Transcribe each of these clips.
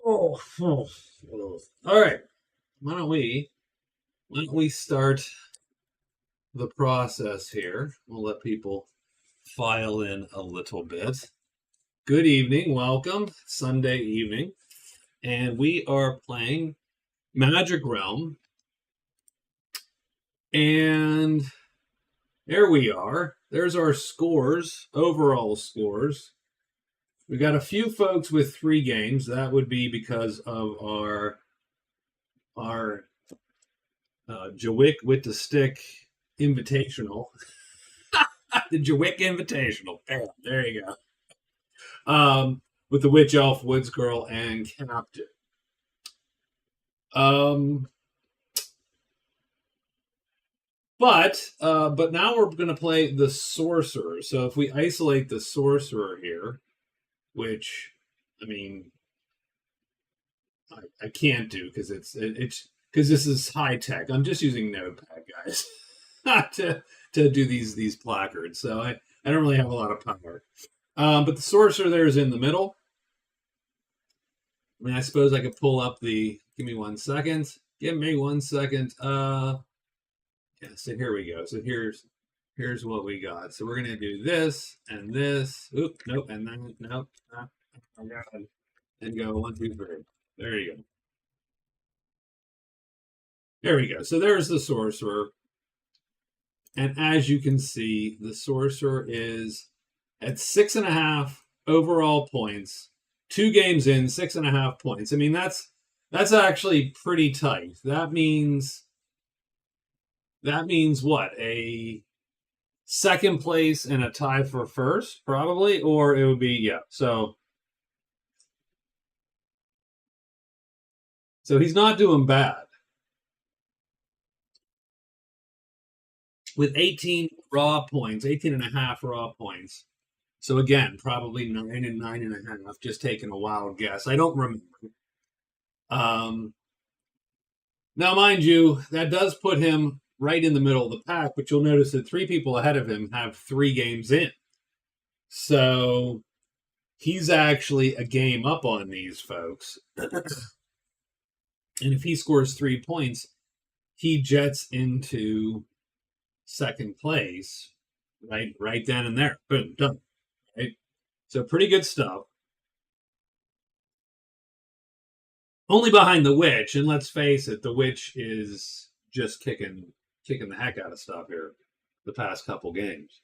All right. Why don't we start the process here? We'll let people file in a little bit. Good evening, welcome. Sunday evening, and we are playing Magic Realm, and there we are. There's our scores, overall scores. We got a few folks with 3 games. That would be because of our Jawick with the Stick Invitational. The Jawick Invitational. There you go. With the Witch Elf, Woods Girl, and Captain. But now we're going to play the Sorcerer. So if we isolate the Sorcerer here, which I mean, I can't do because it's because this is high tech. I'm just using Notepad, guys, to do these placards. So I don't really have a lot of power. But the Sorcerer there is in the middle. I mean, I suppose I could pull up the. Give me 1 second. Give me 1 second. Yeah. So here we go. So here's what we got. So we're gonna do this and this. Oop, nope, and then nope. Oh God. And go 1, 2, 3. There you go. There we go. So there's the Sorcerer. And as you can see, the Sorcerer is at 6.5 overall points. 2 games in, 6.5 points. I mean, that's actually pretty tight. That means what? A second place and a tie for first, probably, or it would be yeah. So he's not doing bad. With 18 raw points, 18.5 raw points. So again, probably 9 and 9.5. Just taking a wild guess. I don't remember. Now, mind you, that does put him right in the middle of the pack, but you'll notice that 3 people ahead of him have 3 games in. So he's actually a game up on these folks. And if he scores 3 points, he jets into second place, right then and there. Boom, done. Right? So pretty good stuff. Only behind the Witch, and let's face it, the Witch is just kicking the heck out of stuff here the past couple games.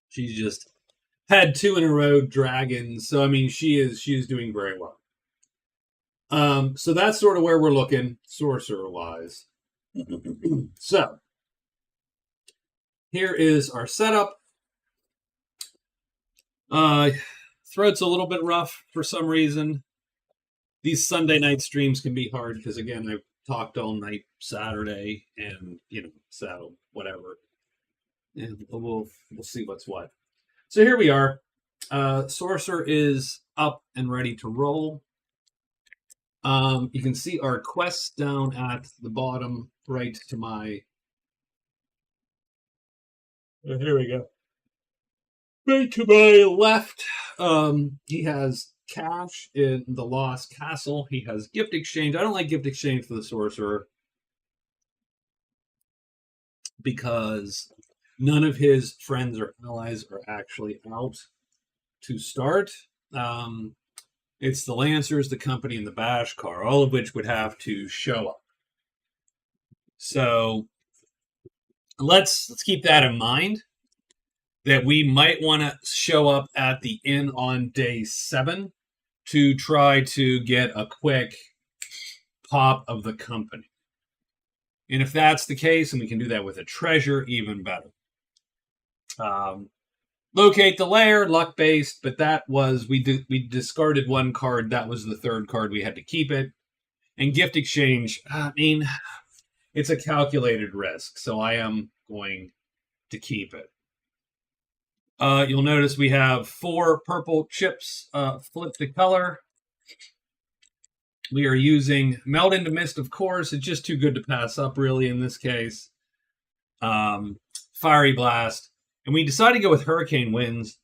She's just had 2 in a row dragons, so I mean she is doing very well. So that's sort of where we're looking sorcerer wise. So here is our setup. Throat's a little bit rough for some reason. These Sunday night streams can be hard because again I've talked all night Saturday, and so whatever. And we'll see what's what. So here we are. Sorcerer is up and ready to roll. You can see our quests down at the bottom, right to my. Here we go. Right to my left, he has cash in the Lost Castle. He has gift exchange. I don't like gift exchange for the Sorcerer because none of his friends or allies are actually out to start. It's the Lancers, the Company, and the Bashkar, all of which would have to show up. So let's keep that in mind, that we might want to show up at the inn on day 7 to try to get a quick pop of the Company. And if that's the case, and we can do that with a treasure, even better. Locate the lair, luck-based, but that was, we discarded 1 card. That was the 3rd card. We had to keep it. And gift exchange, I mean, it's a calculated risk, so I am going to keep it. You'll notice we have 4 purple chips flipped the color. We are using Melt into Mist, of course. It's just too good to pass up, really, in this case. Fiery Blast. And we decided to go with Hurricane Winds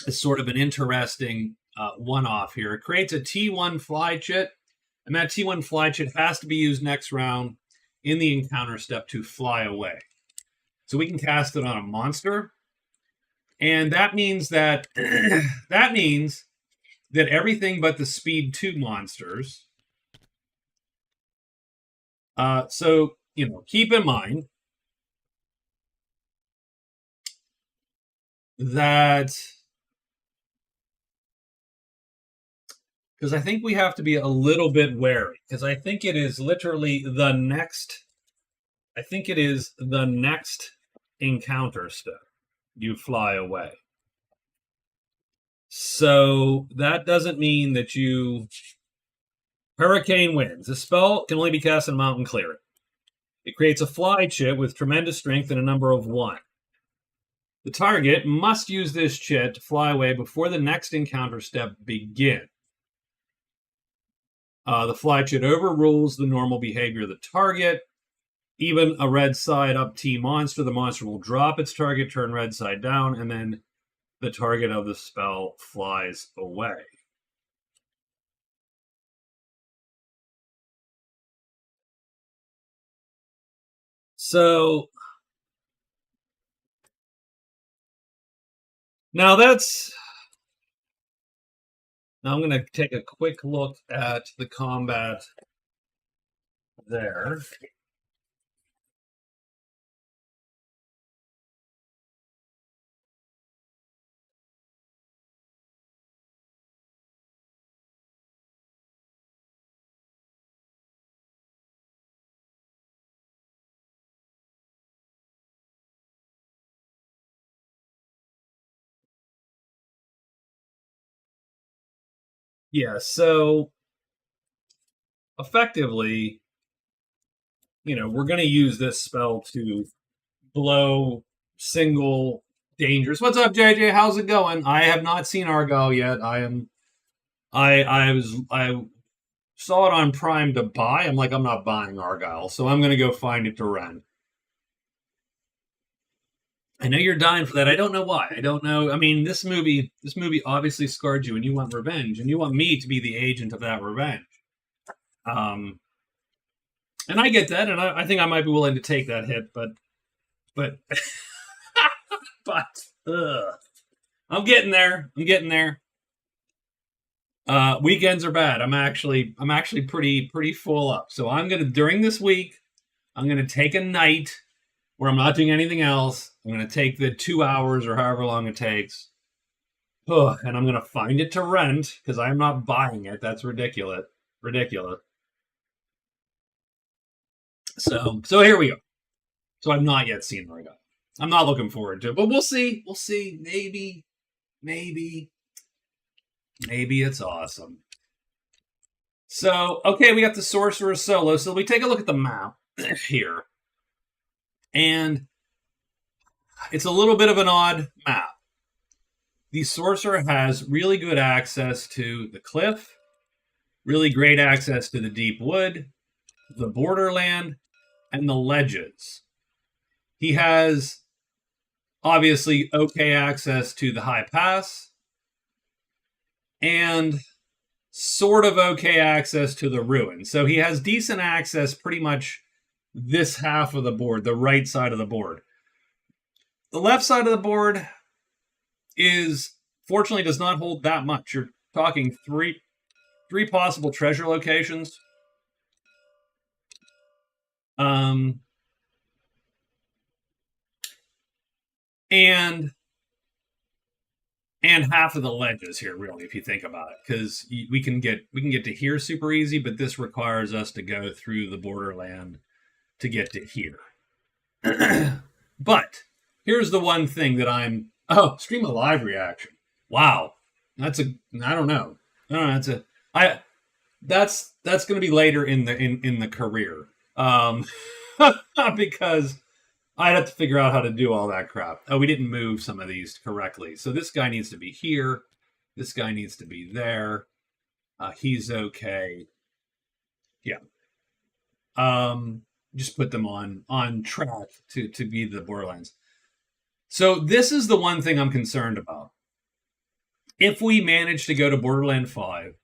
is sort of an interesting one-off here. It creates a T1 fly chit, and that T1 fly chit has to be used next round in the encounter step to fly away. So we can cast it on a monster, and that means that everything but the speed 2 monsters. So keep in mind that, because I think we have to be a little bit wary, because I think it is literally the next. I think it is the next encounter step. You fly away. So that doesn't mean that you. Hurricane Winds. The spell can only be cast in Mountain Clearing. It creates a fly chit with tremendous strength and a number of 1. The target must use this chit to fly away before the next encounter step begins. The fly chit overrules the normal behavior of the target. Even a red side up T monster, the monster will drop its target, turn red side down, and then the target of the spell flies away. So now I'm going to take a quick look at the combat there. Yeah, so effectively, we're going to use this spell to blow single dangerous. What's up, JJ? How's it going? I have not seen Argyle yet. I saw it on Prime to buy. I'm like, I'm not buying Argyle, so I'm going to go find it to rent. I know you're dying for that. I don't know why. I don't know. I mean, this movie obviously scarred you, and you want revenge, and you want me to be the agent of that revenge. And I get that, and I think I might be willing to take that hit, but I'm getting there. Weekends are bad. I'm actually pretty full up. So during this week, I'm gonna take a night where I'm not doing anything else. I'm gonna take the 2 hours or however long it takes, and I'm gonna find it to rent because I'm not buying it. That's ridiculous. So here we go. So I've not yet seen Argyle. I'm not looking forward to it, but we'll see. Maybe it's awesome. So, okay, we got the Sorcerer solo. So we take a look at the map here. And it's a little bit of an odd map. The Sorcerer has really good access to the cliff, really great access to the deep wood, the borderland, and the ledges. He has obviously okay access to the high pass and sort of okay access to the ruin. So he has decent access pretty much this half of the board, the right side of the board. The left side of the board fortunately does not hold that much. You're talking three possible treasure locations. And half of the ledges here, really, if you think about it, because we can get to here super easy, but this requires us to go through the borderland to get to here. But here's the one thing that stream a live reaction. Wow, I don't know. That's going to be later in the career, because I'd have to figure out how to do all that crap. Oh, we didn't move some of these correctly. So this guy needs to be here. This guy needs to be there. He's okay. Yeah. Just put them on track to be the Borderlands. So this is the one thing I'm concerned about. if we manage to go to Borderland 5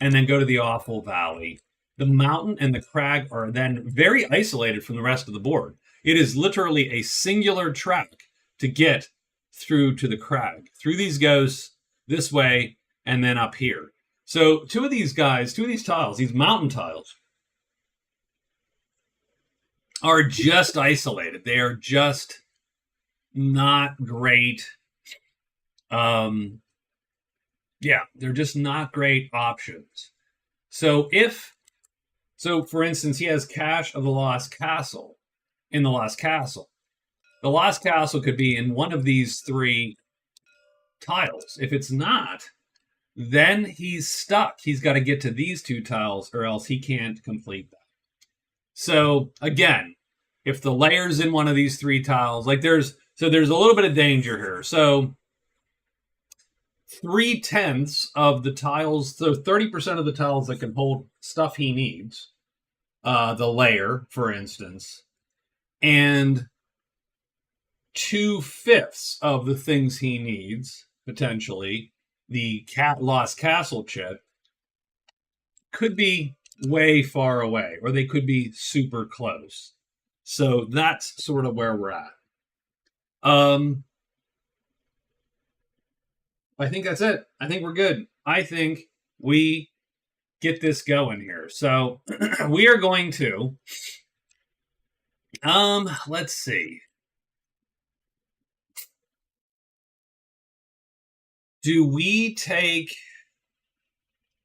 and then go to the Awful Valley, the mountain and the crag are then very isolated from the rest of the board. It is literally a singular track to get through to the crag, through these ghosts, this way, and then up here. So two of these tiles, these mountain tiles, are just isolated. They are just not great. Yeah, they're just not great options. So for instance, he has Cache of the Lost Castle in the Lost Castle. The Lost Castle could be in one of these three tiles. If it's not, then he's stuck. He's got to get to these two tiles or else he can't complete that. So again, if the layer's in one of these three tiles, there's a little bit of danger here. So 3/10 of the tiles, so 30% of the tiles that can hold stuff he needs, the layer, for instance, and 2/5 of the things he needs, potentially, the Lost Castle chip, could be way far away, or they could be super close. So that's sort of where we're at. I think that's it. I think we're good. I think we get this going here. So we are going to, let's see. Do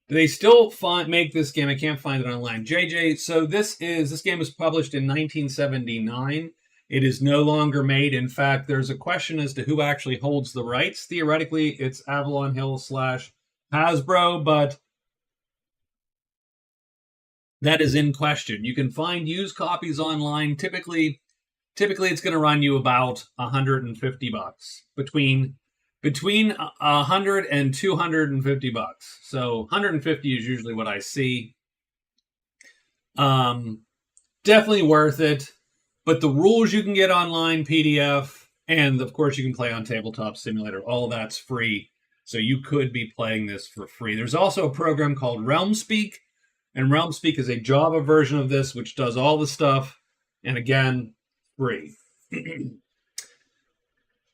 they still make this game? I can't find it online. JJ, so this game was published in 1979. It is no longer made. In fact, there's a question as to who actually holds the rights. Theoretically, it's Avalon Hill / Hasbro, but that is in question. You can find used copies online. Typically it's going to run you about $150 between $100 and $250. So 150 is usually what I see. Definitely worth it. But the rules you can get online, PDF, and of course you can play on Tabletop Simulator. All that's free. So you could be playing this for free. There's also a program called Realmspeak. And Realmspeak is a Java version of this, which does all the stuff. And again, free.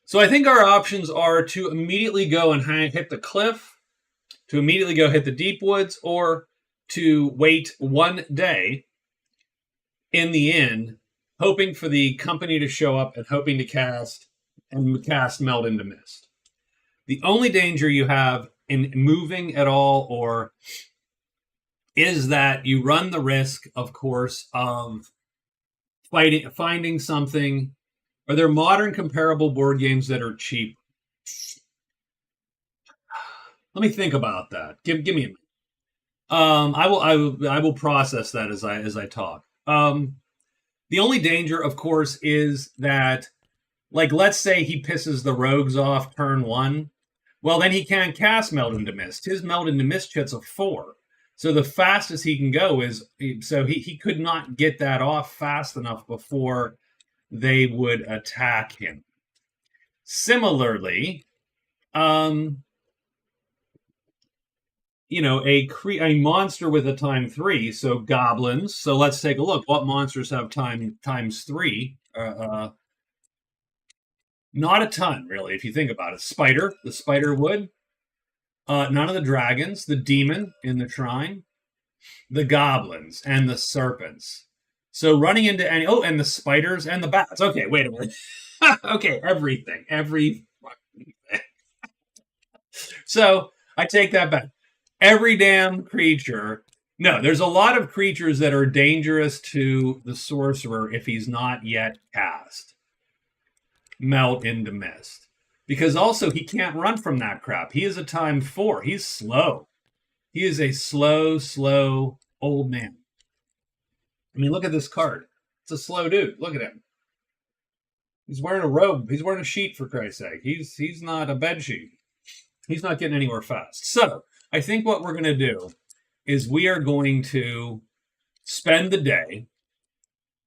So I think our options are to immediately go and hit the cliff, to immediately go hit the deep woods, or to wait one day in the inn, hoping for the company to show up and hoping to cast Melt into Mist. The only danger you have in moving at all is that you run the risk, of course, of finding something. Are there modern comparable board games that are cheap? Let me think about that. Give me a minute. I will process that as I talk. The only danger, of course, is that, let's say he pisses the rogues off turn 1. Well, then he can't cast Melt into Mist. His Melt into Mist shit's a 4. So the fastest he can go he could not get that off fast enough before they would attack him. Similarly, a monster with a time 3, so goblins. So let's take a look. What monsters have times 3? Not a ton, really, if you think about it. The spider would. None of the dragons, the demon in the shrine, the goblins, and the serpents. So running into and the spiders and the bats. Okay, wait a minute. Okay, everything. So I take that back. Every damn creature. No, there's a lot of creatures that are dangerous to the sorcerer if he's not yet cast Melt into Mist. Because also he can't run from that crap. He is a time 4. He's slow. He is a slow old man. I mean, look at this card. It's a slow dude. Look at him. He's wearing a robe. He's wearing a sheet, for Christ's sake. He's not a bed sheet. He's not getting anywhere fast. So I think what we're going to do is we are going to spend the day.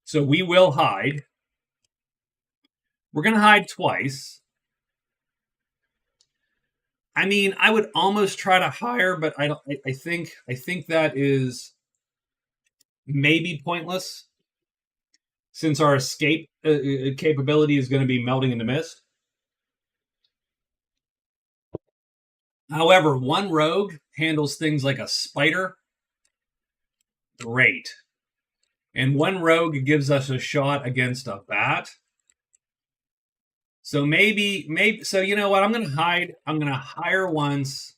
So we will hide. We're going to hide twice. I mean, I would almost try to hire, but I don't. I think that is maybe pointless since our escape capability is going to be melting into mist. However, one rogue handles things like a spider. Great. And one rogue gives us a shot against a bat. So maybe, so you know what? I'm going to hide. I'm going to hire once.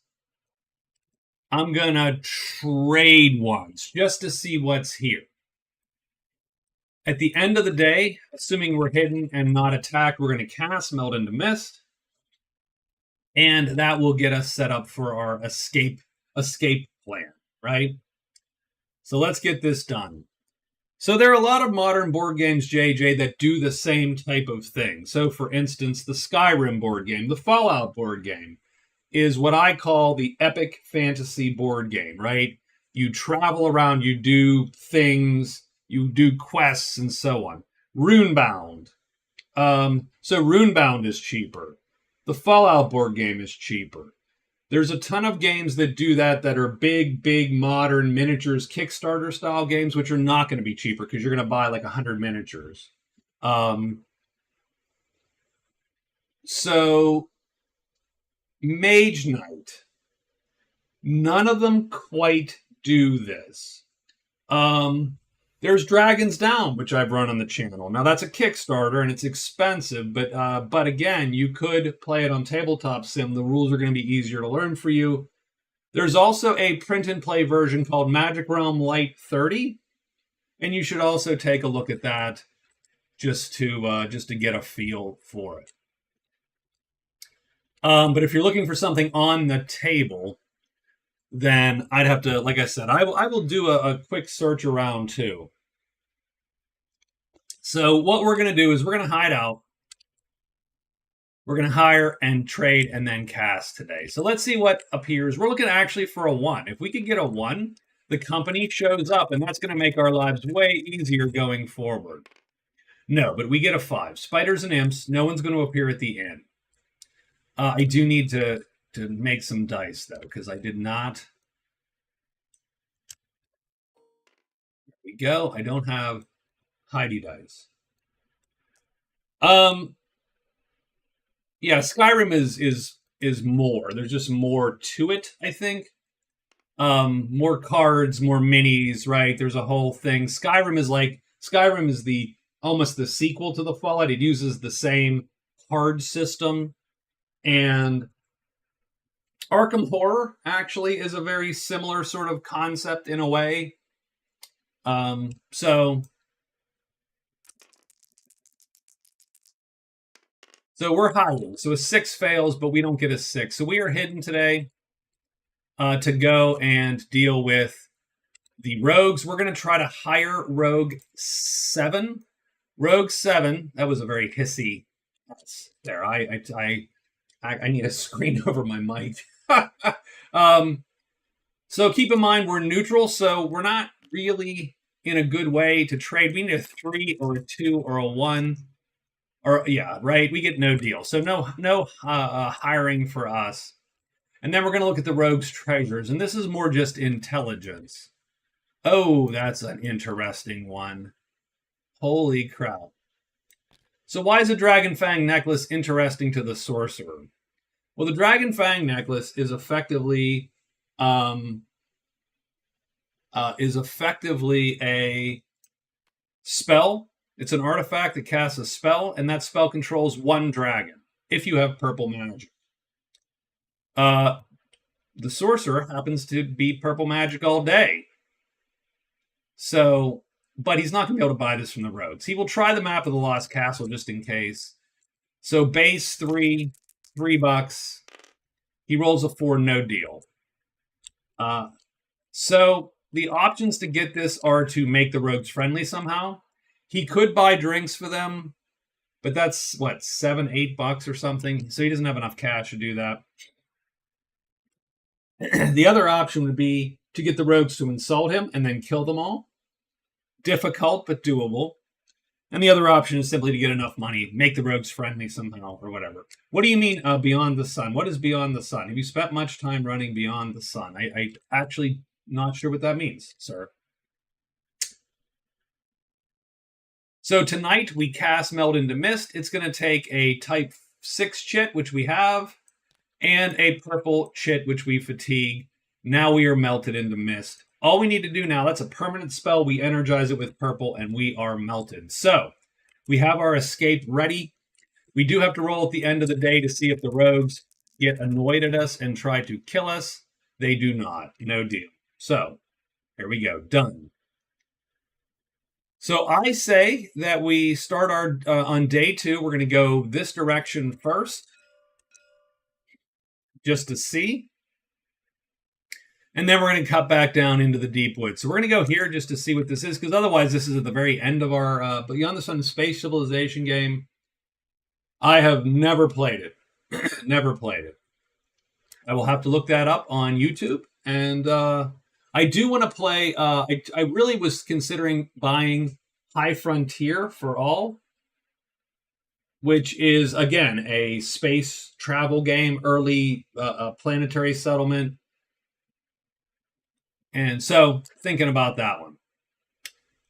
I'm going to trade once just to see what's here. At the end of the day, assuming we're hidden and not attacked, we're going to cast Melt into Mist. And that will get us set up for our escape plan, right? So let's get this done. So there are a lot of modern board games, JJ, that do the same type of thing. So for instance, the Skyrim board game, the Fallout board game is what I call the epic fantasy board game, right? You travel around, you do things, you do quests and so on. Runebound. So Runebound is cheaper. The Fallout board game is cheaper. There's a ton of games that do that are big modern miniatures Kickstarter style games, which are not going to be cheaper because you're going to buy like 100 miniatures. So Mage Knight. None of them quite do this. There's Dragons Down, which I've run on the channel. Now that's a Kickstarter and it's expensive, but again, you could play it on Tabletop Sim. The rules are going to be easier to learn for you. There's also a print and play version called Magic Realm Light 30, and you should also take a look at that just to get a feel for it. But if you're looking for something on the table, then I'd have to, like I said, I will do a quick search around too. So what we're going to do is we're going to hide out. We're going to hire and trade and then cast today. So let's see what appears. We're looking actually for a 1. If we could get a 1, the company shows up, and that's going to make our lives way easier going forward. No, but we get a 5. Spiders and imps. No one's going to appear at the end. I do need to make some dice, though, because I did not. There we go. I don't have Heidi dice. Yeah, Skyrim is more. There's just more to it, I think. More cards, more minis, right? There's a whole thing. Skyrim is the almost the sequel to the Fallout. It uses the same card system, and Arkham Horror actually is a very similar sort of concept in a way. So we're hiding. So a 6 fails, but we don't get a 6. So we are hidden today to go and deal with the rogues. We're going to try to hire Rogue 7. Rogue 7, that was a very hissy. There, I need a screen over my mic. So keep in mind we're neutral, so we're not really in a good way to trade. We need a 3 or a 2 or a 1. Or yeah, right. We get no deal. So no hiring for us. And then we're going to look at the rogue's treasures, and this is more just intelligence. Oh, that's an interesting one. Holy crap! So why is a Dragon Fang necklace interesting to the sorcerer? Well, the Dragon Fang necklace is effectively a spell. It's an artifact that casts a spell, and that spell controls one dragon, if you have purple magic. The sorcerer happens to be purple magic all day. So, but he's not going to be able to buy this from the rogues. He will try the map of the Lost Castle just in case. So base $3. He rolls a 4, no deal. So the options to get this are to make the rogues friendly somehow. He could buy drinks for them, but that's what, $7, $8 or something. So he doesn't have enough cash to do that. The other option would be to get the rogues to insult him and then kill them all. Difficult, but doable. And the other option is simply to get enough money, make the rogues friendly somehow, or whatever. What do you mean beyond the sun? What is beyond the sun? Have you spent much time running beyond the sun? I actually not sure what that means, sir. So tonight we cast Meld into Mist. It's going to take a type 6 chit, which we have, and a purple chit, which we fatigue. Now we are melted into mist. All we need to do now, that's a permanent spell. We energize it with purple, and we are melted. So we have our escape ready. We do have to roll at the end of the day to see if the rogues get annoyed at us and try to kill us. They do not. No deal. So here we go. Done. So I say that we start our on day 2. We're going to go this direction first, just to see. And then we're going to cut back down into the deep woods. So we're going to go here just to see what this is, because otherwise this is at the very end of our Beyond the Sun Space Civilization game. I have never played it. Never played it. I will have to look that up on YouTube. And I do want to play... I really was considering buying High Frontier for All, which is, again, a space travel game, early planetary settlement. And so, thinking about that one.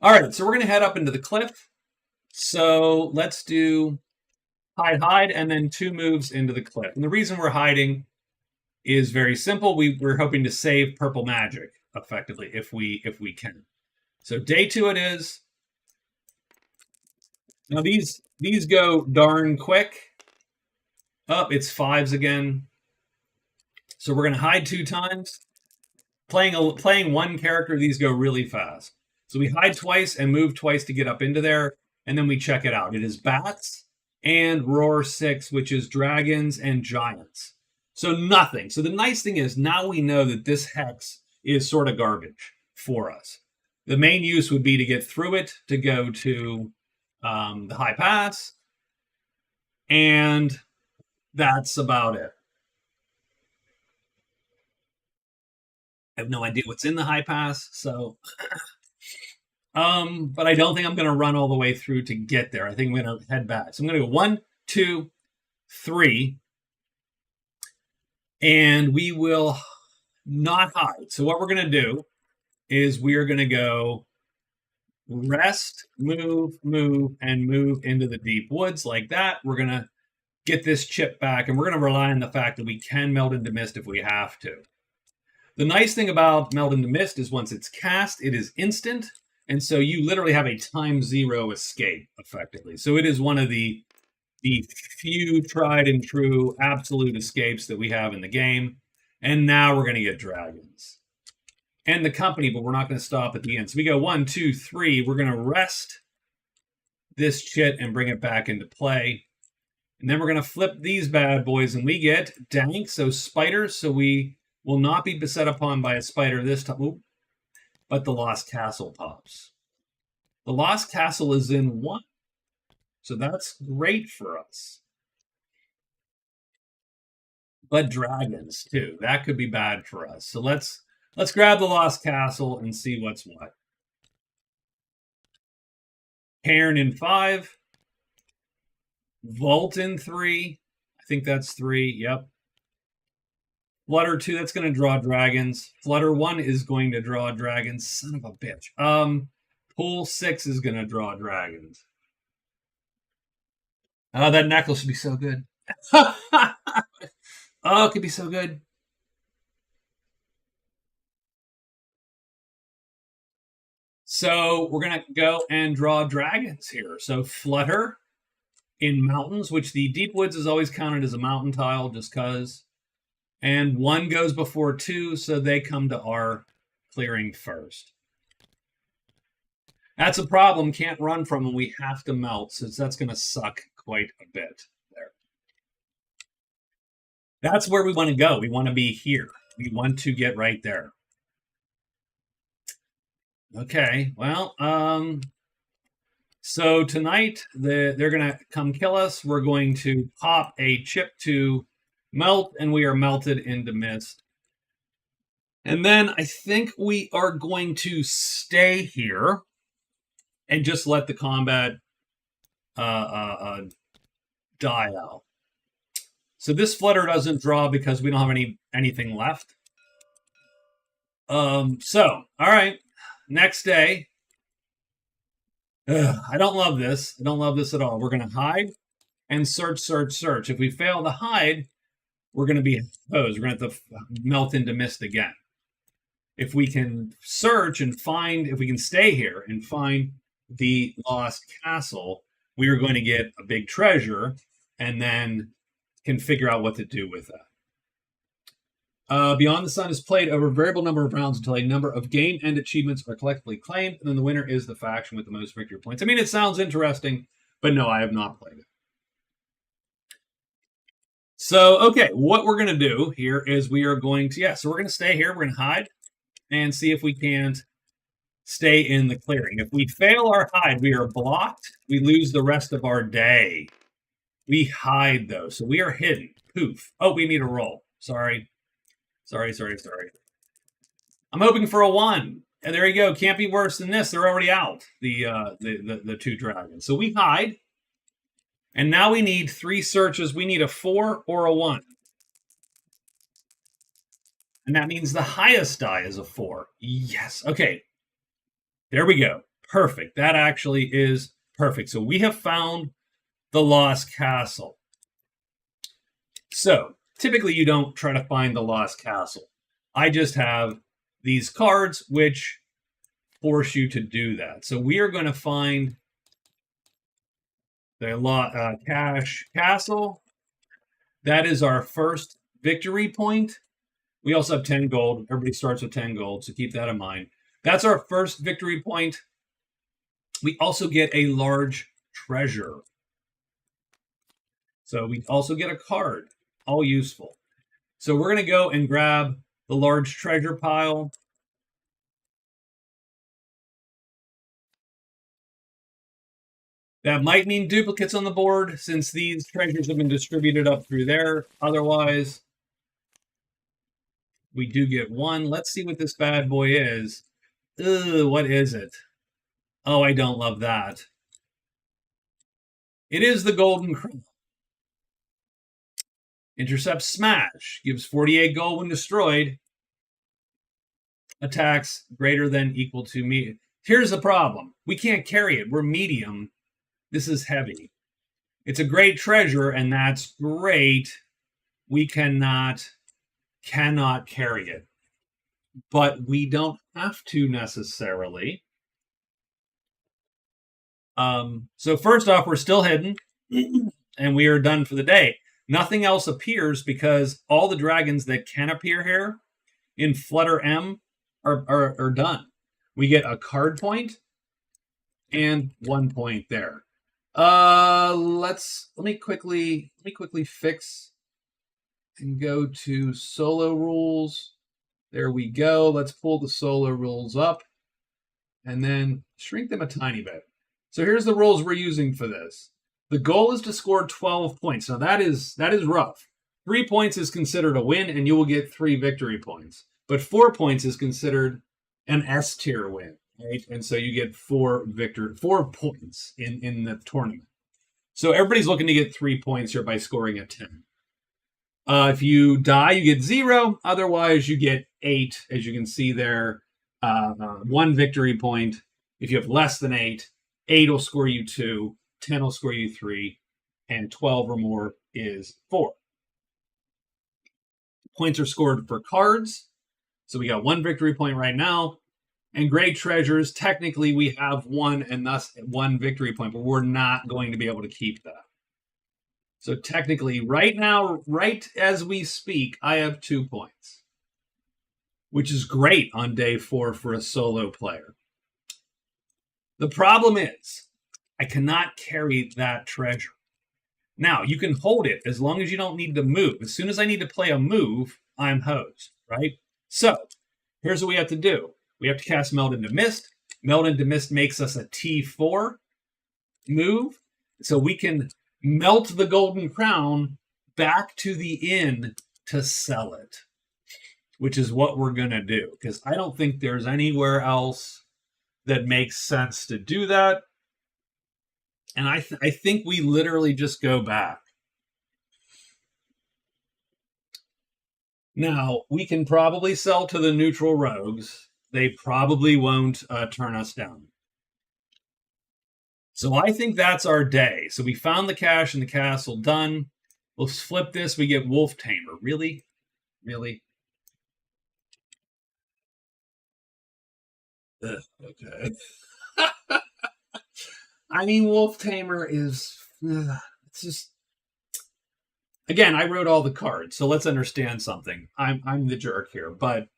All right, so we're going to head up into the cliff. So let's do hide, and then 2 moves into the cliff. And the reason we're hiding is very simple. We're hoping to save purple magic, effectively, if we can. So day 2 it is. Now these go darn quick. Oh, it's 5s again. So we're going to hide 2 times. Playing one character, these go really fast. So we hide twice and move twice to get up into there, and then we check it out. It is bats and roar 6, which is dragons and giants. So nothing. So the nice thing is now we know that this hex is sort of garbage for us. The main use would be to get through it, to go to the high pass, and that's about it. I have no idea what's in the high pass, so but I don't think I'm going to run all the way through to get there. I think I'm going to head back. So I'm going to go 1, 2, 3, and we will not hide. So what we're going to do is we are going to go rest, move, and move into the deep woods like that. We're going to get this chip back, and we're going to rely on the fact that we can melt into mist if we have to. The nice thing about Meld into Mist is once it's cast, it is instant, and so you literally have a time 0 escape, effectively. So it is one of the few tried and true absolute escapes that we have in the game. And now we're going to get dragons. And the company, but we're not going to stop at the end. So we go 1, 2, 3. We're going to rest this chit and bring it back into play. And then we're going to flip these bad boys, and we get dank, so spiders, so we will not be beset upon by a spider this time. Ooh, but the Lost Castle pops. The Lost Castle is in 1. So that's great for us. But dragons, too. That could be bad for us. So let's grab the Lost Castle and see what's what. Cairn in 5. Vault in 3. I think that's 3. Yep. Flutter 2, that's going to draw dragons. Flutter 1 is going to draw dragons. Son of a bitch. Pool 6 is going to draw dragons. Oh, that necklace should be so good. Oh, it could be so good. So we're going to go and draw dragons here. So Flutter in mountains, which the deep woods is always counted as a mountain tile just because. And 1 goes before 2, so they come to our clearing first. That's a problem. Can't run from them. We have to melt, so that's going to suck quite a bit there. That's where we want to go. We want to be here. We want to get right there. Okay, well, so tonight they're going to come kill us. We're going to pop a chip to melt, and we are melted into mist. And then I think we are going to stay here and just let the combat dial. So this flutter doesn't draw because we don't have anything left. So, all right. Next day. I don't love this. I don't love this at all. We're going to hide and search, search, search. If we fail to hide, we're going to be exposed. We're going to have to melt into mist again. If we can search and find, if we can stay here and find the lost castle, we are going to get a big treasure and then can figure out what to do with that. Beyond the Sun is played over a variable number of rounds until a number of game end achievements are collectively claimed, and then the winner is the faction with the most victory points. I mean, it sounds interesting, but no, I have not played it. So, okay, what we're going to do here is we are going to, so we're going to stay here. We're going to hide and see if we can't stay in the clearing. If we fail our hide, we are blocked. We lose the rest of our day. We hide, though, so we are hidden. Poof. Oh, we need a roll. Sorry. I'm hoping for a 1. And there you go. Can't be worse than this. They're already out, the 2 dragons. So we hide. And now we need 3 searches. We need a 4 or a 1. And that means the highest die is a 4. Yes. Okay. There we go. Perfect. That actually is perfect. So we have found the lost castle. So typically you don't try to find the lost castle. I just have these cards which force you to do that. So we are going to find the cash castle. That is our first victory point. We also have 10 gold. Everybody starts with 10 gold, so keep that in mind. That's our first victory point. We also get a large treasure. So we also get a card. All useful. So we're going to go and grab the large treasure pile. That might mean duplicates on the board since these treasures have been distributed up through there. Otherwise, we do get 1. Let's see what this bad boy is. Ugh, what is it? Oh, I don't love that. It is the Golden Crown. Intercept Smash. Gives 48 gold when destroyed. Attacks greater than equal to me. Here's the problem. We can't carry it. We're medium. This is heavy. It's a great treasure, and that's great. We cannot carry it. But we don't have to necessarily. So first off, we're still hidden, and we are done for the day. Nothing else appears because all the dragons that can appear here in Flutter M are done. We get a card point and 1 point there. Let me quickly fix and go to solo rules. There we go. Let's pull the solo rules up and then shrink them a tiny bit. So here's the rules we're using for this. The goal is to score 12 points. Now that is rough. 3 points is considered a win, and you will get 3 victory points. But 4 points is considered an S tier win, right? And so you get 4 points in the tournament. So everybody's looking to get 3 points here by scoring a 10. If you die, you get 0. Otherwise, you get 8, as you can see there. 1 victory point. If you have less than 8, 8 will score you 2. 10 will score you 3, and 12 or more is 4. Points are scored for cards. So we got 1 victory point right now. And great treasures, technically we have 1 and thus 1 victory point, but we're not going to be able to keep that. So technically right now, right as we speak, I have 2 points, which is great on day 4 for a solo player. The problem is, I cannot carry that treasure. Now, you can hold it as long as you don't need to move. As soon as I need to play a move, I'm hosed, right? So, here's what we have to do. We have to cast Melt into Mist. Melt into Mist makes us a T4 move. So we can melt the Golden Crown back to the inn to sell it, which is what we're going to do. Because I don't think there's anywhere else that makes sense to do that. And I think we literally just go back. Now, we can probably sell to the neutral rogues. They probably won't turn us down. So I think that's our day. So we found the cache in the castle, done. We'll flip this, we get Wolf Tamer. Really? Really? Ugh, okay. I mean, Wolf Tamer is... it's just... Again, I wrote all the cards, so let's understand something. I'm the jerk here, but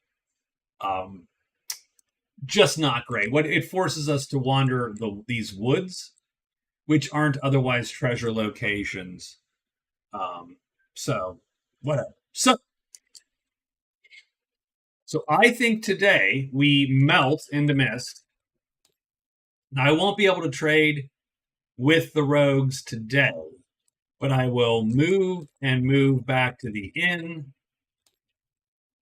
just not great. What it forces us to wander these woods, which aren't otherwise treasure locations. So whatever. So I think today we melt into mist. Now I won't be able to trade with the rogues today, but I will move back to the inn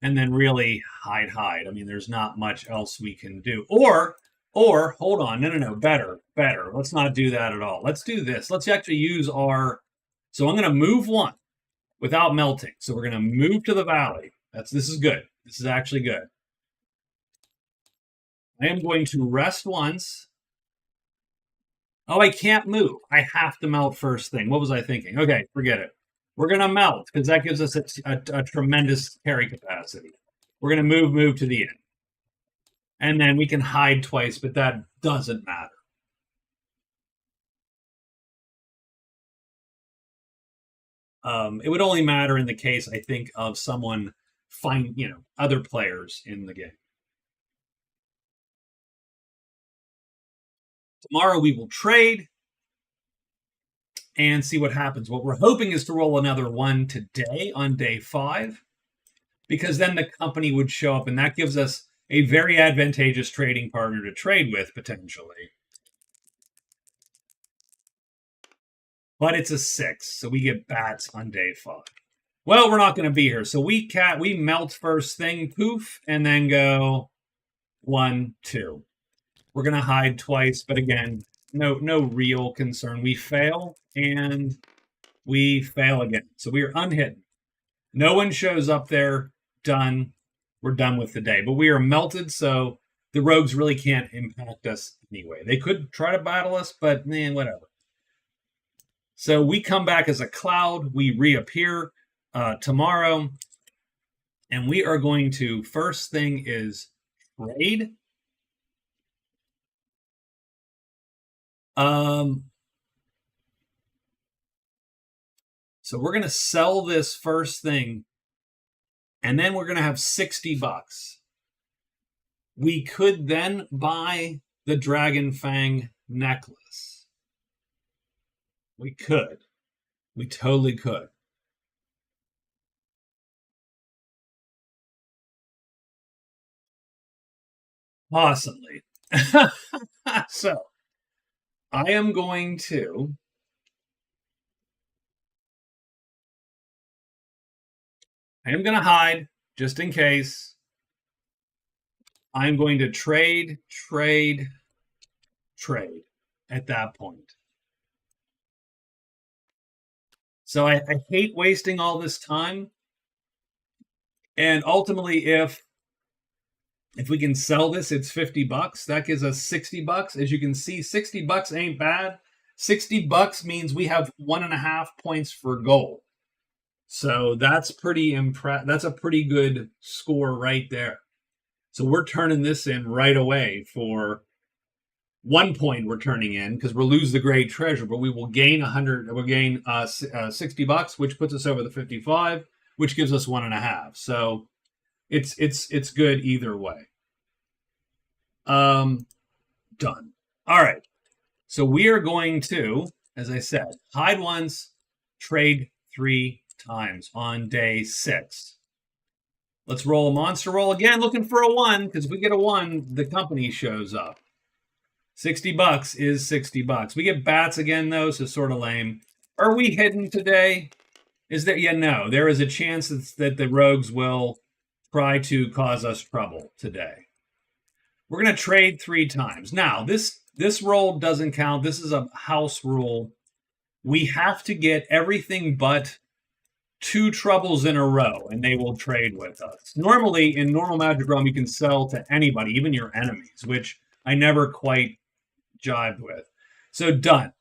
and then really hide. I mean, there's not much else we can do. Or hold on, no, better. Let's not do that at all. Let's do this. Let's actually use our. So I'm going to move one without melting. So we're going to move to the valley. This is good. This is actually good. I am going to rest once. Oh, I can't move. I have to melt first thing. What was I thinking? Okay, forget it. We're going to melt because that gives us a tremendous carry capacity. We're going to move to the end. And then we can hide twice, but that doesn't matter. It would only matter in the case, I think, of someone other players in the game. Tomorrow we will trade and see what happens. What we're hoping is to roll another one today on day 5, because then the company would show up, and that gives us a very advantageous trading partner to trade with, potentially. But it's a 6, so we get bats on day 5. Well, we're not going to be here, so we melt first thing, poof, and then go 1, 2. We're going to hide twice, but again, no real concern. We fail, and we fail again. So we are unhidden. No one shows up there. Done. We're done with the day. But we are melted, so the rogues really can't impact us anyway. They could try to battle us, but whatever. So we come back as a cloud. We reappear tomorrow, and we are going to, first thing is trade. So we're going to sell this first thing, and then we're going to have $60. We could then buy the Dragon Fang necklace. We could. We totally could. Possibly. So I am going to hide just in case. I'm going to trade at that point. So I hate wasting all this time. And ultimately, if we can sell this, it's $50. That gives us $60. As you can see, $60 ain't bad. $60 means we have 1.5 points for gold. So that's pretty that's a pretty good score right there. So we're turning this in right away for 1 point. We're turning in because we'll lose the great treasure, but we will gain $60, which puts us over the 55, which gives us 1.5. So it's good either way. Done. All right. So we are going to, as I said, hide once, trade 3 times on day 6. Let's roll a monster roll again, looking for a 1, because if we get a 1, the company shows up. $60 is $60. We get bats again, though, so sort of lame. Are we hidden today? Is there? Yeah, no. There is a chance that the rogues will try to cause us trouble today. We're going to trade 3 times. Now, this roll doesn't count. This is a house rule. We have to get everything but 2 troubles in a row, and they will trade with us. Normally, in normal Magic Realm, you can sell to anybody, even your enemies, which I never quite jived with. So done.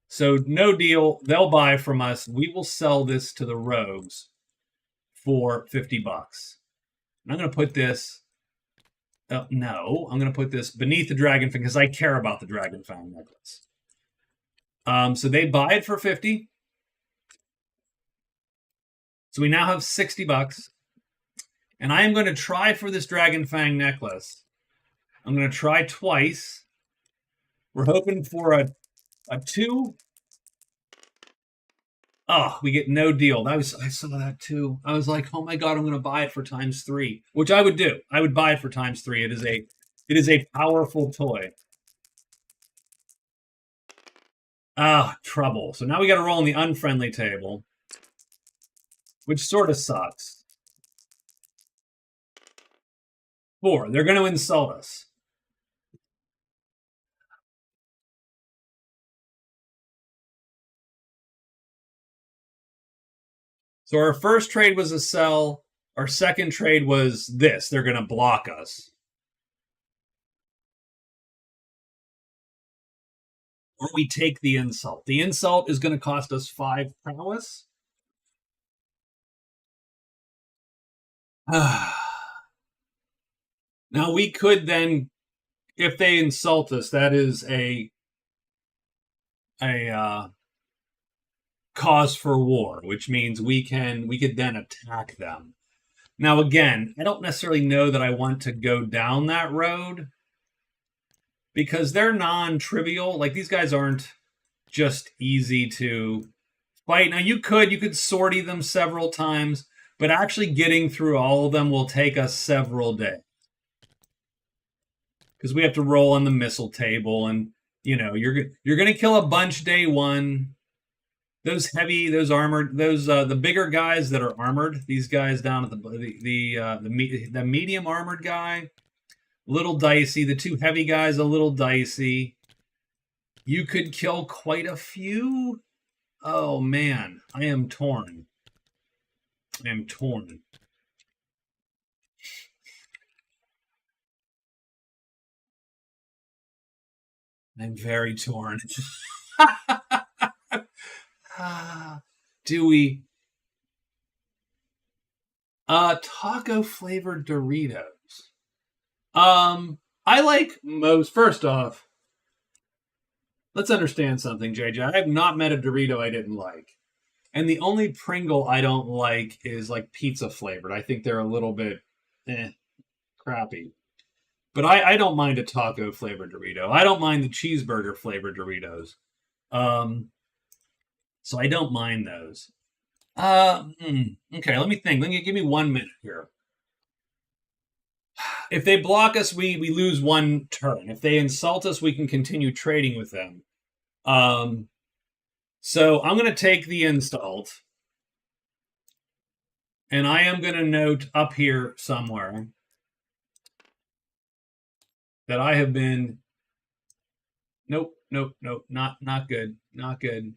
So no deal. They'll buy from us. We will sell this to the rogues for $50. And I'm going to put this... no, I'm going to put this beneath the Dragon Fang because I care about the Dragon Fang necklace. So they buy it for 50. So we now have $60. And I am going to try for this Dragon Fang necklace. I'm going to try twice. We're hoping for a 2. Oh, we get no deal. I saw that too. I was like, oh my God, I'm going to buy it for ×3, which I would do. I would buy it for ×3. It is a powerful toy. Ah, trouble. So now we got to roll on the unfriendly table, which sort of sucks. 4. They're going to insult us. So our first trade was a sell. Our second trade was this. They're going to block us. Or we take the insult. The insult is going to cost us 5 prowess. Now we could then, if they insult us, that is a cause for war, which means we could then attack them. Now again, I don't necessarily know that I want to go down that road because they're non-trivial. Like these guys aren't just easy to fight. Now you could sortie them several times, but actually getting through all of them will take us several days. Because we have to roll on the missile table, and you know you're gonna kill a bunch day 1. Those heavy, those armored, those the bigger guys that are armored. These guys down at the medium armored guy, a little dicey. The 2 heavy guys, a little dicey. You could kill quite a few. Oh man, I am torn. I am torn. I'm very torn. Do we? Taco flavored Doritos. I like most. First off, let's understand something, JJ. I have not met a Dorito I didn't like. And the only Pringle I don't like is like pizza flavored. I think they're a little bit crappy. But I don't mind a taco flavored Dorito. I don't mind the cheeseburger flavored Doritos. So I don't mind those. Okay, let me think. Give me 1 minute here. If they block us, we lose 1 turn. If they insult us, we can continue trading with them. So I'm going to take the insult. And I am going to note up here somewhere that I have been... Nope, not good, not good.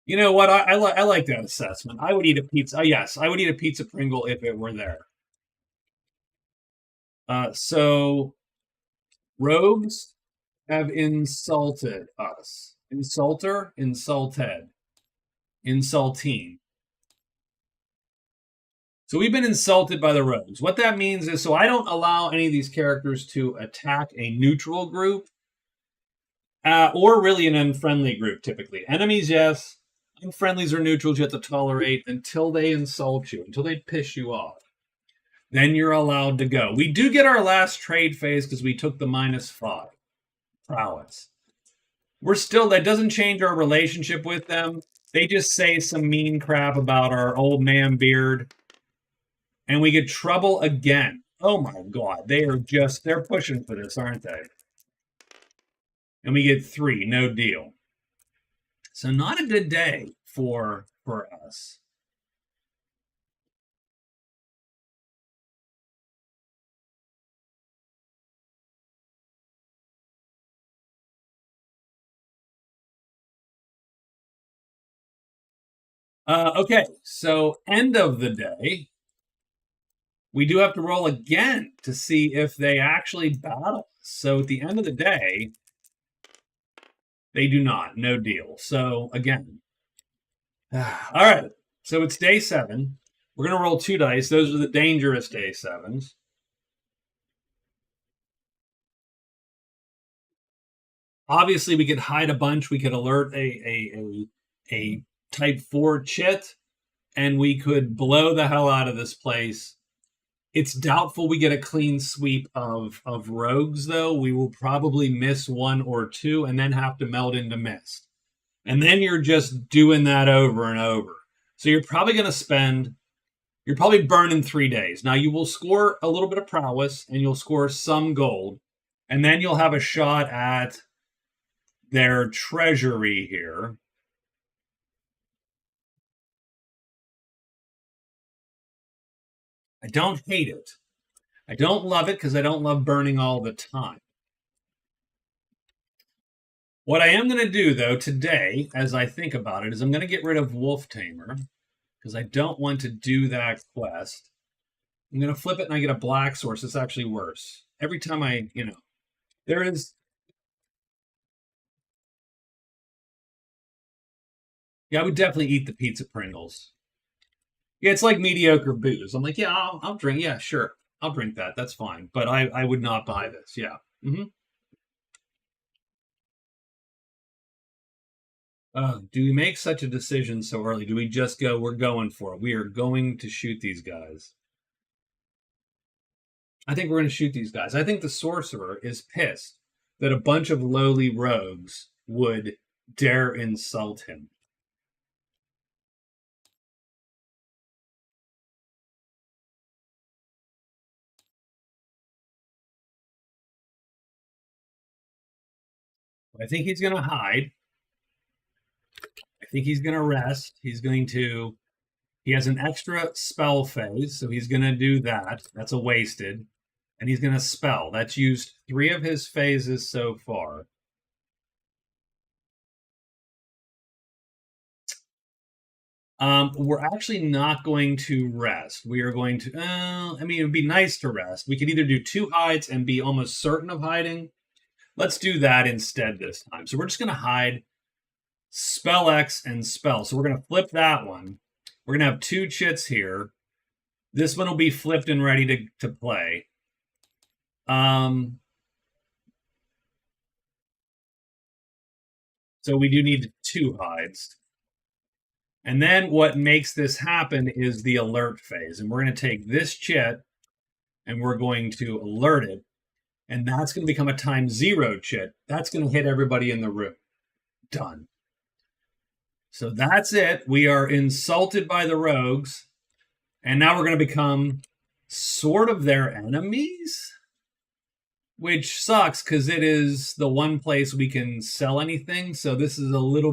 You know what? I like that assessment. I would eat a pizza. Yes, I would eat a pizza Pringle if it were there. So rogues have insulted us. Insulter, insulted, insulting. So we've been insulted by the rogues. What that means is, so I don't allow any of these characters to attack a neutral group, or really an unfriendly group, typically. Enemies, yes. Unfriendlies or neutrals you have to tolerate until they insult you, until they piss you off. Then you're allowed to go. We do get our last trade phase because we took the -5 prowess. We're still, that doesn't change our relationship with them. They just say some mean crap about our old man beard. And we get trouble again. Oh my God. They're pushing for this, aren't they? And we get 3, no deal. So not a good day for us. Okay, so end of the day, we do have to roll again to see if they actually battle. So at the end of the day, they do not. No deal. So again. All right. So it's day 7. We're going to roll 2 dice. Those are the dangerous day 7s. Obviously, we could hide a bunch. We could alert a type 4 chit, and we could blow the hell out of this place. It's doubtful we get a clean sweep of rogues, though. We will probably miss 1 or 2 and then have to melt into mist. And then you're just doing that over and over. So you're probably going to spend, you're probably burning 3 days. Now you will score a little bit of prowess and you'll score some gold. And then you'll have a shot at their treasury here. I don't hate it. I don't love it because I don't love burning all the time. What I am going to do, though, today, as I think about it, is I'm going to get rid of Wolf Tamer because I don't want to do that quest. I'm going to flip it and I get a black source. It's actually worse. Every time there is... Yeah, I would definitely eat the pizza Pringles. Yeah, it's like mediocre booze. I'm like, yeah, I'll drink. Yeah, sure. I'll drink that. That's fine. But I would not buy this. Yeah. Mm-hmm. Do we make such a decision so early? Do we just go, we're going for it? We are going to shoot these guys. I think we're going to shoot these guys. I think the Sorcerer is pissed that a bunch of lowly rogues would dare insult him. I think he's going to hide. I think he's going to rest. He has an extra spell phase, so he's going to do that. That's a wasted. And he's going to spell. That's used 3 of his phases so far. We're actually not going to rest. We are going to, I mean, it would be nice to rest. We could either do 2 hides and be almost certain of hiding. Let's do that instead this time. So we're just going to hide Spell X and Spell. So we're going to flip that one. We're going to have 2 chits here. This one will be flipped and ready to play. So we do need 2 hides. And then what makes this happen is the alert phase. And we're going to take this chit and we're going to alert it. And that's going to become a ×0 chit. That's going to hit everybody in the room. Done. So that's it. We are insulted by the rogues. And now we're going to become sort of their enemies, which sucks because it is the one place we can sell anything. So this is a little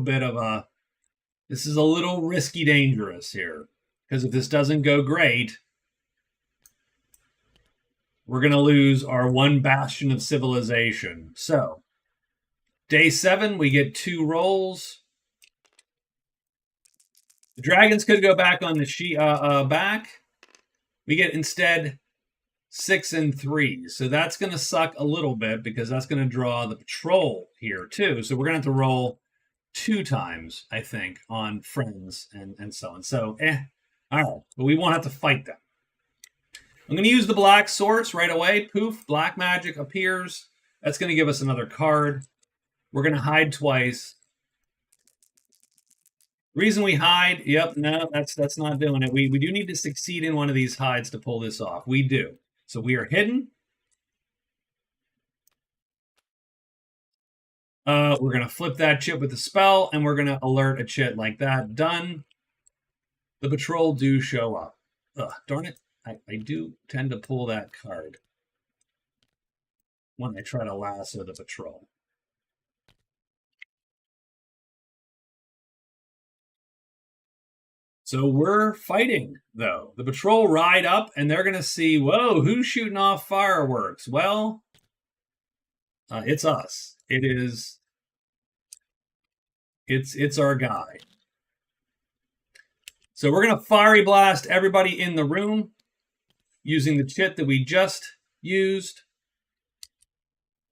risky dangerous here, because if this doesn't go great, we're going to lose our one bastion of civilization. So day 7, we get 2 rolls. The dragons could go back on the back. We get instead 6 and 3. So that's going to suck a little bit because that's going to draw the patrol here too. So we're going to have to roll 2 times, I think, on friends and so on. So, all right. But we won't have to fight them. I'm going to use the black source right away. Poof, black magic appears. That's going to give us another card. We're going to hide twice. Reason we hide, yep, no, that's not doing it. We do need to succeed in one of these hides to pull this off. We do. So we are hidden. We're going to flip that chit with the spell, and we're going to alert a chit like that. Done. The patrol do show up. Ugh, darn it. I do tend to pull that card when I try to lasso the patrol. So we're fighting, though. The patrol ride up, and they're going to see, whoa, who's shooting off fireworks? Well, it's us. It's our guy. So we're going to fiery blast everybody in the room using the chit that we just used.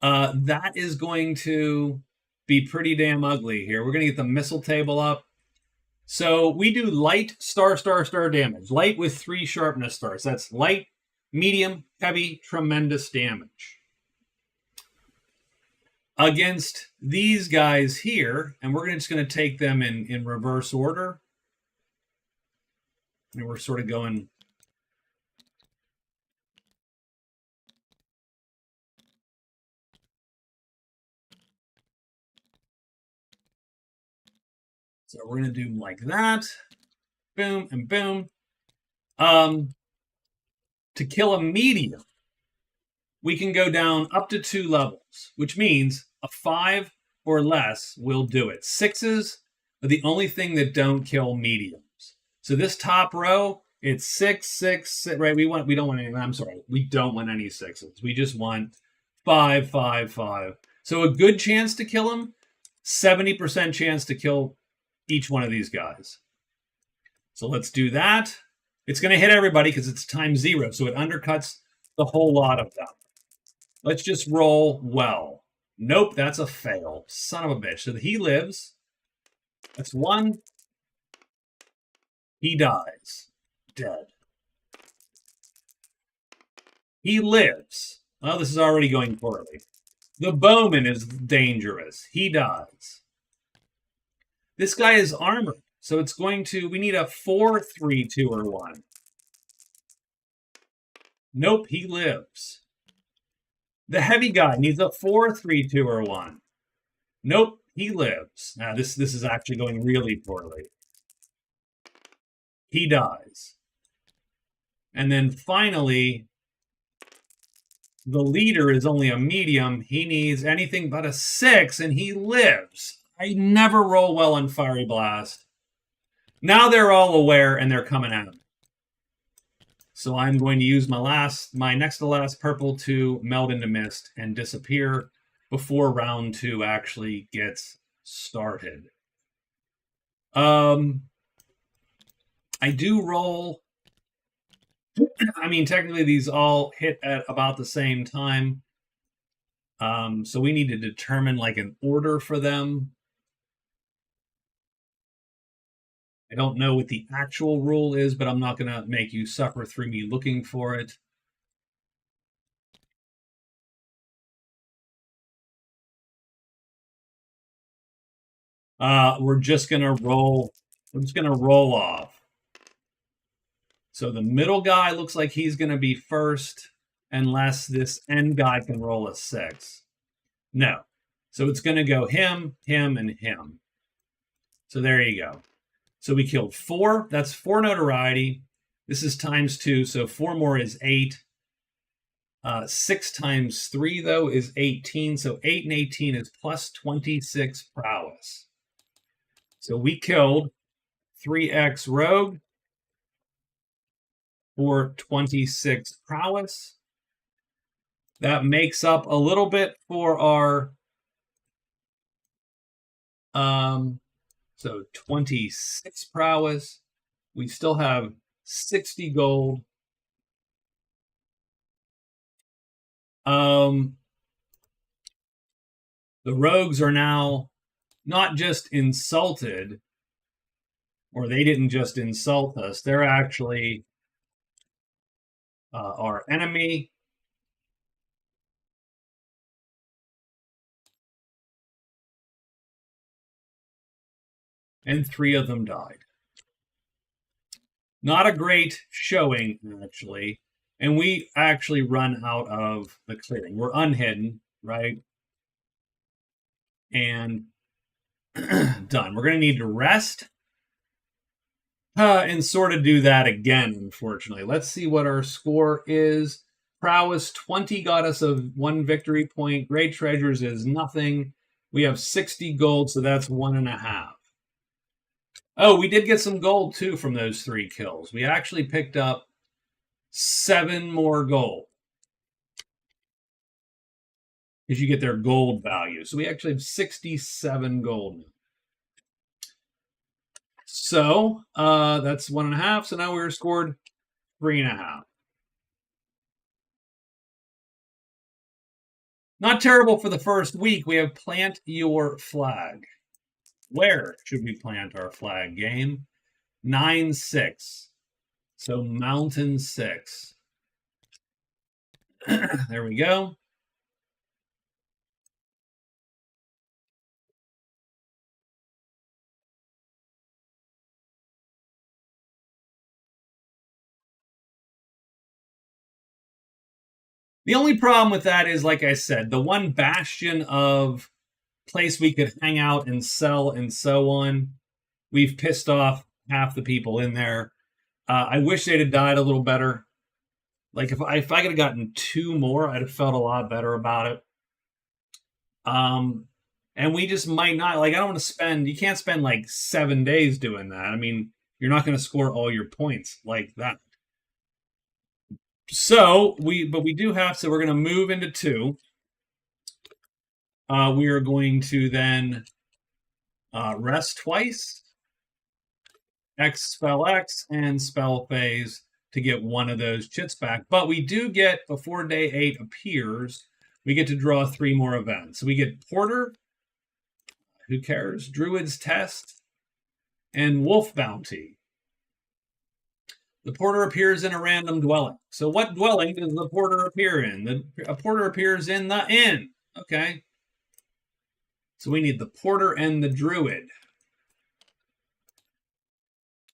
That is going to be pretty damn ugly here. We're going to get the missile table up. So we do light star damage. Light with 3 sharpness stars. That's light, medium, heavy, tremendous damage. Against these guys here, and we're just going to take them in reverse order. And we're sort of going... So we're going to do them like that. Boom and boom. To kill a medium, we can go down up to 2 levels, which means a 5 or less will do it. 6s are the only thing that don't kill mediums. So this top row, it's 6, 6, 6, right? We don't want any, I'm sorry, we don't want any 6s. We just want 5, 5, 5. So a good chance to kill them, 70% chance to kill each one of these guys. So let's do that. It's going to hit everybody because it's times 0, so it undercuts the whole lot of them. Let's just roll well. Nope, that's a fail. Son of a bitch. So he lives. That's 1. He dies. Dead. He lives. Well, this is already going poorly. The bowman is dangerous. He dies. This guy is armored, so it's going to... We need a 4, 3, 2, or 1. Nope, he lives. The heavy guy needs a 4, 3, 2, or 1. Nope, he lives. Now, this is actually going really poorly. He dies. And then finally, the leader is only a medium. He needs anything but a 6, and he lives. I never roll well on Fiery Blast. Now they're all aware, and they're coming at me. So I'm going to use my next to last purple to meld into mist and disappear before round 2 actually gets started. I do roll. I mean, technically these all hit at about the same time. So we need to determine like an order for them. I don't know what the actual rule is, but I'm not going to make you suffer through me looking for it. We're just going to roll. We're just going to roll off. So the middle guy looks like he's going to be first, unless this end guy can roll a 6. No. So it's going to go him, him, and him. So there you go. So we killed 4. That's 4 notoriety. This is times 2, so 4 more is 8. 6 times 3, though, is 18. So 8 and 18 is plus 26 prowess. So we killed 3x rogue for 26 prowess. That makes up a little bit for our... So 26 prowess. We still have 60 gold. The rogues are now not just insulted, or they didn't just insult us. They're actually our enemy. And 3 of them died. Not a great showing, actually. And we actually run out of the clearing. We're unhidden, right? And done. We're going to need to rest and sort of do that again, unfortunately. Let's see what our score is. Prowess 20 got us a 1 victory point. Great treasures is nothing. We have 60 gold, so that's 1.5. Oh, we did get some gold too from those 3 kills. We actually picked up 7 more gold. Because you get their gold value. So we actually have 67 gold. So that's 1.5. So now we're scored 3.5. Not terrible for the first week. We have plant your flag. Where should we plant our flag, game? 9-6. So mountain 6. There we go. The only problem with that is, like I said, the one bastion of place we could hang out and sell and so on, we've pissed off half the people in there. I wish they'd have died a little better. Like if I could have gotten 2 more, I'd have felt a lot better about it. And we just might not, like, I don't want to spend, you can't spend like 7 days doing that. I mean, you're not going to score all your points like that. So we do have, so we're going to move into 2. We are going to then rest twice, spell X, and spell phase to get one of those chits back. But we do get, before day 8 appears, we get to draw 3 more events. So we get Porter, who cares, Druid's Test, and Wolf Bounty. The Porter appears in a random dwelling. So what dwelling does the Porter appear in? A Porter appears in the inn. Okay. So we need the Porter and the Druid.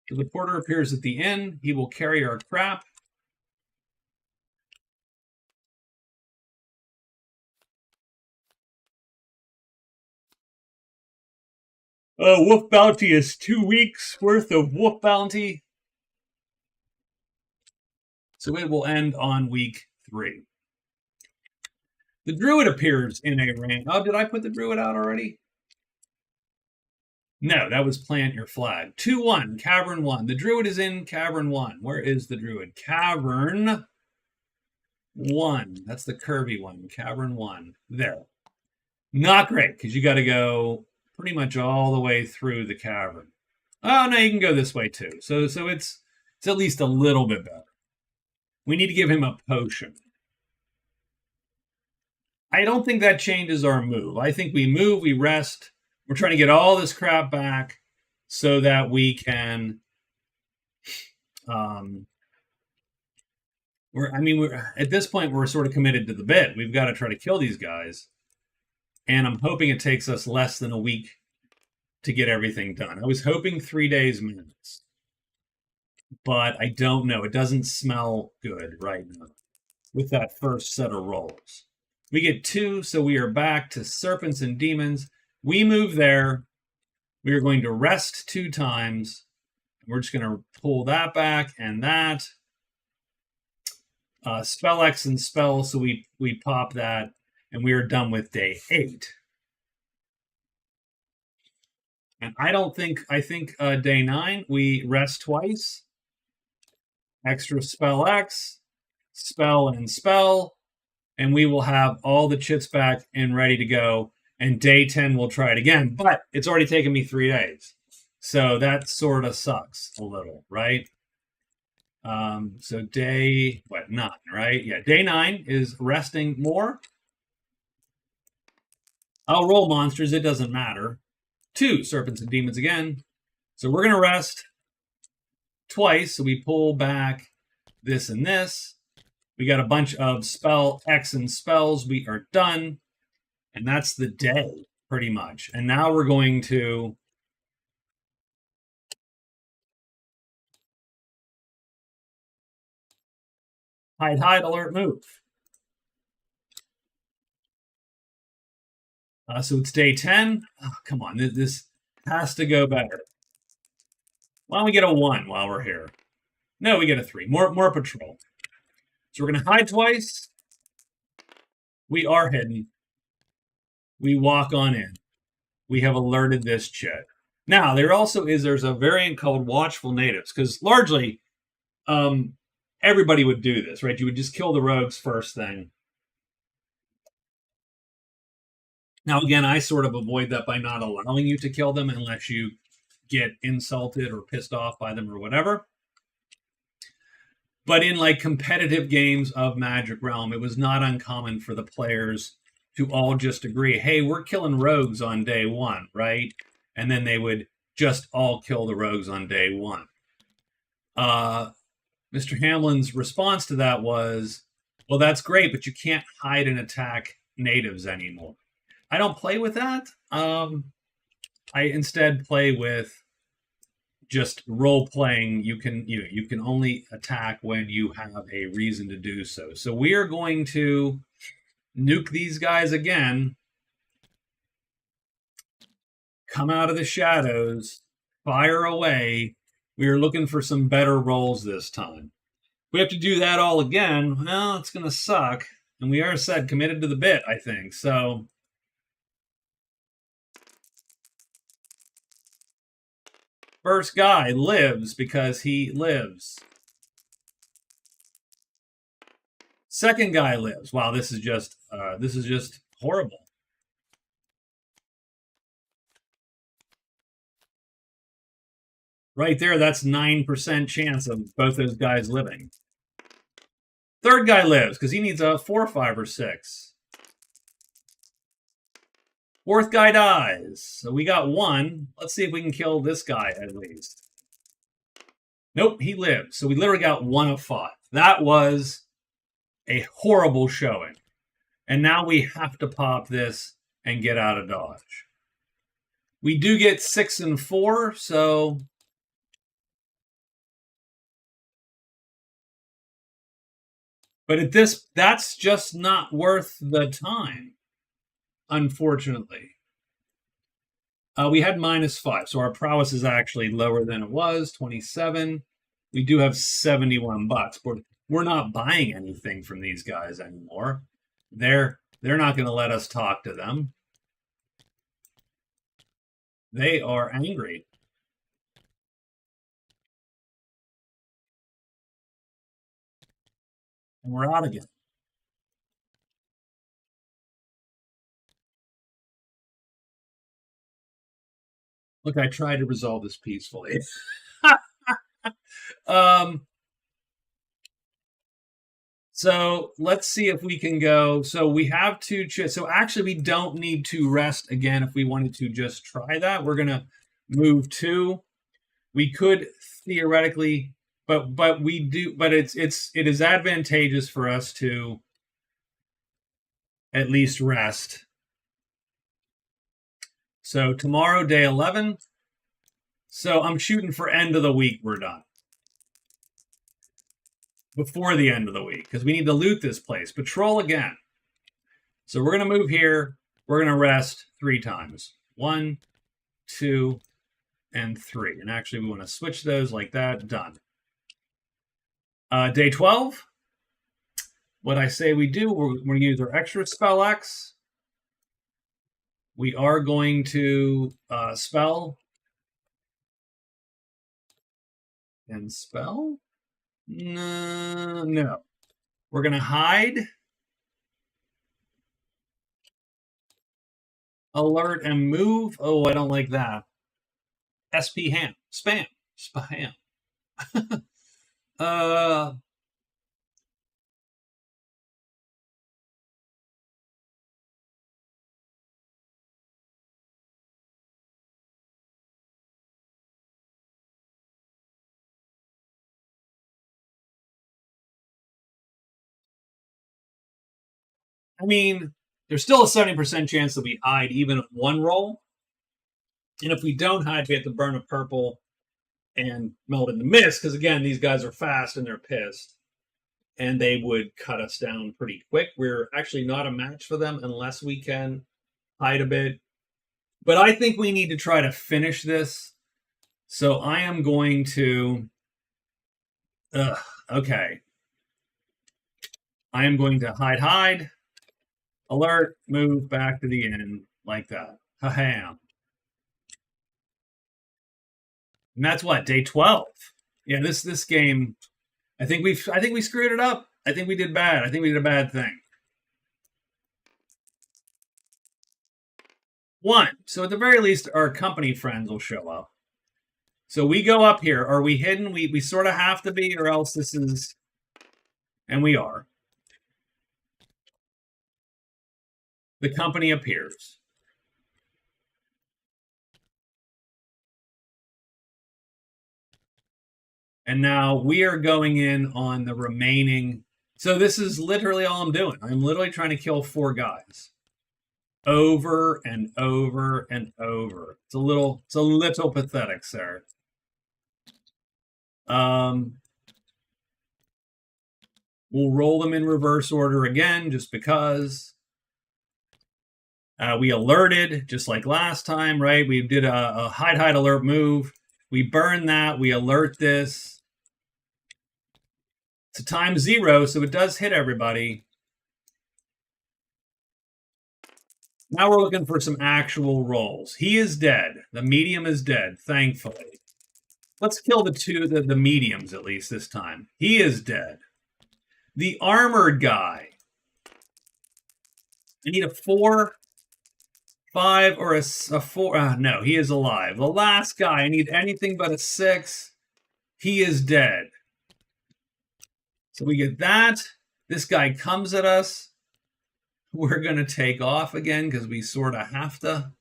So the Porter appears at the inn. He will carry our crap. Wolf Bounty is 2 weeks worth of Wolf Bounty. So it will end on week 3. The Druid appears in a range. Oh, did I put the Druid out already? No, that was plant your flag. 2-1, Cavern 1. The Druid is in Cavern 1. Where is the Druid? Cavern 1. That's the curvy one. Cavern 1. There. Not great, because you got to go pretty much all the way through the cavern. Oh, no, you can go this way too. So it's at least a little bit better. We need to give him a potion. I don't think that changes our move. I think we move, we rest. We're trying to get all this crap back so that we can. We're at this point we're sort of committed to the bit. We've got to try to kill these guys, and I'm hoping it takes us less than a week to get everything done. I was hoping 3 days minutes, but I don't know. It doesn't smell good right now with that first set of rolls. We get 2, so we are back to Serpents and Demons. We move there. We are going to rest 2 times. We're just going to pull that back and that. Spell X and spell, so we pop that, and we are done with day 8. And I think day 9, we rest twice. Extra spell X, spell and spell, and we will have all the chits back and ready to go. And day 10, we'll try it again. But it's already taken me 3 days. So that sort of sucks a little, right? So day, 9, right? Yeah, day 9 is resting more. I'll roll monsters. It doesn't matter. 2 Serpents and Demons again. So we're going to rest twice. So we pull back this and this. We got a bunch of spell X and spells. We are done. And that's the day, pretty much. And now we're going to hide, alert, move. So it's day 10. Oh, come on, this has to go better. Why don't we get a 1 while we're here? No, we get a 3. More patrol. So we're going to hide twice. We are hidden. We walk on in. We have alerted this chit. Now, there's a variant called Watchful Natives, because largely everybody would do this, right? You would just kill the rogues first thing. Now, again, I sort of avoid that by not allowing you to kill them unless you get insulted or pissed off by them or whatever. But in like competitive games of Magic Realm, it was not uncommon for the players to all just agree, hey, we're killing rogues on day one, right? And then they would just all kill the rogues on day one. Mr. Hamlin's response to that was, well, that's great, but you can't hide and attack natives anymore. I don't play with that. I instead play with just role playing. You can only attack when you have a reason to do so. So we are going to nuke these guys again. Come out of the shadows, fire away. We are looking for some better rolls this time. We have to do that all again. Well, it's going to suck. And we are committed to the bit, I think. So first guy lives because he lives. Second guy lives. Wow, this is just horrible. Right there, that's 9% chance of both those guys living. Third guy lives because he needs a 4, 5, or 6. Fourth guy dies. So we got 1. Let's see if we can kill this guy at least. Nope, he lived. So we literally got 1 of 5. That was a horrible showing. And now we have to pop this and get out of dodge. We do get 6 and 4, so but at this, that's just not worth the time, unfortunately. We had -5, so our prowess is actually lower than it was, 27. We do have 71 bucks, but we're not buying anything from these guys anymore. They're not going to let us talk to them. They are angry. And we're out again. Look, I tried to resolve this peacefully. So let's see if we can go. So we have to. So actually, we don't need to rest again if we wanted to just try that. We're gonna move 2. We could theoretically, but we do. But it is advantageous for us to at least rest. So tomorrow, day 11. So I'm shooting for end of the week. We're done. Before the end of the week, because we need to loot this place. Patrol again. So we're going to move here. We're going to rest 3 times. 1, 2, and 3. And actually, we want to switch those like that. Done. Day 12. What I say we do, we're going to use our extra spell X. We are going to spell and spell. No. We're going to hide, alert, and move. Oh, I don't like that. SP ham. Spam. Spam. I mean, there's still a 70% chance that we hide even at 1 roll. And if we don't hide, we have to burn a purple and melt in the mist, because again, these guys are fast and they're pissed. And they would cut us down pretty quick. We're actually not a match for them unless we can hide a bit. But I think we need to try to finish this. So I am going to... okay. I am going to hide, alert, move back to the end, like that. Ha-ham. And that's what, day 12. Yeah, this game, I think we screwed it up. I think we did bad. I think we did a bad thing. 1. So at the very least, our company friends will show up. So we go up here. Are we hidden? We sort of have to be, or else this is... And we are. The company appears. And now we are going in on the remaining. So this is literally all I'm doing. I'm literally trying to kill 4 guys. Over and over and over. It's a little pathetic, sir. We'll roll them in reverse order again, just because. We alerted, just like last time, right? We did a hide alert move. We burn that. We alert this. It's a time 0, so it does hit everybody. Now we're looking for some actual rolls. He is dead. The medium is dead, thankfully. Let's kill the mediums at least this time. He is dead. The armored guy. I need a 4, 5, or a 4. No, he is alive. The last guy, I need anything but a 6. He is dead. So we get that. This guy comes at us. We're going to take off again because we sort of have to.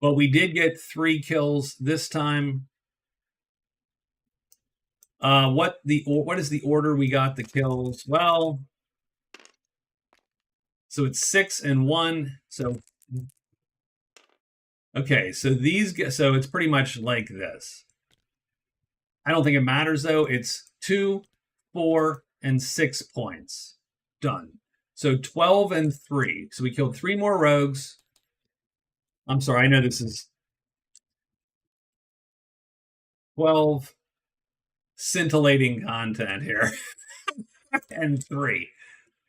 But we did get 3 kills this time. What is the order we got the kills? Well, so it's 6 and 1. So okay, so it's pretty much like this. I don't think it matters though. It's 2, 4, and 6 points. Done. So 12 and 3. So we killed 3 more rogues. I'm sorry, I know this is 12 scintillating content here. And 3.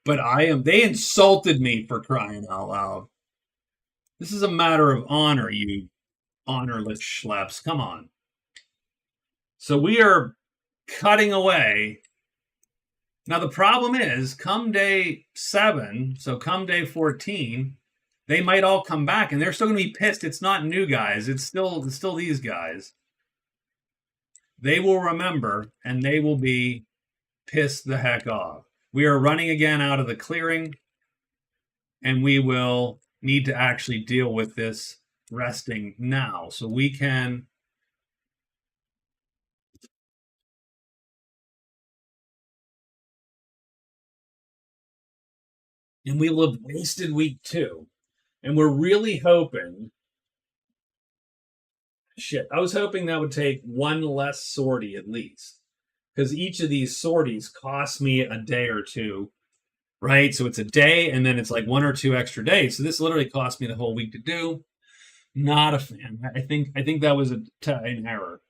But they insulted me, for crying out loud. This is a matter of honor, you honorless schleps. Come on. So we are cutting away. Now the problem is, come day 7, so come day 14, they might all come back, and they're still going to be pissed. It's not new guys. It's still these guys. They will remember, and they will be pissed the heck off. We are running again out of the clearing, and we will need to actually deal with this resting now. So we can... And we will have wasted week 2. And we're really hoping... Shit, I was hoping that would take 1 less sortie at least. Because each of these sorties costs me a day or 2, right? So it's a day, and then it's like 1 or 2 extra days. So this literally cost me the whole week to do. Not a fan. I think that was an error.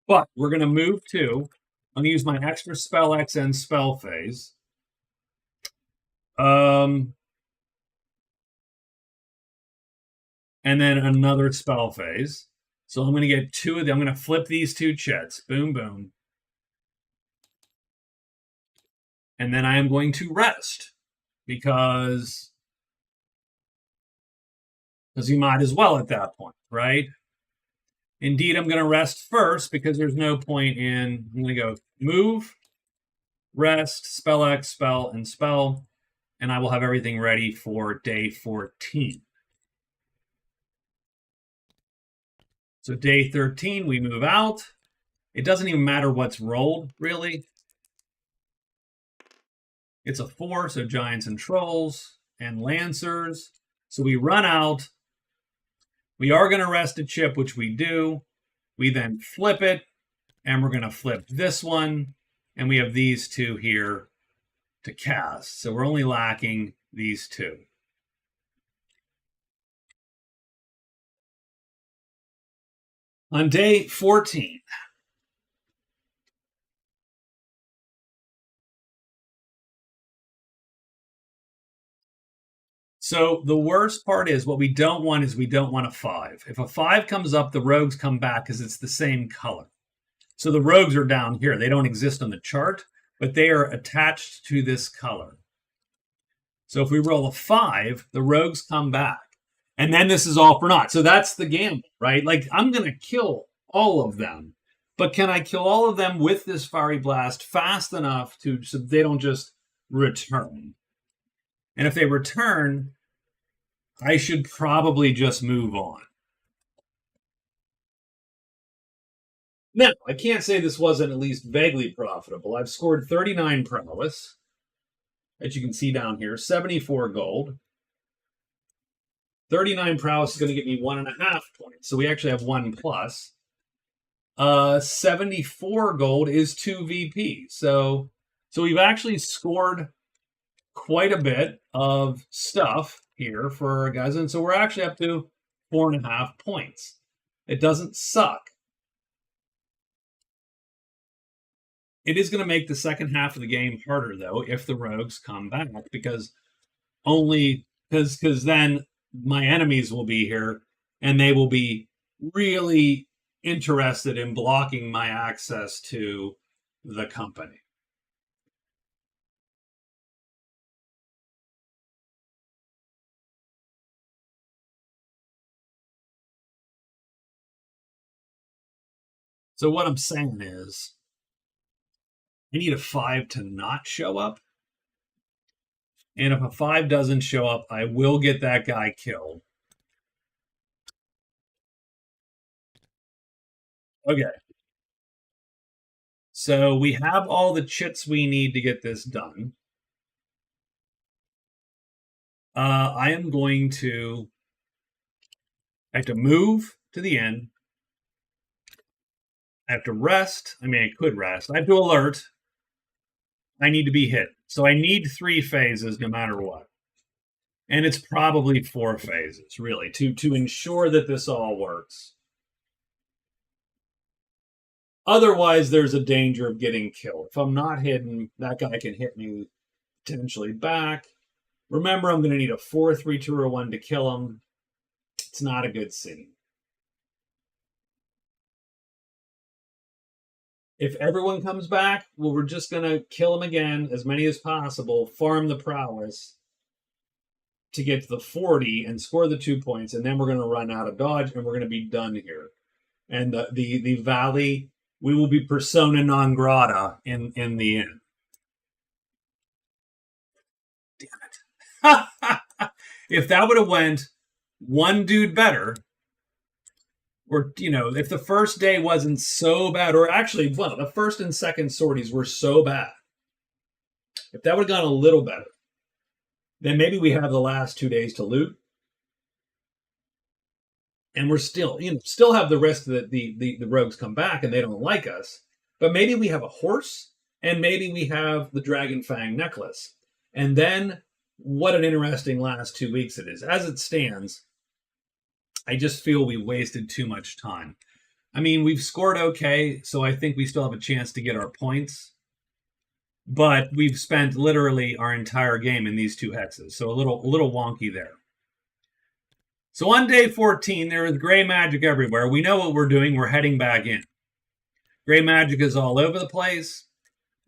But we're going to move to... I'm going to use my extra spell X and spell phase. And then another spell phase. So I'm going to get 2 of them. I'm going to flip these 2 chits. Boom, boom. And then I am going to rest. Because you might as well at that point, right? Indeed, I'm going to rest first because there's no point in... I'm going to go move, rest, spell X, spell, and spell. And I will have everything ready for day 14. So day 13, we move out. It doesn't even matter what's rolled, really. It's a 4, so giants and trolls and lancers. So we run out. We are going to rest a chip, which we do. We then flip it, and we're going to flip this one. And we have these 2 here to cast. So we're only lacking these 2. On day 14, So the worst part is what we don't want is we don't want a 5. If a 5 comes up, the rogues come back because it's the same color. So the rogues are down here. They don't exist on the chart, but they are attached to this color. So if we roll a 5, the rogues come back. And then this is all for naught. So that's the gamble, right? Like, I'm going to kill all of them. But can I kill all of them with this Fiery Blast fast enough so they don't just return? And if they return, I should probably just move on. Now, I can't say this wasn't at least vaguely profitable. I've scored 39 prowess, as you can see down here, 74 gold. 39 prowess is going to get me 1.5 points. So we actually have 1 plus. 74 gold is 2 VP. So we've actually scored quite a bit of stuff here for our guys. And so we're actually up to 4.5 points. It doesn't suck. It is going to make the second half of the game harder, though, if the rogues come back, because then my enemies will be here, and they will be really interested in blocking my access to the company. So what I'm saying is, I need a 5 to not show up. And if a 5 doesn't show up, I will get that guy killed. Okay. So we have all the chits we need to get this done. I am going to... I have to move to the end. I have to rest. I mean, I could rest. I have to alert. I need to be hit. So I need 3 phases no matter what. And it's probably 4 phases, really, to ensure that this all works. Otherwise, there's a danger of getting killed. If I'm not hidden, that guy can hit me potentially back. Remember, I'm going to need a 4, 3, 2, or 1 to kill him. It's not a good scene. If everyone comes back, well, we're just going to kill him again, as many as possible, farm the prowess to get to the 40 and score the 2 points, and then we're going to run out of dodge, and we're going to be done here. And the valley, we will be persona non grata in the end. Damn it. If that would have went one dude better, or, if the first day wasn't so bad, or actually, well, the first and second sorties were so bad. If that would have gone a little better, then maybe we have the last 2 days to loot. And we're still have the rest of the rogues come back and they don't like us. But maybe we have a horse, and maybe we have the Dragon Fang necklace. And then what an interesting last 2 weeks it is. As it stands, I just feel we wasted too much time. I mean, we've scored okay, so I think we still have a chance to get our points. But we've spent literally our entire game in these 2 hexes, so a little wonky there. So on day 14, there is gray magic everywhere. We know what we're doing. We're heading back in. Gray magic is all over the place.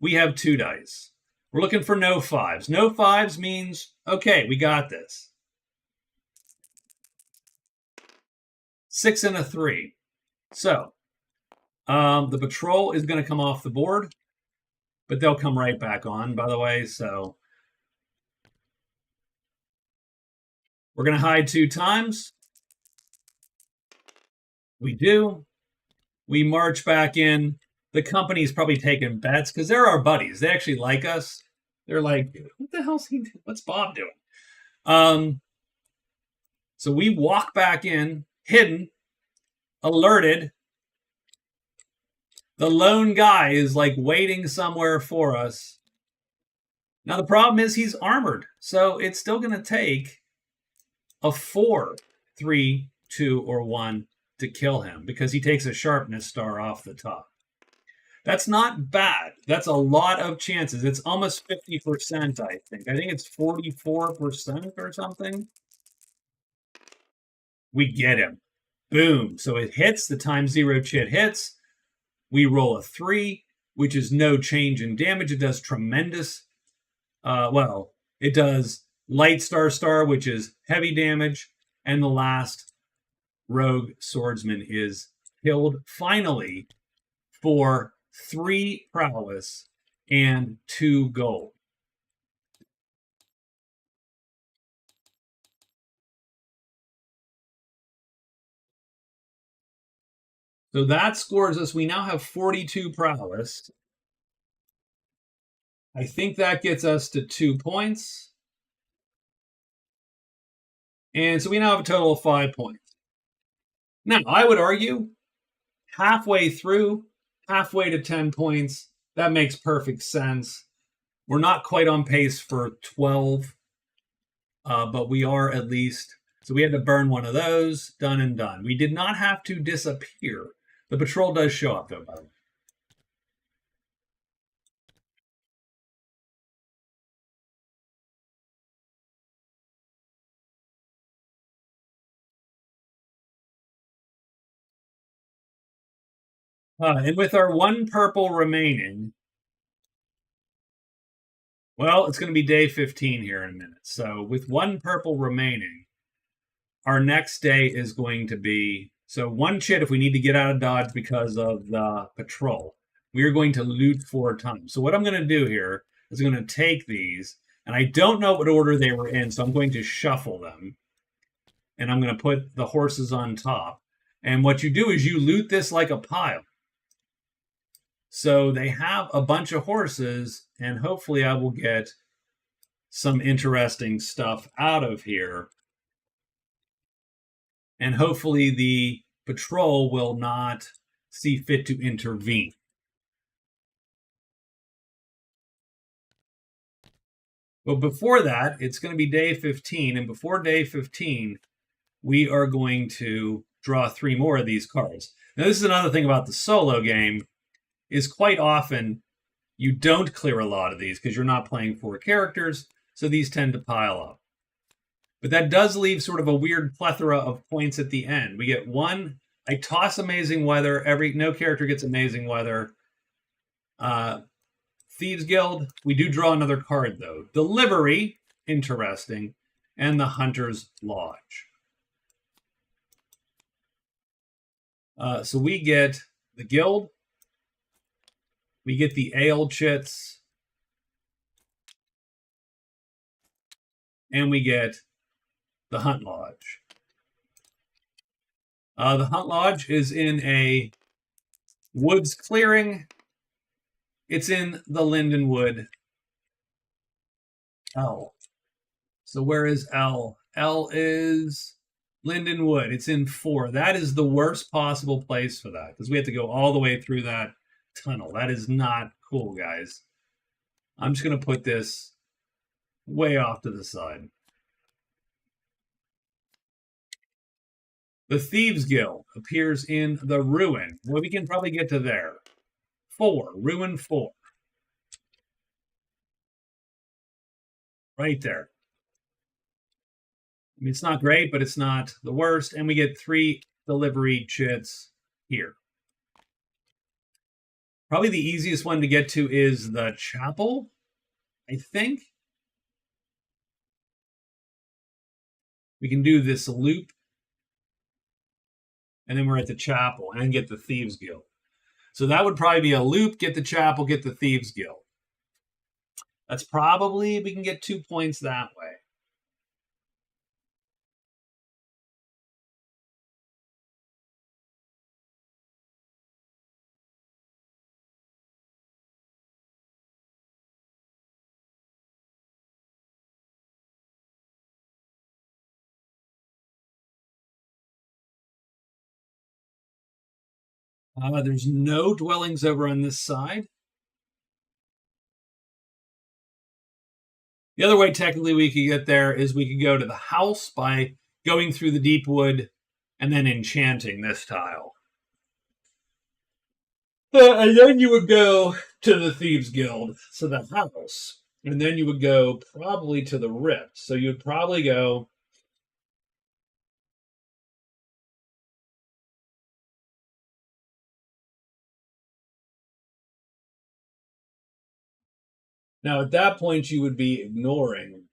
We have 2 dice. We're looking for no 5s. No 5s means, okay, we got this. 6 and a 3. So, the patrol is going to come off the board, but they'll come right back on, by the way. So, we're going to hide 2 times. We do. We march back in. The company's probably taking bets because they're our buddies. They actually like us. They're like, what the hell's he doing? What's Bob doing? So we walk back in, hidden, alerted. The lone guy is like waiting somewhere for us. Now the problem is he's armored, so it's still going to take a 4, 3, 2, or 1 to kill him because he takes a sharpness star off the top. That's not bad. That's a lot of chances. It's almost 50%, I think. I think it's 44% or something. We get him. Boom. So it hits. The times 0 chit hits. We roll a 3, which is no change in damage. It does tremendous. Well, it does light star, which is heavy damage. And the last rogue swordsman is killed finally for 3 prowess and 2 gold. So that scores us. We now have 42 prowess. I think that gets us to 2 points. And so we now have a total of 5 points. Now, I would argue halfway through, halfway to 10 points, that makes perfect sense. We're not quite on pace for 12, but we are at least. So we had to burn one of those. Done and done. We did not have to disappear. The patrol does show up, though, by the way. And with our 1 purple remaining, well, it's going to be day 15 here in a minute. So with 1 purple remaining, our next day is going to be, so 1 chit if we need to get out of dodge because of the patrol. We are going to loot 4 times. So what I'm going to do here is I'm going to take these, and I don't know what order they were in, so I'm going to shuffle them. And I'm going to put the horses on top. And what you do is you loot this like a pile. So they have a bunch of horses, and hopefully I will get some interesting stuff out of here. And hopefully the patrol will not see fit to intervene. But before that, it's going to be day 15. And before day 15, we are going to draw 3 more of these cards. Now, this is another thing about the solo game, is quite often you don't clear a lot of these because you're not playing 4 characters, so these tend to pile up. But that does leave sort of a weird plethora of points at the end. We get 1. I toss Amazing Weather. No character gets Amazing Weather. Thieves Guild. We do draw another card, though. Delivery. Interesting. And the Hunter's Lodge. So we get the Guild. We get the Ale Chits. And we get the Hunt Lodge. The Hunt Lodge is in a woods clearing. It's in the Lindenwood L. So where is L? L is Lindenwood. It's in 4. That is the worst possible place for that because we have to go all the way through that tunnel. That is not cool, guys. I'm just going to put this way off to the side. The Thieves Guild appears in the Ruin. Well, we can probably get to there. 4. Ruin 4. Right there. I mean, it's not great, but it's not the worst. And we get 3 delivery chits here. Probably the easiest one to get to is the chapel, I think. We can do this loop. And then we're at the chapel and get the Thieves Guild. So that would probably be a loop, get the chapel, get the Thieves Guild. That's probably, we can get 2 points that way. There's no dwellings over on this side. The other way technically we could get there is we could go to the house by going through the deep wood and then enchanting this tile. And then you would go to the Thieves Guild, so the house. And then you would go probably to the Rift. So you'd probably go. Now, at that point, you would be ignoring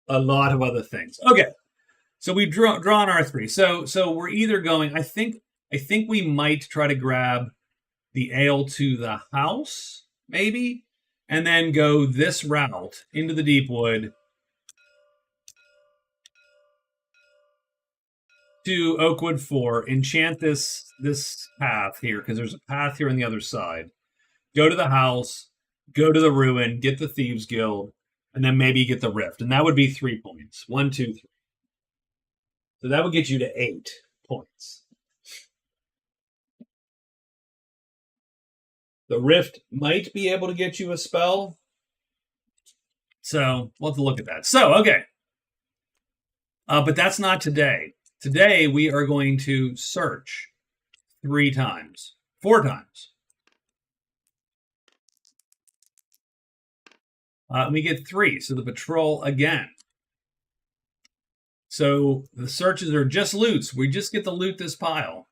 a lot of other things. Okay, so we've drawn our three. So we're either going. I think we might try to grab the ale to the house, maybe, and then go this route into the deep wood to Oakwood 4, enchant this path here, because there's a path here on the other side. Go to the house, go to the ruin, get the Thieves Guild, and then maybe get the Rift. And that would be 3 points. 1, 2, 3. So that would get you to 8 points. The Rift might be able to get you a spell. So we'll have to look at that. So, okay. But that's not today. Today we are going to search 4 times. We get 3, so the patrol again. So the searches are just loots. We just get to loot this pile.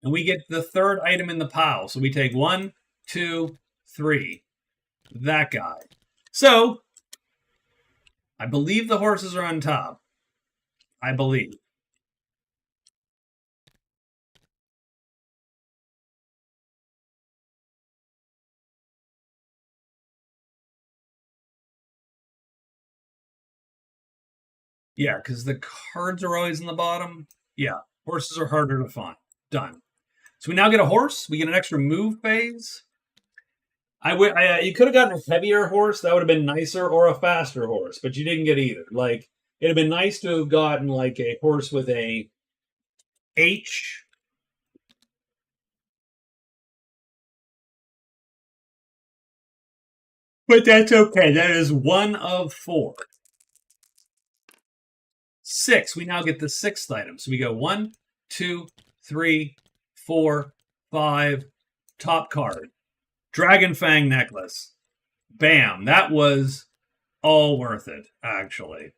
And we get the 3rd item in the pile. So we take 1, 2, 3. That guy. So I believe the horses are on top. I believe. Yeah, because the cards are always in the bottom. Yeah, horses are harder to find. Done. So we now get a horse. We get an extra move phase. You could have gotten a heavier horse. That would have been nicer, or a faster horse, but you didn't get either. Like, it'd have been nice to have gotten like a horse with a H. But that's okay. That is 1 of 4. 6. We now get the 6th item. So we go 1, 2, 3, 4, 5. Top card. Dragon Fang necklace. Bam. That was all worth it, actually.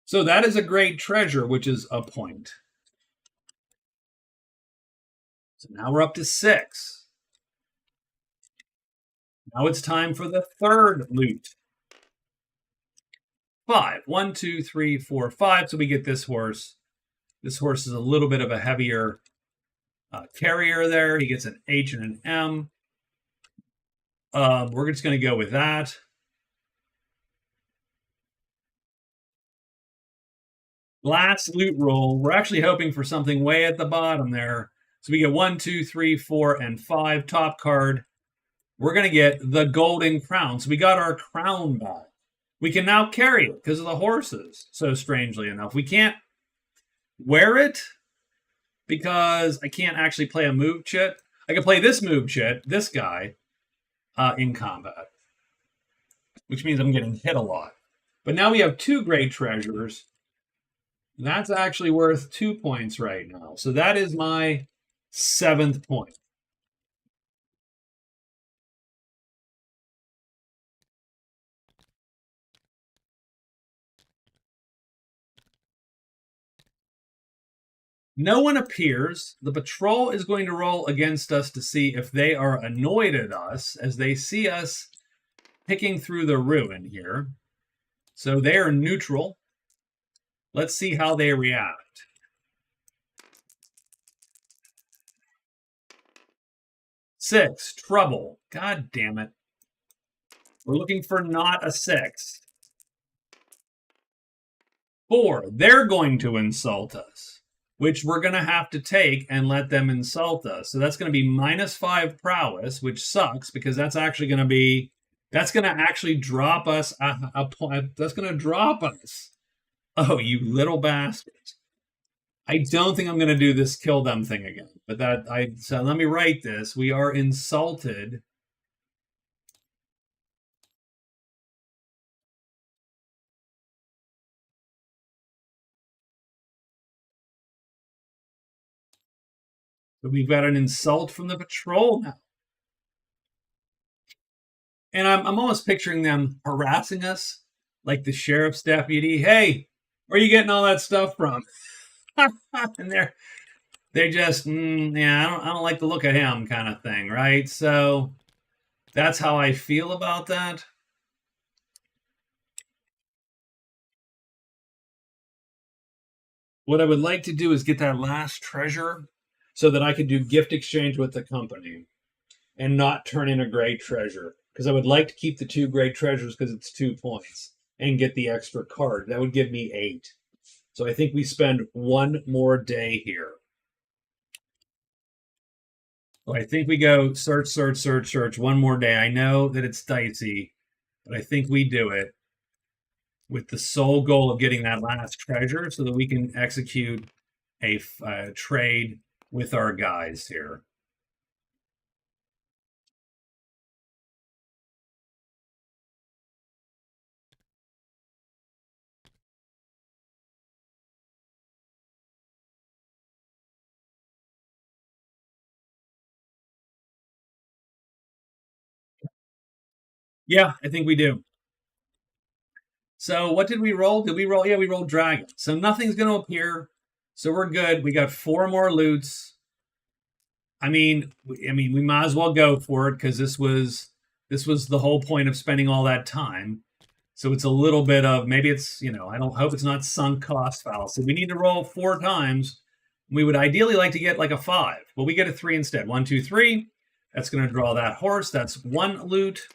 So that is a great treasure, which is a point. So now we're up to 6. Now it's time for the 3rd loot. 5. 1, 2, 3, 4, 5. So we get this horse. This horse is a little bit of a heavier carrier there. He gets an H and an M. We're just going to go with that. Last loot roll. We're actually hoping for something way at the bottom there. So we get 1, 2, 3, 4, and 5. Top card. We're going to get the golden crown. So we got our crown back. We can now carry it because of the horses. So strangely enough, we can't wear it because I can't actually play a move chit. I can play this move chit, this guy, in combat, which means I'm getting hit a lot. But now we have 2 great treasures. That's actually worth 2 points right now. So that is my 7th point. No one appears. The patrol is going to roll against us to see if they are annoyed at us as they see us picking through the ruin here. So they are neutral. Let's see how they react. Six, trouble. God damn it. We're looking for not a 6. 4, they're going to insult us, which we're going to have to take and let them insult us. So that's going to be -5 prowess, which sucks because that's actually going to be, that's going to actually drop us a point. That's going to drop us. Oh, you little bastards. I don't think I'm going to do this kill them thing again. But so let me write this. We are insulted. But we've got an insult from the patrol now. And I'm almost picturing them harassing us like the sheriff's deputy. Hey, where are you getting all that stuff from? And they're just, yeah, I don't like the look of him kind of thing, right? So that's how I feel about that. What I would like to do is get that last treasure so that I could do gift exchange with the company and not turn in a great treasure. Because I would like to keep the 2 great treasures because it's 2 points and get the extra card. That would give me 8. So I think we spend 1 more day here. So I think we go search, search, search, search 1 more day. I know that it's dicey, but I think we do it with the sole goal of getting that last treasure so that we can execute a trade with our guys here. Yeah, I think we do. So what did we roll? Did we roll? Yeah, we rolled dragon. So nothing's going to appear. So we're good. We got 4 more loots. I mean, we might as well go for it because this was the whole point of spending all that time. So it's a little bit of maybe it's I don't hope it's not sunk cost fallacy. We need to roll 4 times. We would ideally like to get like a 5. Well, we get a 3 instead. 1, 2, 3. That's going to draw that horse. That's 1 loot.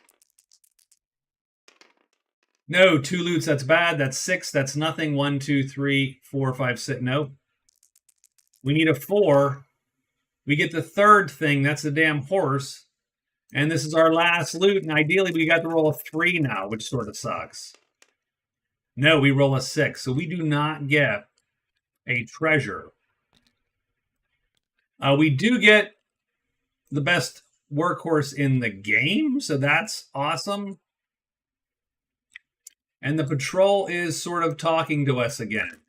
No, 2 loots. That's bad. That's 6. That's nothing. 1, 2, 3, 4, 5, 6. Nope. We need a 4. We get the 3rd thing. That's the damn horse. And this is our last loot. And ideally, we got to roll a 3 now, which sort of sucks. No, we roll a 6. So we do not get a treasure. We do get the best workhorse in the game. So that's awesome. And the patrol is sort of talking to us again.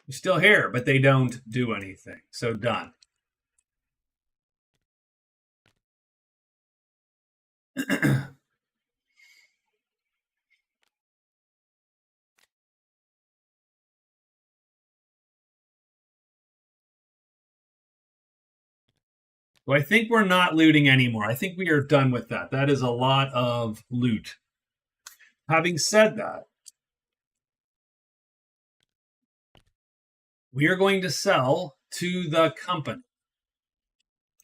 You're still here, but they don't do anything. So done. So I think we're not looting anymore. I think we are done with that. That is a lot of loot. Having said that, we are going to sell to the company.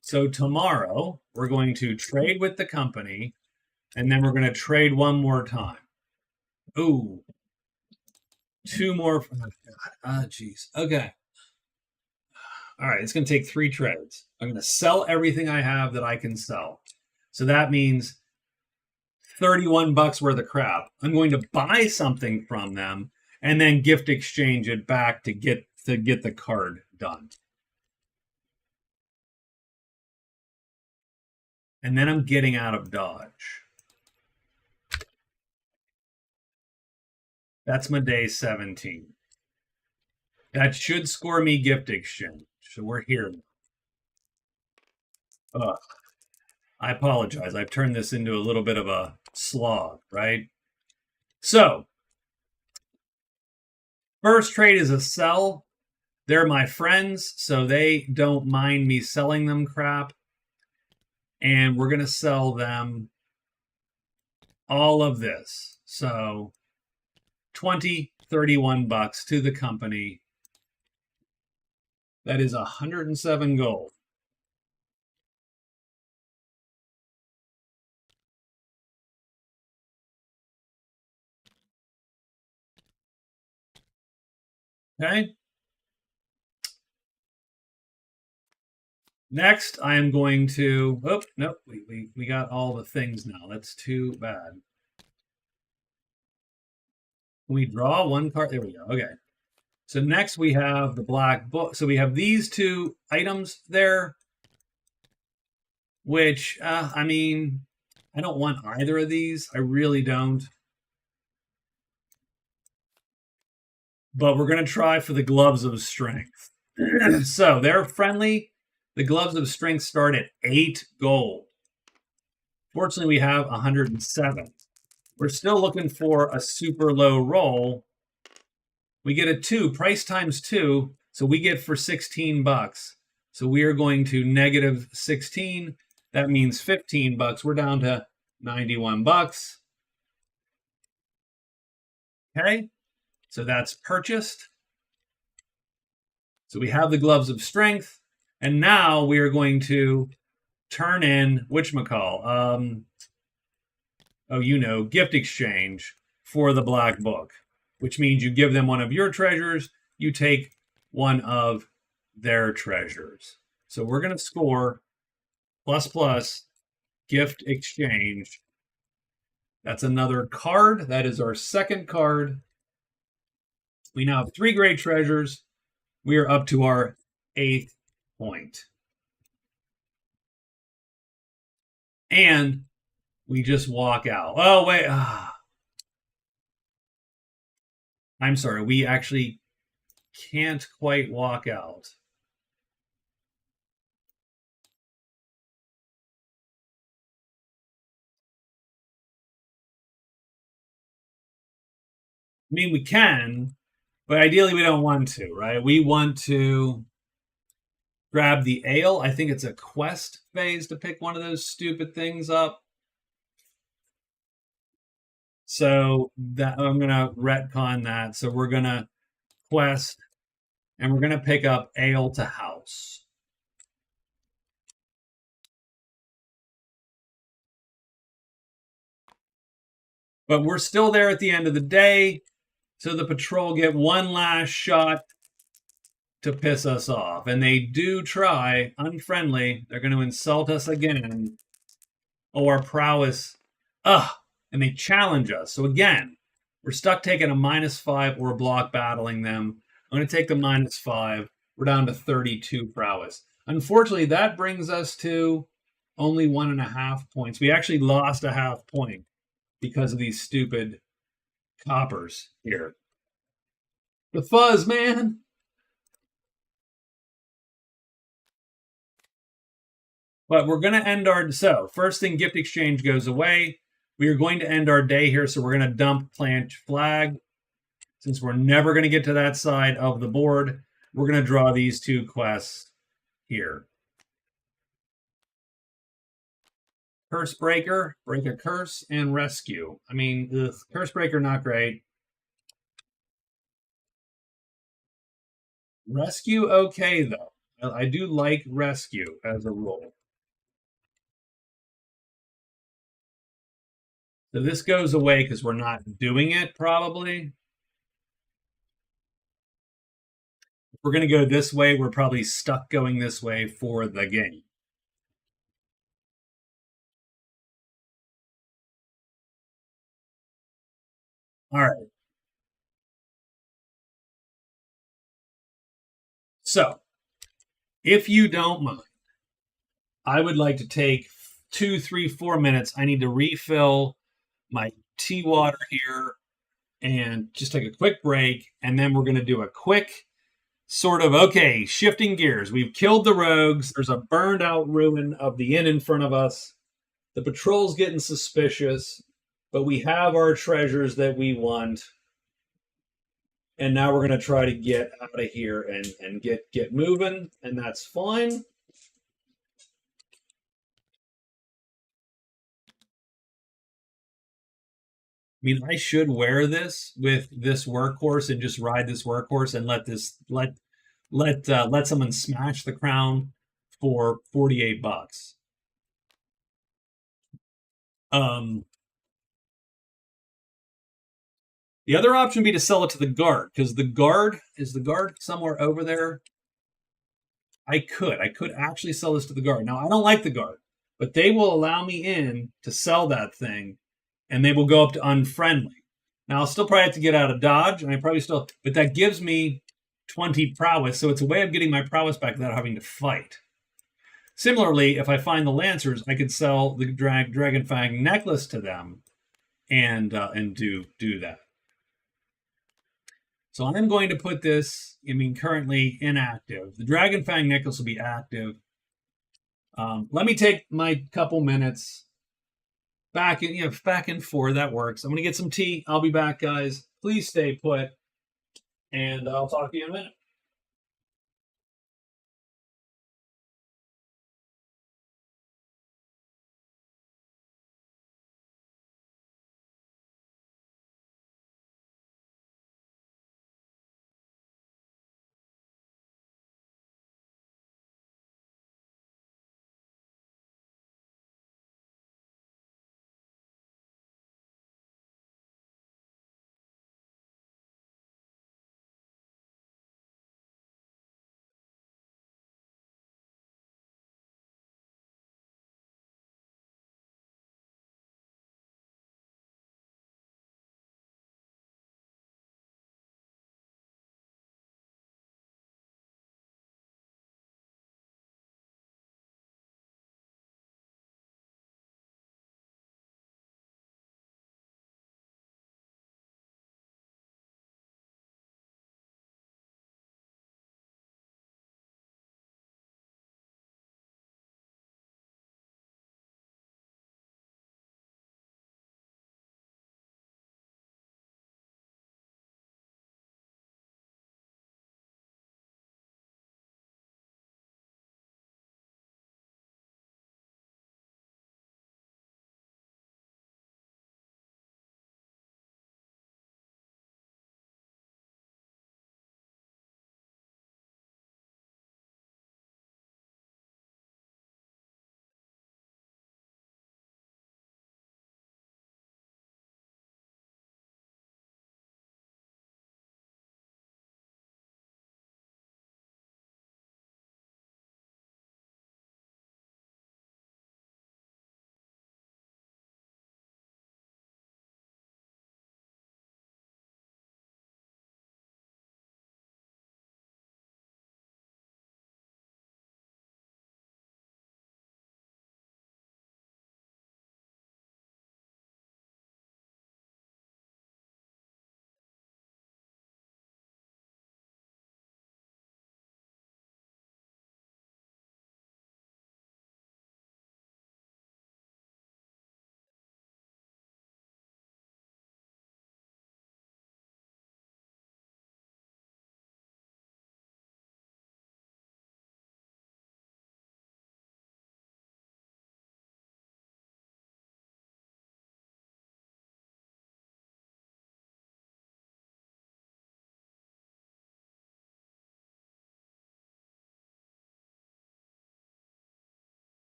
So tomorrow, we're going to trade with the company, and then we're going to trade 1 more time. Ooh. 2 more. Oh, jeez. Okay. All right, it's going to take 3 trades. I'm going to sell everything I have that I can sell. So that means 31 bucks worth of crap. I'm going to buy something from them and then gift exchange it back to get the card done. And then I'm getting out of Dodge. That's my day 17. That should score me gift exchange. So we're here. Ugh. I apologize. I've turned this into a little bit of a slog, right? So, first trade is a sell. They're my friends, so they don't mind me selling them crap. And we're going to sell them all of this. So, 20, 31 bucks to the company. That is 107 gold. Okay. Next, I am going to. Oh, nope. We got all the things now. That's too bad. Can we draw 1 card? There we go. Okay. So next we have the black book. So we have these 2 items there, which, I mean, I don't want either of these. I really don't. But we're going to try for the gloves of strength. So they're friendly. The gloves of strength start at 8 gold. Fortunately, we have 107. We're still looking for a super low roll. We get a 2, price times 2, so we get for 16 bucks. So we are going to negative 16. That means 15 bucks. We're down to 91 bucks. Okay, so that's purchased. So we have the gloves of strength, and now we are going to turn in whatchamacall, gift exchange for the black book, which means you give them one of your treasures, you take one of their treasures. So we're going to score ++ gift exchange. That's another card. That is our second card. We now have 3 great treasures. We are up to our 8th point. And we just walk out. Oh, wait. I'm sorry. We actually can't quite walk out. I mean, we can, but ideally we don't want to, right? We want to grab the ale. I think it's a quest phase to pick one of those stupid things up. So that I'm going to retcon that. So we're going to quest, and we're going to pick up ale to house. But we're still there at the end of the day. So the patrol get one last shot to piss us off. And they do try, unfriendly. They're going to insult us again. Oh, our prowess. And they challenge us. So again, we're stuck taking a -5 or block battling them. I'm going to take the -5. We're down to 32 prowess. Unfortunately, that brings us to only 1.5 points. We actually lost a half point because of these stupid coppers here. The fuzz, man. But we're going to end our... So, first thing, gift exchange goes away. We are going to end our day here, so we're going to dump plant flag. Since we're never going to get to that side of the board, we're going to draw these 2 quests here. Curse Breaker, break a curse, and rescue. I mean, Curse Breaker, not great. Rescue, okay, though. I do like rescue as a rule. So this goes away because we're not doing it, probably. If we're going to go this way, we're probably stuck going this way for the game. All right. So, if you don't mind, I would like to take 2, 3, 4 minutes. I need to refill my tea water here and just take a quick break. And then we're going to do a quick sort of, okay, shifting gears. We've killed the rogues. There's a burned out ruin of the inn in front of us. The patrol's getting suspicious, but we have our treasures that we want. And now we're going to try to get out of here and get moving, and that's fine. I mean, I should wear this with this workhorse and just ride this workhorse and let someone smash the crown for 48 bucks. The other option would be to sell it to the guard, because the guard somewhere over there. I could actually sell this to the guard. Now, I don't like the guard, but they will allow me in to sell that thing, and they will go up to unfriendly. Now, I'll still probably have to get out of dodge, and but that gives me 20 prowess, so it's a way of getting my prowess back without having to fight. Similarly, if I find the Lancers, I could sell the Dragon Fang necklace to them and do that. So I'm going to put this, currently inactive. The Dragonfang Nichols will be active. Let me take my couple minutes back and forth. That works. I'm going to get some tea. I'll be back, guys. Please stay put, and I'll talk to you in a minute.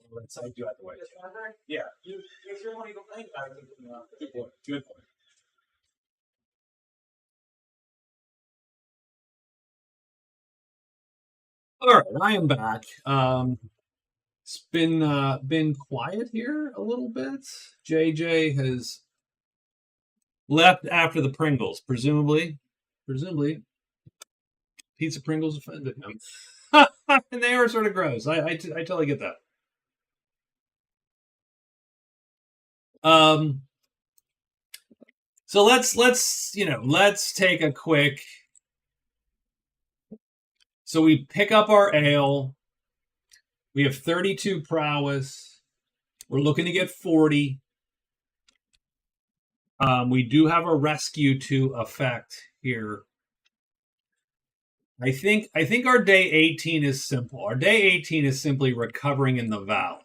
Let's I do out the way. Yeah. If you want to complain about it, good point. Good point. All right, I am back. It's been quiet here a little bit. JJ has left after the Pringles, presumably. Presumably, pizza Pringles offended him, and they are sort of gross. I totally get that. Um, so let's take a quick. So we pick up our ale. We have 32 prowess. We're looking to get 40. We do have a rescue to effect here. I think our day 18 is simple. Our day 18 is simply recovering in the valley.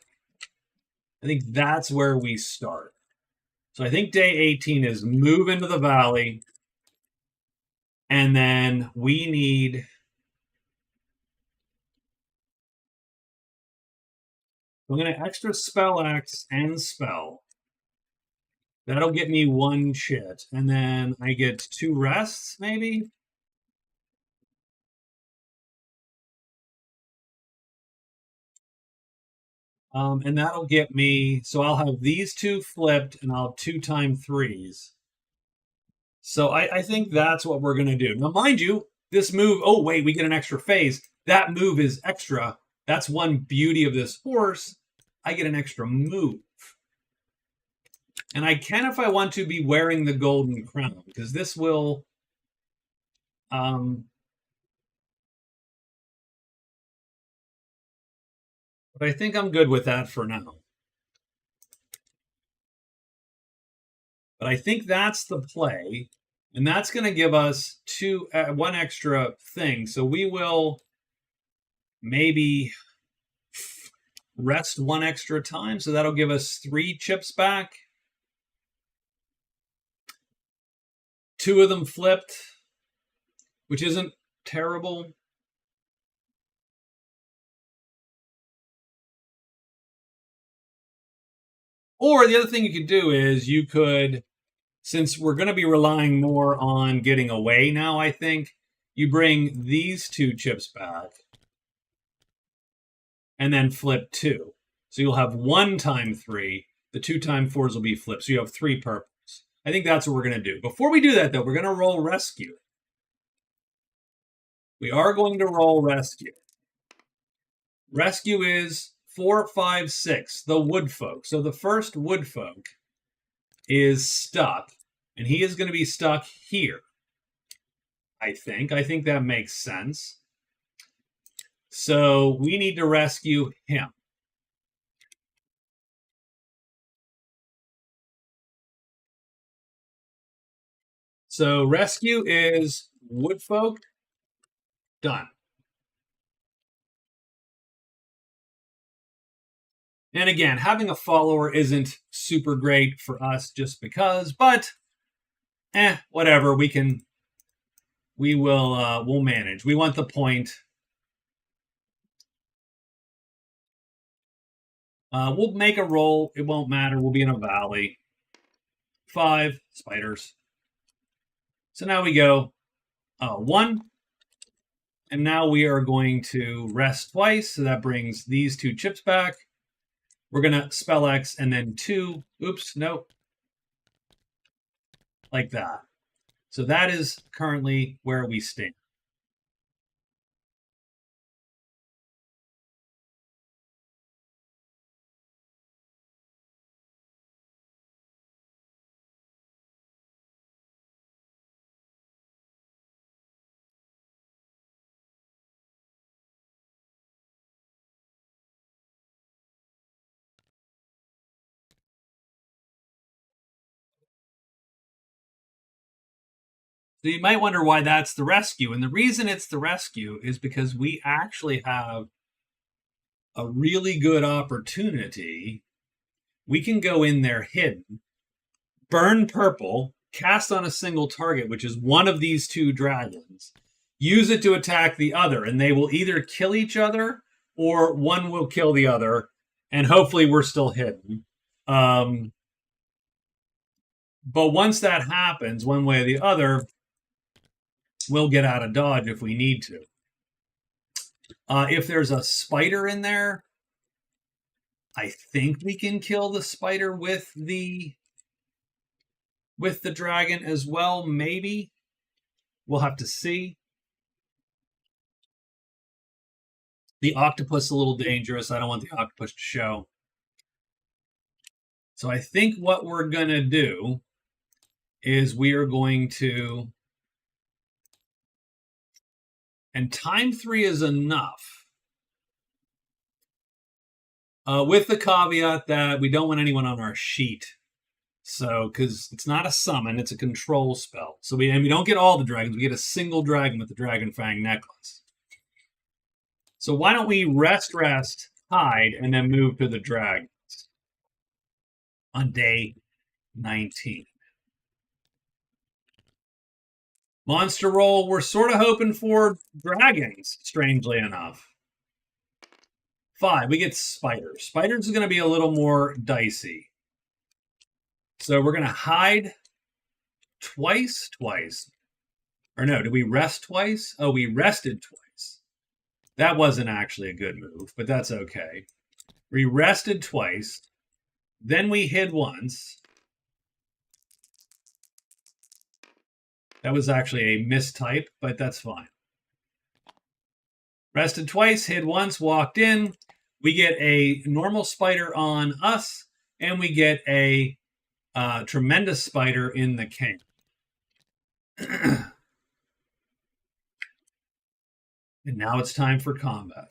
I think that's where we start. So I think day 18 is move into the valley, and then we need. I'm going to extra spell X and spell. That'll get me one shit, and then I get 2 rests, maybe. And that'll get me, so I'll have these two flipped, and I'll have 2 times 3s. So I think that's what we're going to do. Now, mind you, this move, oh, wait, we get an extra phase. That move is extra. That's one beauty of this horse. I get an extra move. And I can, if I want to, be wearing the golden crown, because this will... but I think I'm good with that for now. But I think that's the play. And that's going to give us one extra thing. So we will maybe rest one extra time. So that'll give us 3 chips back. 2 of them flipped, which isn't terrible. Or the other thing you could do is you could, since we're going to be relying more on getting away now, I think, you bring these 2 chips back and then flip 2. So you'll have 1 times 3. The 2 times 4s will be flipped. So you have 3 purples. I think that's what we're going to do. Before we do that, though, we're going to roll rescue. We are going to roll rescue. Rescue is 4, 5, 6, the woodfolk. So the first woodfolk is stuck, and he is going to be stuck here. I think that makes sense. So we need to rescue him. So rescue is woodfolk. Done. And again, having a follower isn't super great for us just because, but whatever, we'll manage. We want the point. We'll make a roll. It won't matter. We'll be in a valley. 5 spiders. So now we go 1. And now we are going to rest twice. So that brings these 2 chips back. We're going to spell X and then 2. Oops, nope. Like that. So that is currently where we stand. So you might wonder why that's the rescue. And the reason it's the rescue is because we actually have a really good opportunity. We can go in there hidden, burn purple, cast on a single target, which is one of these 2 dragons, use it to attack the other, and they will either kill each other or one will kill the other, and hopefully we're still hidden. But once that happens, one way or the other, we'll get out of dodge if we need to. If there's a spider in there, I think we can kill the spider with the dragon as well, maybe. We'll have to see. The octopus is a little dangerous. I don't want the octopus to show. So I think what we're going to do is we are going to... And time 3 is enough. With the caveat that we don't want anyone on our sheet. So, because it's not a summon, it's a control spell. So we don't get all the dragons. We get a single dragon with the Dragon Fang necklace. So why don't we rest, hide, and then move to the dragons on day 19. Monster roll, we're sort of hoping for dragons, strangely enough. 5, we get spiders. Spiders is going to be a little more dicey. So we're going to hide twice. Or no, did we rest twice? Oh, we rested twice. That wasn't actually a good move, but that's okay. We rested twice. Then we hid once. That was actually a mistype, but that's fine. Rested twice, hid once, walked in. We get a normal spider on us, and we get a tremendous spider in the king. And now it's time for combat.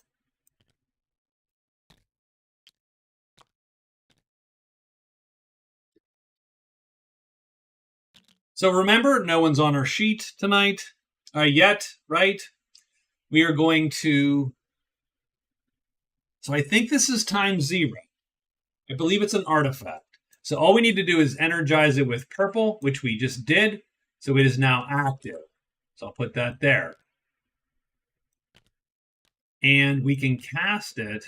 So remember, no one's on our sheet tonight yet, right? We are going to... So I think this is time 0. I believe it's an artifact. So all we need to do is energize it with purple, which we just did. So it is now active. So I'll put that there. And we can cast it.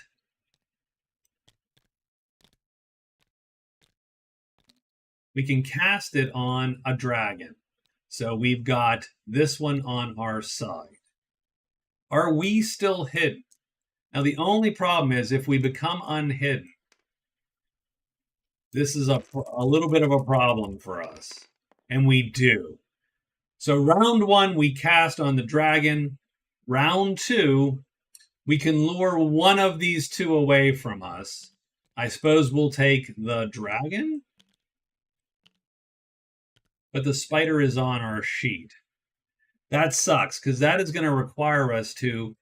We can cast it on a dragon. So we've got this one on our side. Are we still hidden? Now, the only problem is if we become unhidden, this is a little bit of a problem for us. And we do. So round 1, we cast on the dragon. Round 2, we can lure one of these 2 away from us. I suppose we'll take the dragon. But the spider is on our sheet. That sucks, because that is going to require us to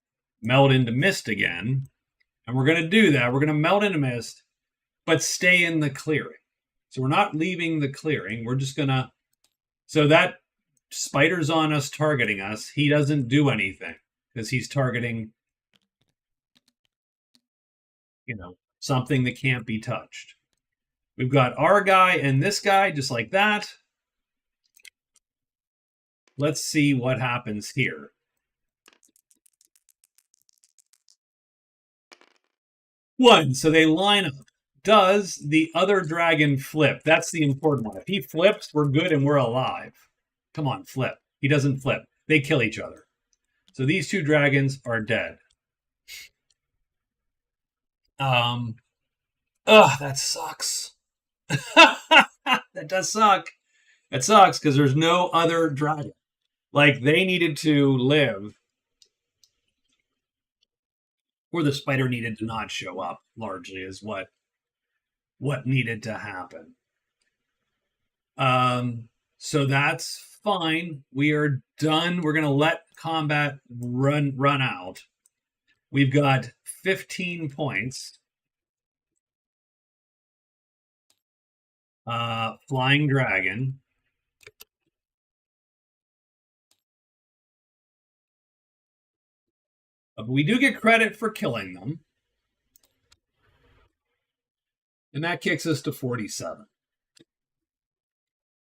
melt into mist again. And we're going to do that. We're going to melt into mist, but stay in the clearing. So we're not leaving the clearing. We're just going to... So that spider's on us, targeting us. He doesn't do anything, because he's targeting, something that can't be touched. We've got our guy and this guy, just like that. Let's see what happens here. 1, so they line up. Does the other dragon flip? That's the important one. If he flips, we're good and we're alive. Come on, flip. He doesn't flip. They kill each other. So these 2 dragons are dead. That sucks. That does suck. That sucks because there's no other dragon. Like, they needed to live, or the spider needed to not show up, largely, is what needed to happen. So that's fine. We are done. We're going to let combat run out. We've got 15 points. Flying dragon. But we do get credit for killing them. And that kicks us to 47.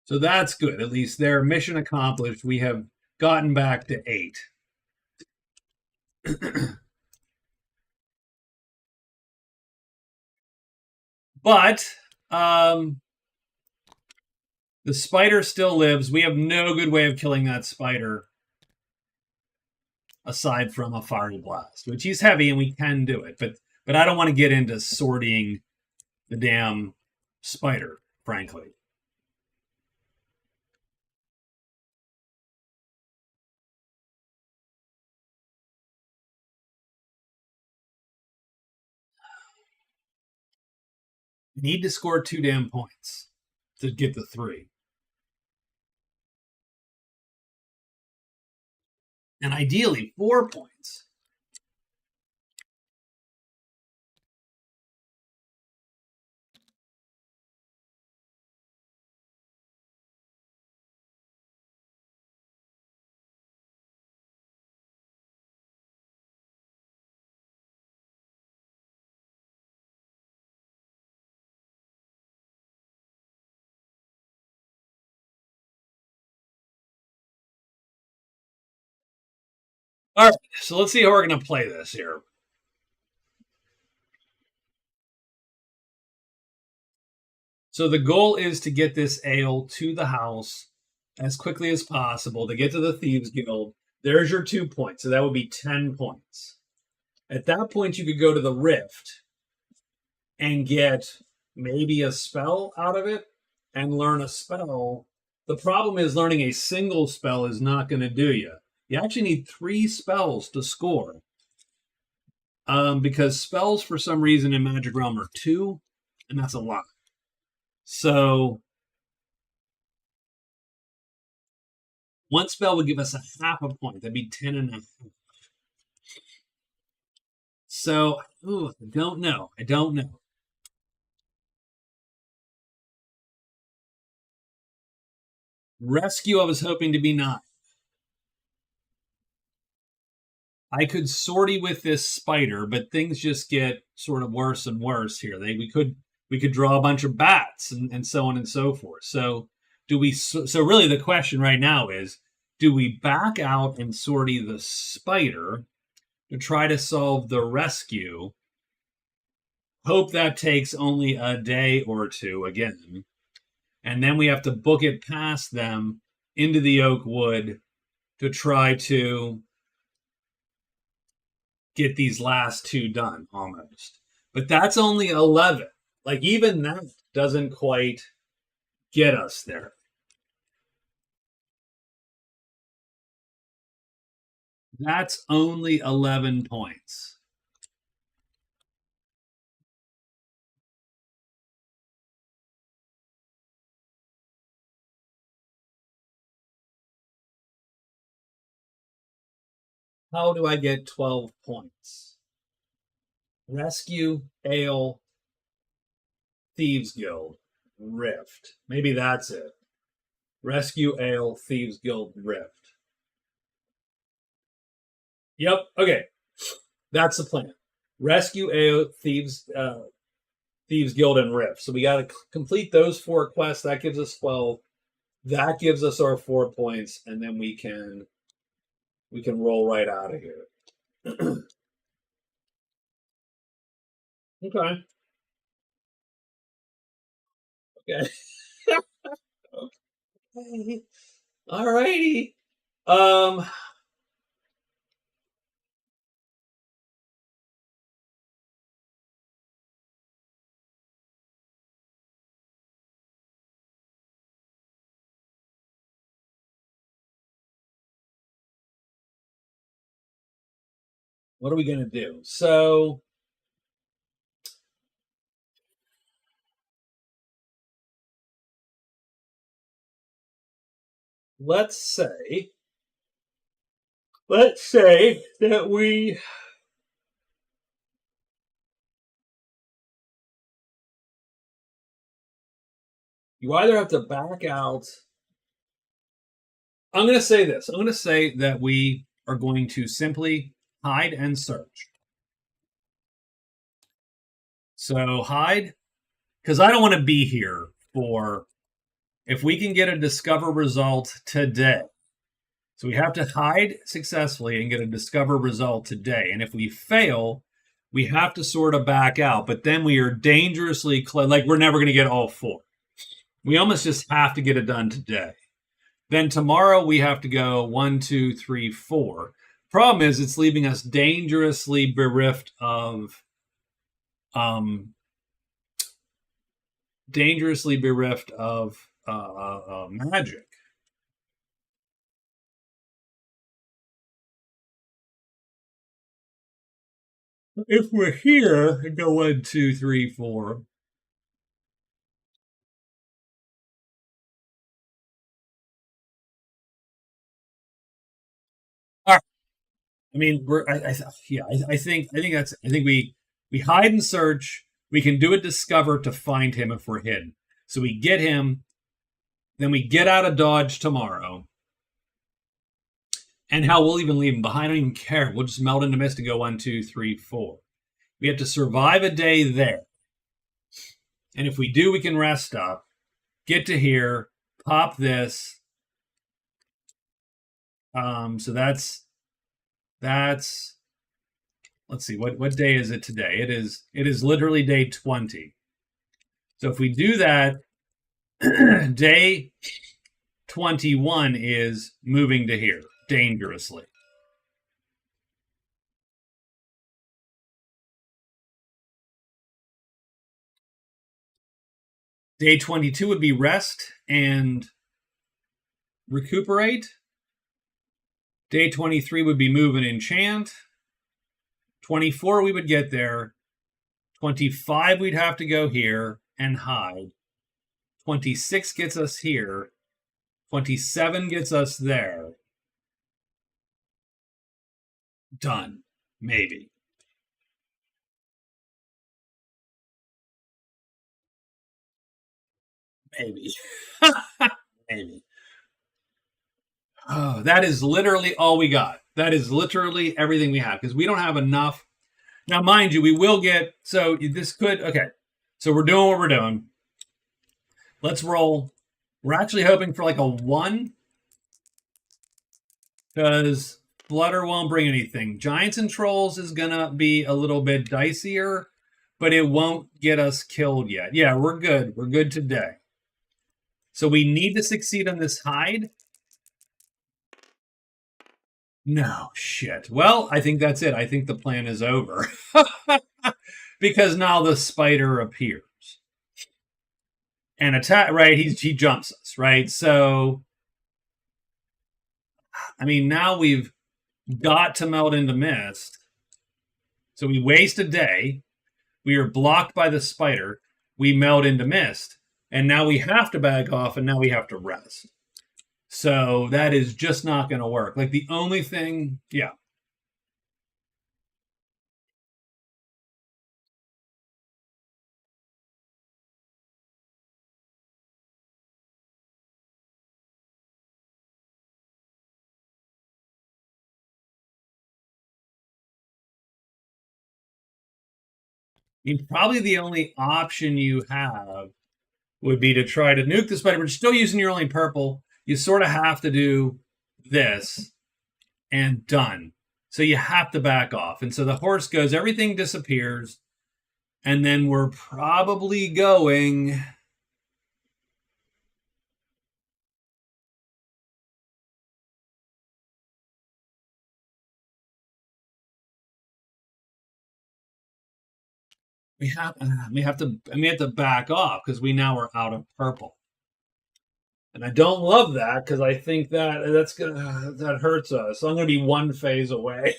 So that's good. At least their mission accomplished. We have gotten back to 8. But the spider still lives. We have no good way of killing that spider aside from a fiery blast, which he's heavy and we can do it. But I don't want to get into sorting the damn spider, frankly. We need to score 2 damn points to get the 3. And ideally 4 points. All right, so let's see how we're going to play this here. So the goal is to get this ale to the house as quickly as possible to get to the Thieves Guild. There's your 2 points, so that would be 10 points. At that point, you could go to the Rift and get maybe a spell out of it and learn a spell. The problem is learning a single spell is not going to do you. You actually need 3 spells to score. Because spells, for some reason, in Magic Realm are 2, and that's a lot. So, one spell would give us a half a point. That'd be 10 and a half. So, I don't know. Rescue, I was hoping to be 9. I could sortie with this spider, but things just get sort of worse and worse here. We could draw a bunch of bats and so on and so forth. So so really the question right now is, do we back out and sortie the spider to try to solve the rescue? Hope that takes only a day or 2 again. And then we have to book it past them into the oak wood to try to get these last 2 done almost. But that's only 11. Like, even that doesn't quite get us there. That's only 11 points. How do I get 12 points? Rescue, Ale, Thieves Guild, Rift. Maybe that's it. Rescue, Ale, Thieves Guild, Rift. Yep, okay. That's the plan. Rescue, Ale, Thieves Guild, and Rift. So we got to complete those 4 quests. That gives us 12. That gives us our 4 points, and then we can roll right out of here. Okay. Okay. Okay. All righty. What are we going to do? So let's say that you either have to back out. I'm going to say this. I'm going to say that we are going to simply hide and search. So hide, because I don't want to be here for, if we can get a discover result today. So we have to hide successfully and get a discover result today. And if we fail, we have to sort of back out. But then we are dangerously close. Like, we're never going to get all 4. We almost just have to get it done today. Then tomorrow we have to go 1, 2, 3, 4. Problem is, it's leaving us dangerously bereft of magic. If we're here and go 1, 2, 3, 4. All right. I mean, I think we hide and search. We can do a discover to find him if we're hidden. So we get him, then we get out of Dodge tomorrow. And how we'll even leave him behind. I don't even care. We'll just melt into mist to go 1, 2, 3, 4. We have to survive a day there. And if we do, we can rest up, get to here, pop this. So that's let's see, what day is it today? It is literally day 20. So if we do that, day 21 is moving to here dangerously. Day 22 would be rest and recuperate. Day 23 would be move and enchant. 24, we would get there. 25, we'd have to go here and hide. 26 gets us here. 27 gets us there. Done. Maybe. Maybe. Maybe. Oh, that is literally all we got. That is literally everything we have because we don't have enough. Now, mind you, we will get. So this could. Okay. So we're doing what we're doing. Let's roll. We're actually hoping for like a 1 because Flutter won't bring anything. Giants and Trolls is going to be a little bit dicier, but it won't get us killed yet. Yeah, we're good. We're good today. So we need to succeed on this hide. No, shit. Well, I think that's it. I think the plan is over. Because now the spider appears. And attack, right? He jumps us, right? So, I mean, now we've got to melt into mist. So we waste a day. We are blocked by the spider. We melt into mist. And now we have to back off, and now we have to rest. So that is just not going to work. Like the only thing, yeah. I mean, probably the only option you have would be to try to nuke the spider, but you're still using your only purple. You sort of have to do this and done. So you have to back off. And so the horse goes, everything disappears. And then we're probably going. We have to back off because we now are out of purple. And I don't love that because I think that hurts us. So I'm gonna be 1 phase away.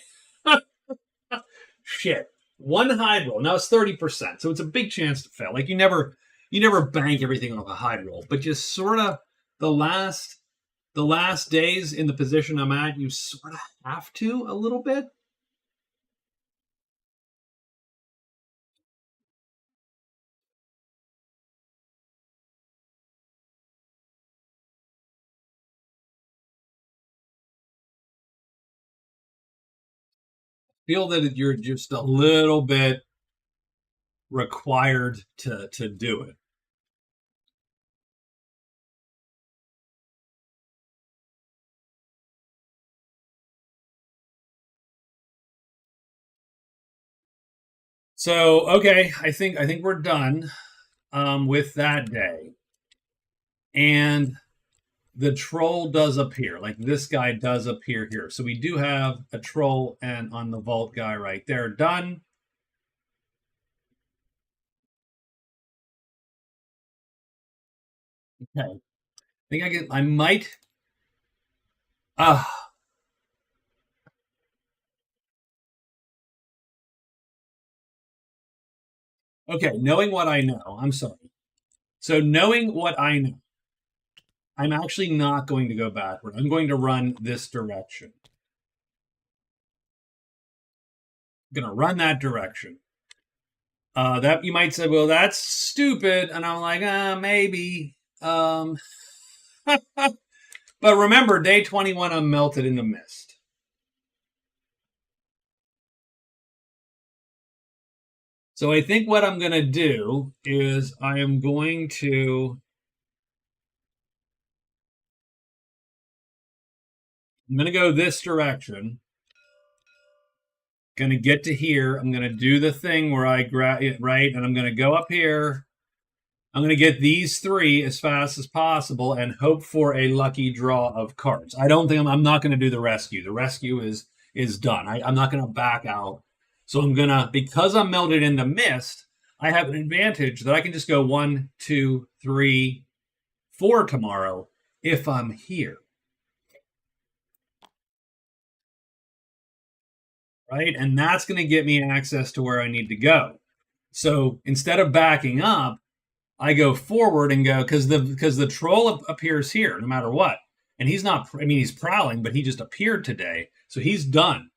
Shit. 1 hide roll. Now it's 30%, so it's a big chance to fail. Like you never bank everything off a hide roll, but just sort of the last days in the position I'm at, you sort of have to a little bit. Feel that you're just a little bit required to do it. So okay, I think we're done with that day, and the troll does appear. Like this guy does appear here, so we do have a troll and on the vault guy right there. Done. Okay, I think I might. Okay, knowing what I know, I'm sorry. So knowing what I know, I'm actually not going to go backward. I'm going to run this direction. I'm going to run that direction. That you might say, well, that's stupid, and I'm like, maybe. But remember, day 21, I'm melted in the mist. So I think what I'm going to do is I am going to. I'm going to go this direction. Going to get to here. I'm going to do the thing where I grab it, right? And I'm going to go up here. I'm going to get these 3 as fast as possible and hope for a lucky draw of cards. I don't think I'm not going to do the rescue. The rescue is done. I'm not going to back out. So I'm going to, because I'm melted into mist, I have an advantage that I can just go 1, 2, 3, 4 tomorrow if I'm here. Right? And that's going to get me access to where I need to go. So instead of backing up, I go forward and go because the troll appears here no matter what. And he's not, I mean, he's prowling, but he just appeared today. So he's done.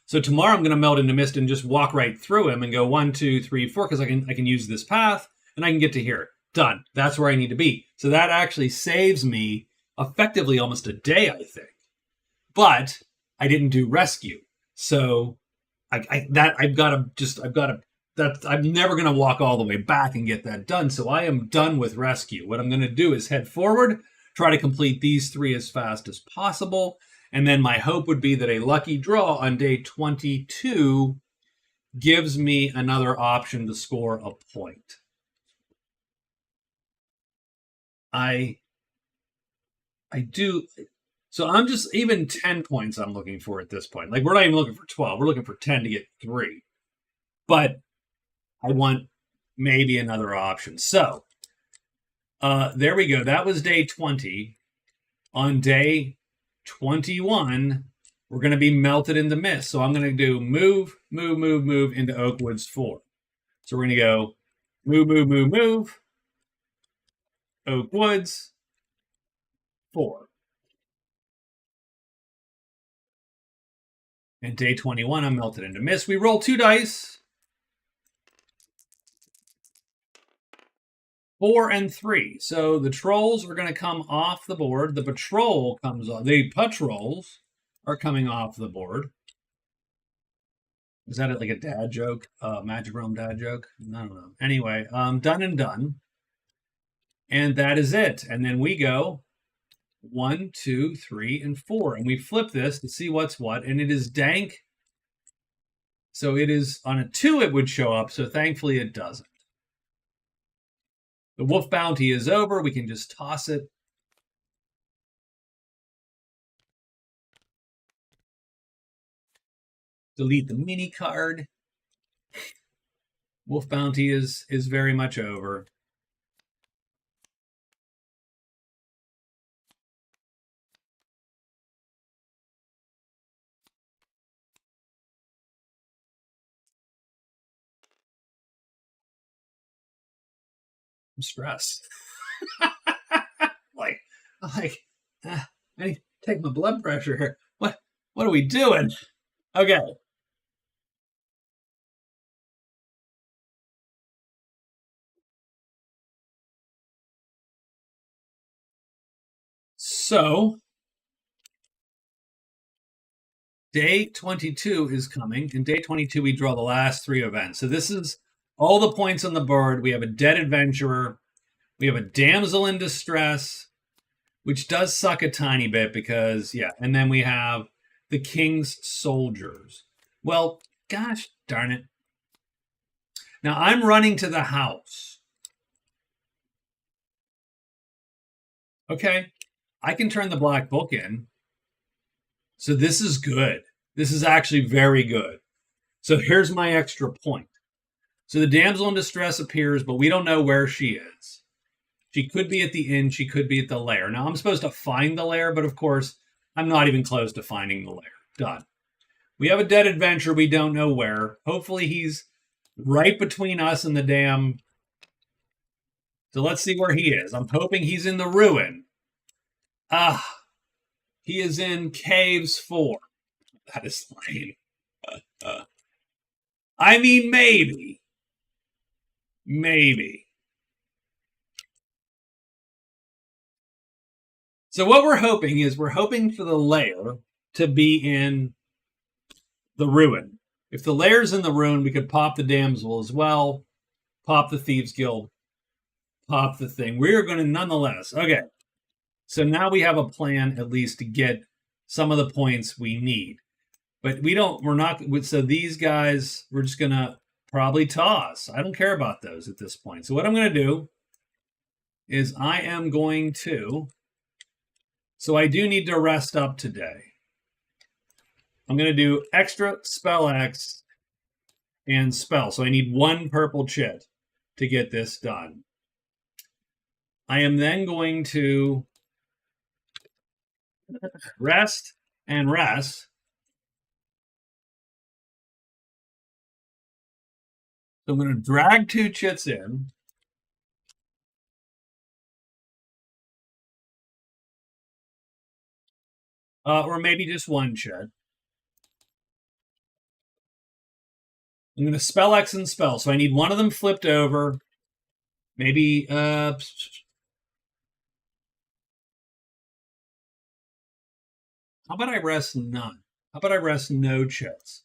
So tomorrow I'm going to melt into mist and just walk right through him and go 1, 2, 3, 4 because I can use this path and I can get to here. Done. That's where I need to be. So that actually saves me effectively almost a day, I think. But I didn't do rescue, so I'm never going to walk all the way back and get that done. So I am done with rescue. What I'm going to do is head forward, try to complete these 3 as fast as possible. And then my hope would be that a lucky draw on day 22 gives me another option to score a point. I do. So I'm just even 10 points I'm looking for at this point. Like we're not even looking for 12. We're looking for 10 to get 3. But I want maybe another option. So there we go. That was day 20. On day 21, we're going to be melted into mist. So I'm going to do move into Oakwoods 4. So we're going to go move, Oakwoods 4. And day 21, I'm melted into mist. We roll 2 dice. 4 and 3. So the trolls are going to come off the board. The patrol comes on. The patrols are coming off the board. Is that like a dad joke? Magic Realm dad joke? I don't know. Anyway, done and done. And that is it. And then we go 1, 2, 3, and 4. And we flip this to see what's what. And it is dank. So it is on a 2, it would show up. So thankfully it doesn't. The wolf bounty is over. We can just toss it. Delete the mini card. Wolf bounty is very much over. I'm stressed. like, I need to take my blood pressure here. What are we doing? Okay. So, day 22 is coming. In day 22, we draw the last 3 events. So this is all the points on the board. We have a dead adventurer. We have a damsel in distress, which does suck a tiny bit because, yeah. And then we have the king's soldiers. Well, gosh darn it. Now I'm running to the house. Okay. I can turn the black book in. So this is good. This is actually very good. So here's my extra point. So the damsel in distress appears, but we don't know where she is. She could be at the inn. She could be at the lair. Now, I'm supposed to find the lair, but of course, I'm not even close to finding the lair. Done. We have a dead adventurer. We don't know where. Hopefully, he's right between us and the damn... So let's see where he is. I'm hoping he's in the ruin. He is in Caves 4. That is lame. I mean, maybe. Maybe. So what we're hoping is we're hoping for the lair to be in the ruin. If the lair's in the ruin, we could pop the damsel as well, pop the Thieves Guild, pop the thing. We're going to nonetheless. Okay. So now we have a plan at least to get some of the points we need. But we're not, so these guys, we're just going to probably toss. I don't care about those at this point. So what I'm going to do is I am going to, so I do need to rest up today. I'm going to do extra spell X and spell. So I need 1 purple chit. to get this done. I am then going to rest and rest. So I'm going to drag 2 chits in. Or maybe just 1 chit. I'm going to spell X and spell. So I need one of them flipped over. Maybe, how about I rest none? How about I rest no chits?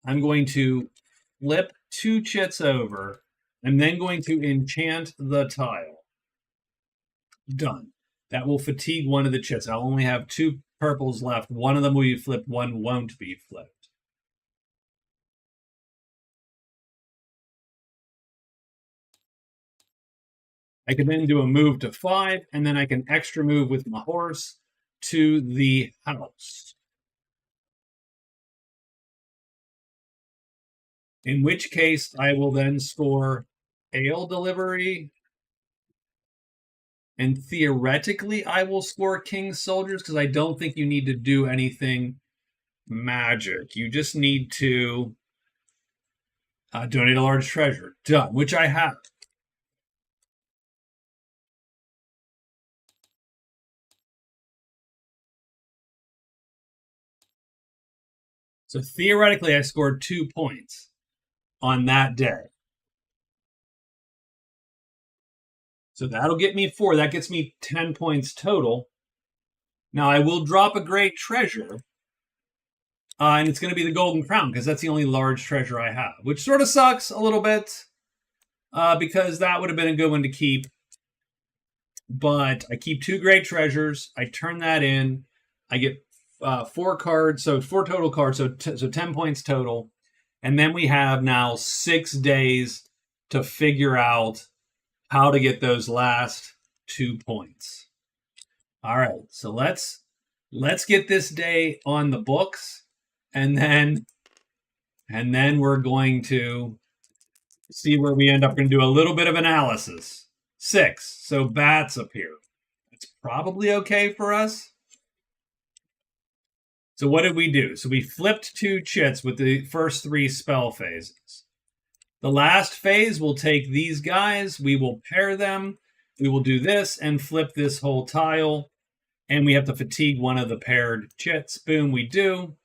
I'm going to flip 2 chits over. I'm then going to enchant the tile. Done. That will fatigue one of the chits. I'll only have 2 purples left. One of them will be flipped, one won't be flipped. I can then do a move to 5, and then I can extra move with my horse to the house. In which case, I will then score ale delivery. And theoretically, I will score King's Soldiers because I don't think you need to do anything magic. You just need to donate a large treasure. Done, which I have. So theoretically, I scored 2 points on that day. So that'll get me 4. That gets me 10 points total. Now I will drop a great treasure. And it's going to be the Golden Crown because that's the only large treasure I have, which sort of sucks a little bit because that would have been a good one to keep. But I keep 2 great treasures. I turn that in. I get 4 cards, so 4 total cards, so 10 points total. And then we have now 6 days to figure out how to get those last 2 points. All right, so let's get this day on the books, and then we're going to see where we end up. We're going to do a little bit of analysis. 6, so bats appear. It's probably okay for us. So what did we do? So we flipped 2 chits with the first 3 spell phases. The last phase, we'll take these guys, we will pair them, we will do this and flip this whole tile, and we have to fatigue one of the paired chits. Boom, we do.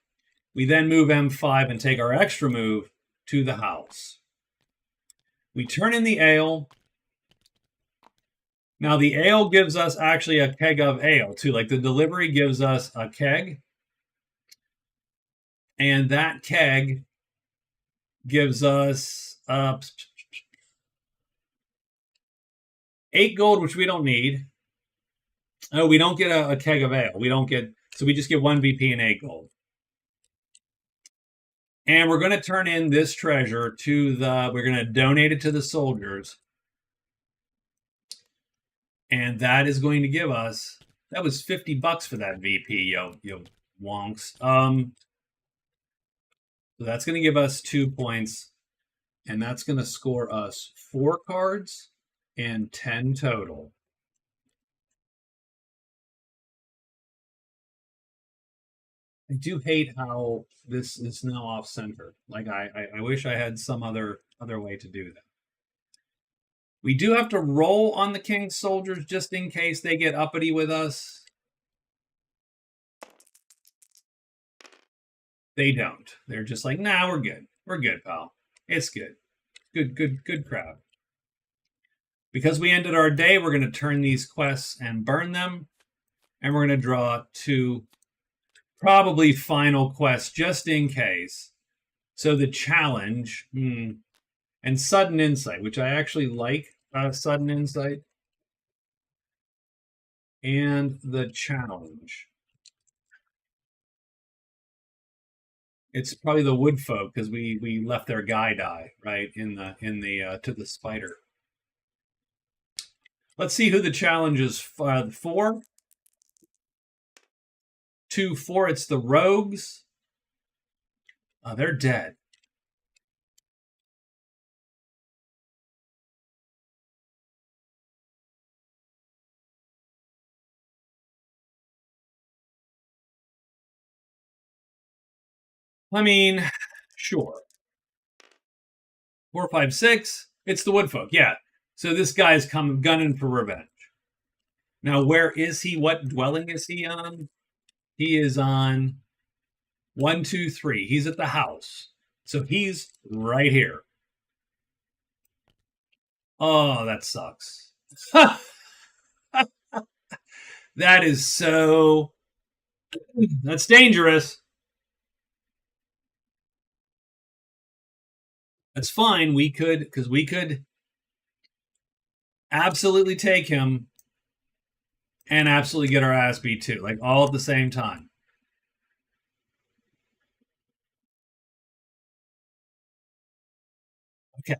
We then move M5 and take our extra move to the house. We turn in the ale. Now the ale gives us actually a keg of ale too. Like the delivery gives us a keg. And that keg gives us 8 gold, which we don't need. Oh, we don't get a keg of ale. We don't get, so we just get 1 VP and 8 gold. And we're going to turn in this treasure to we're going to donate it to the soldiers. And that is going to give us, that was $50 for that VP, yo wonks. So that's going to give us 2 points. And that's going to score us 4 cards and 10 total. I do hate how this is now off center. Like I wish I had some other way to do that. We do have to roll on the King's Soldiers just in case they get uppity with us. They don't. They're just like, nah, we're good. We're good, pal. It's good. Good crowd. Because we ended our day, we're going to turn these quests and burn them. And we're going to draw 2 probably final quests just in case. So the challenge and sudden insight, which I actually like sudden insight. And the challenge. It's probably the wood folk because we left their guy die right in the to the spider. Let's see who the challenge is for. 2, 4. It's the rogues. They're dead. I mean, sure. 4, 5, 6. It's the Woodfolk. Yeah. So this guy's coming gunning for revenge. Now, where is he? What dwelling is he on? He is on 1, 2, 3. He's at the house. So he's right here. Oh, that sucks. That is so. That's dangerous. That's fine. We could, because we could absolutely take him and absolutely get our ass beat too, like all at the same time. Okay.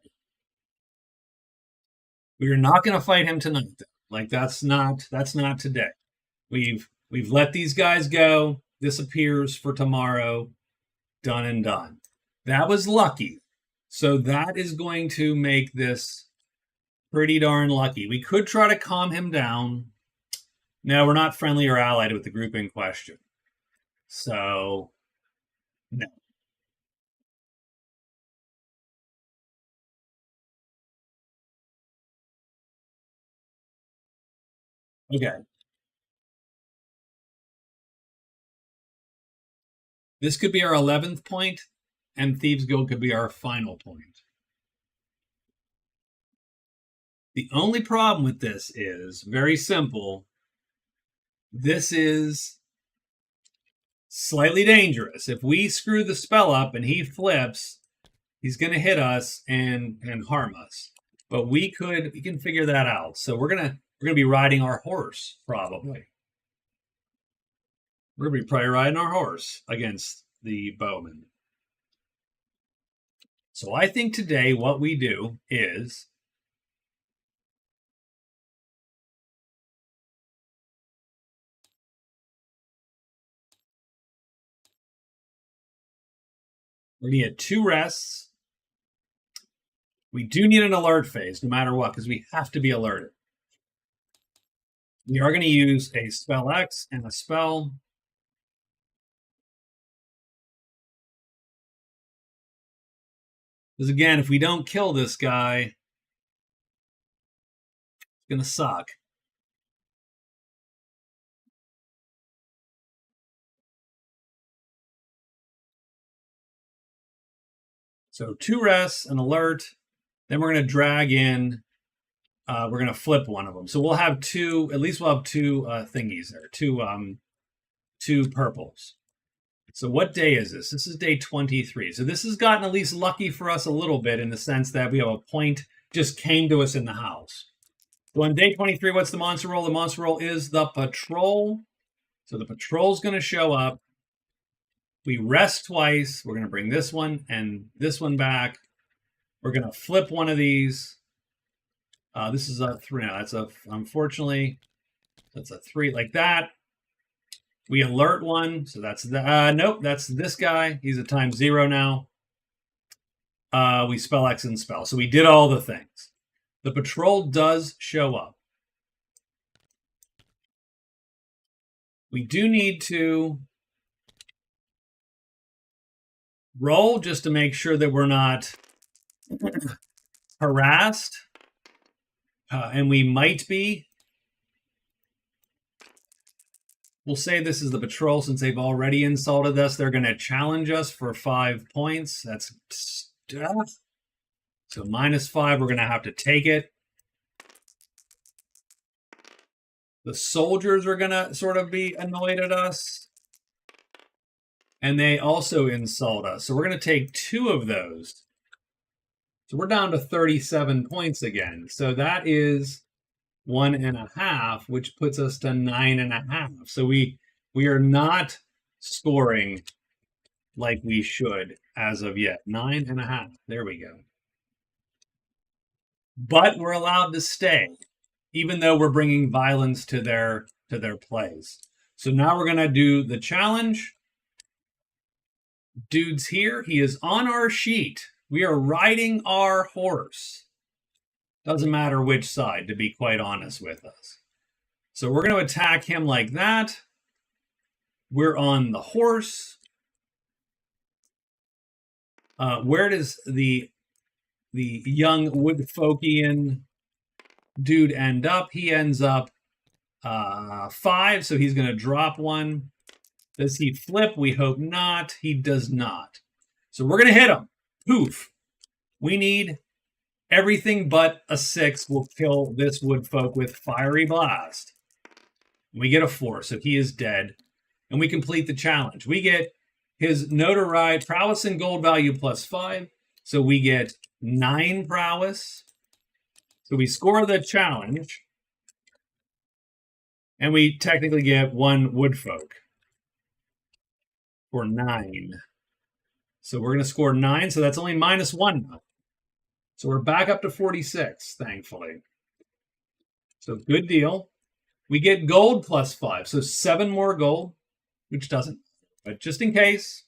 We are not going to fight him tonight, though. Like that's not today. We've let these guys go. This appears for tomorrow. Done and done. That was lucky. So that is going to make this pretty darn lucky. We could try to calm him down. No, we're not friendly or allied with the group in question. So, no. Okay. This could be our 11th point, and Thieves Guild could be our final point. The only problem with this is very simple. This is slightly dangerous. If we screw the spell up and he flips, he's going to hit us and harm us. But we can figure that out. So we're gonna be riding our horse probably. We're gonna be probably riding our horse against the bowman. So I think today what we do is we're gonna get 2 rests. We do need an alert phase no matter what, because we have to be alerted. We are going to use a spell X and a spell. Because again, if we don't kill this guy, it's going to suck. So 2 rests, an alert. Then we're going to drag in. We're going to flip one of them. So we'll have 2. At least we'll have 2 thingies there. 2 purples. So what day is this? This is day 23. So this has gotten at least lucky for us a little bit in the sense that we have a point just came to us in the house. So on day 23, what's the monster roll? The monster roll is the patrol. So the patrol's going to show up. We rest twice. We're going to bring this one and this one back. We're going to flip one of these. This is a 3 now. Unfortunately, that's a 3 like that. We alert one. So that's nope, that's this guy. He's a ×0 now. We spell X and spell. So we did all the things. The patrol does show up. We do need to roll just to make sure that we're not harassed. And we might be. We'll say this is the patrol since they've already insulted us. They're going to challenge us for 5 points. That's stuff. So -5, we're going to have to take it. The soldiers are going to sort of be annoyed at us. And they also insult us. So we're going to take 2 of those. So we're down to 37 points again. So that is 1.5, which puts us to 9.5. So we are not scoring like we should as of yet. 9.5. There we go. But we're allowed to stay, even though we're bringing violence to their plays. So now we're going to do the challenge. Dude's here. He is on our sheet. We are riding our horse. Doesn't matter which side, to be quite honest with us. So we're going to attack him like that. We're on the horse. Where does the young Woodfolkian dude end up? He ends up 5, so he's going to drop 1. Does he flip? We hope not. He does not. So we're going to hit him. Poof. We need everything but a 6 will kill this Woodfolk with Fiery Blast. We get a 4, so he is dead. And we complete the challenge. We get his notoriety, prowess and gold value +5. So we get 9 prowess. So we score the challenge. And we technically get 1 Woodfolk for 9. So we're going to score 9. So that's only -1 now. So we're back up to 46, thankfully. So good deal. We get gold +5. So 7 more gold, which doesn't, but just in case.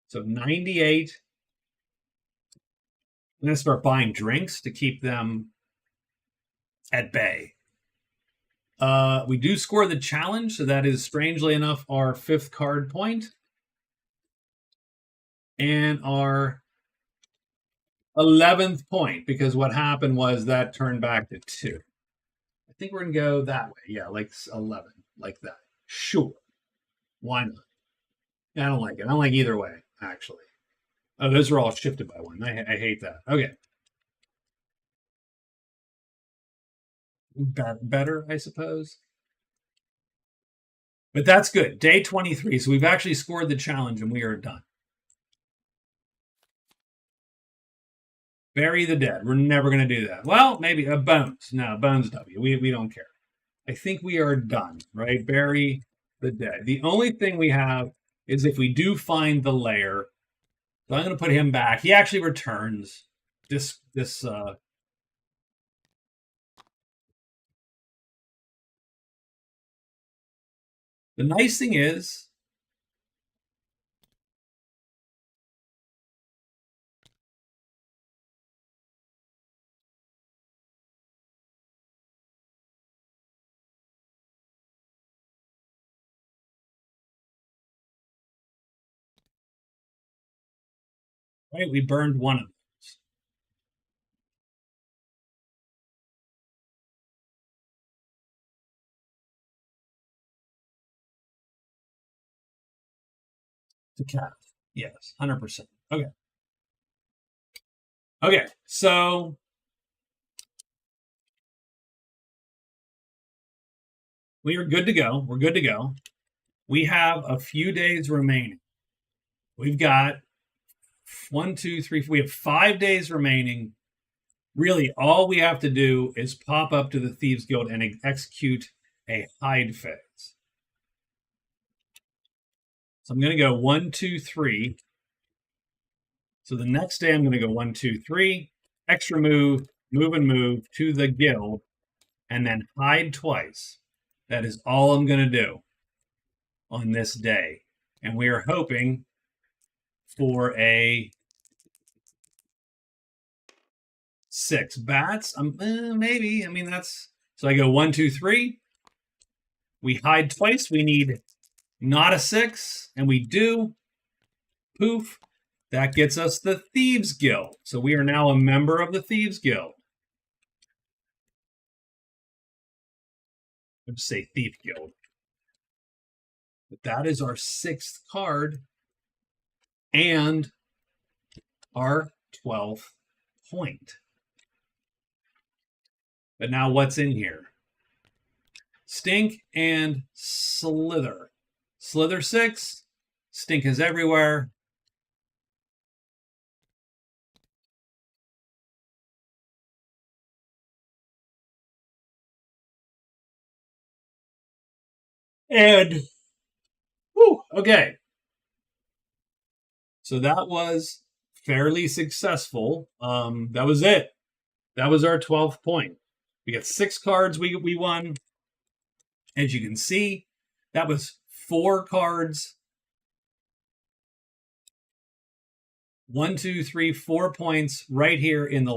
So 98. I'm going to start buying drinks to keep them at bay. We do score the challenge, so that is, strangely enough, our 5th card point. And our 11th point, because what happened was that turned back to 2. I think we're going to go that way. Yeah, like 11, like that. Sure. Why not? I don't like it. I don't like either way, actually. Oh, those are all shifted by 1. I hate that. Okay. Better, I suppose. But that's good. Day 23. So we've actually scored the challenge and we are done. Bury the dead. We're never going to do that. Well, maybe a bones. No, bones W. We don't care. I think we are done, right? Bury the dead. The only thing we have is if we do find the lair. So I'm going to put him back. He actually returns this. The nice thing is, right? We burned 1 of those. To cat. Yes, 100%. Okay. Okay, so we are good to go. We're good to go. We have a few days remaining. We've got 1, 2, 3. We have 5 days remaining. Really, all we have to do is pop up to the Thieves Guild and execute a hide phase. So I'm going to go 1, 2, 3. So the next day I'm going to go 1, 2, 3. Extra move, move and move to the guild, and then hide twice. That is all I'm going to do on this day. And we are hoping for a 6 bats. Maybe. I mean, that's... So I go 1, 2, 3. We hide twice. We need not a 6, and we do. Poof. That gets us the Thieves Guild. So we are now a member of the Thieves Guild. I'll just say Thief Guild. But that is our 6th card and our 12th point. But now what's in here? Stink and Slither. Slither 6. Stink is everywhere. And, whew, okay. So that was fairly successful. That was it. That was our 12th point. We got 6 cards we won. As you can see, that was 4 cards. 1, 2, 3, 4 points right here in the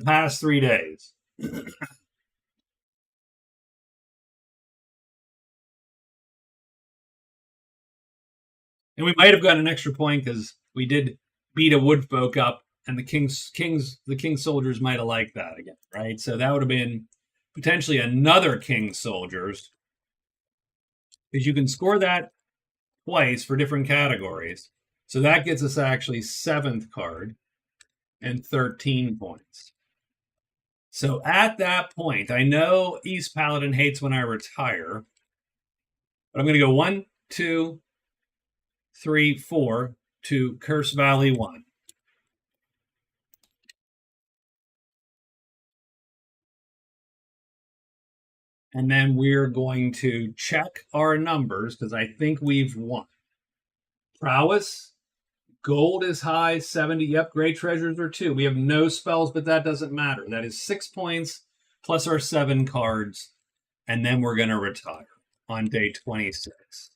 past 3 days. And we might have gotten an extra point because we did beat a wood folk up, and the king's soldiers might have liked that again, right? So that would have been potentially another king's soldiers, because you can score that twice for different categories. So that gets us actually 7th card and 13 points. So at that point, I know East Paladin hates when I retire, but I'm going to go 1, 2, 3, 4 to Curse Valley 1. And then we're going to check our numbers because I think we've won. Prowess, gold is high, 70. Yep, great treasures are 2. We have no spells, but that doesn't matter. That is 6 points plus our 7 cards. And then we're going to retire on day 26.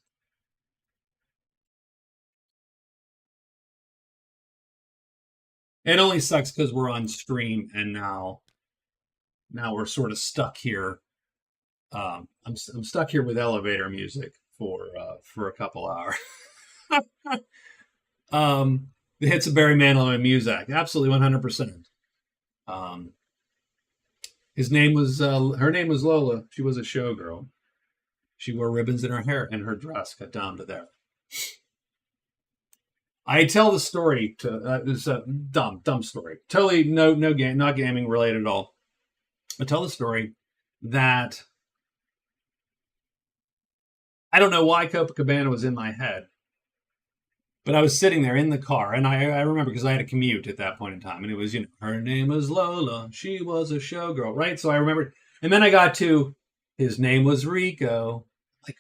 It only sucks because we're on stream and now we're sort of stuck here. I'm stuck here with elevator music for a couple hours. The hits of Barry Manilow and Muzak, absolutely 100%. His name was her name was Lola. She was a showgirl. She wore ribbons in her hair, and her dress got down to there. I tell the story to it's a dumb story. Totally no game, not gaming related at all. I tell the story that I don't know why Copacabana was in my head, but I was sitting there in the car, and I remember because I had a commute at that point in time, and it was, her name was Lola. She was a showgirl, right? So I remembered, and then I got to his name was Rico. Like,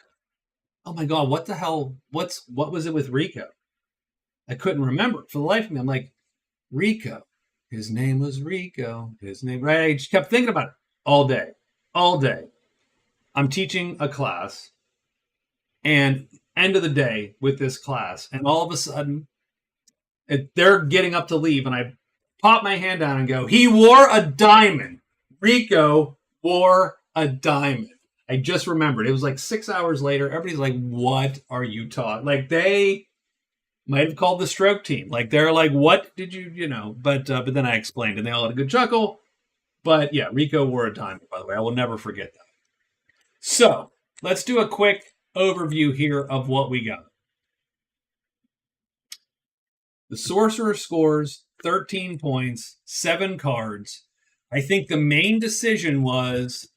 oh my God, what the hell? What was it with Rico? I couldn't remember for the life of me. I'm like, Rico. His name was Rico. His name, right? I just kept thinking about it all day. I'm teaching a class, and end of the day with this class, and all of a sudden, they're getting up to leave, and I pop my hand down and go, he wore a diamond. Rico wore a diamond. I just remembered. It was like 6 hours later. Everybody's like, what are you taught? Like, they might have called the stroke team. Like, they're like, what did you, but then I explained, and they all had a good chuckle. But yeah, Rico wore a diamond, by the way. I will never forget that. So let's do a quick overview here of what we got. The Sorcerer scores 13 points, 7 cards. I think the main decision was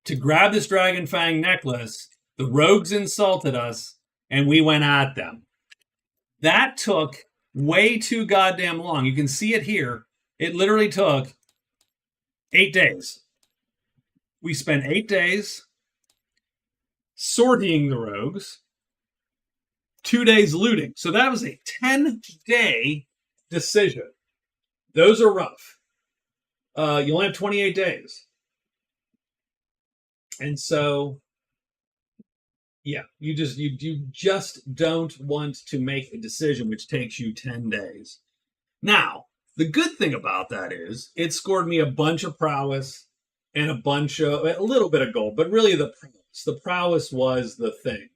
to grab this Dragon Fang necklace. The rogues insulted us, and we went at them. That took way too goddamn long. You can see it here. It literally took 8 days. We spent 8 days sorting the rogues, 2 days looting. So that was a 10-day decision. Those are rough. You only have 28 days. And so, yeah, you just don't want to make a decision which takes you 10 days. Now, the good thing about that is it scored me a bunch of prowess and a little bit of gold, but really the prowess was the thing.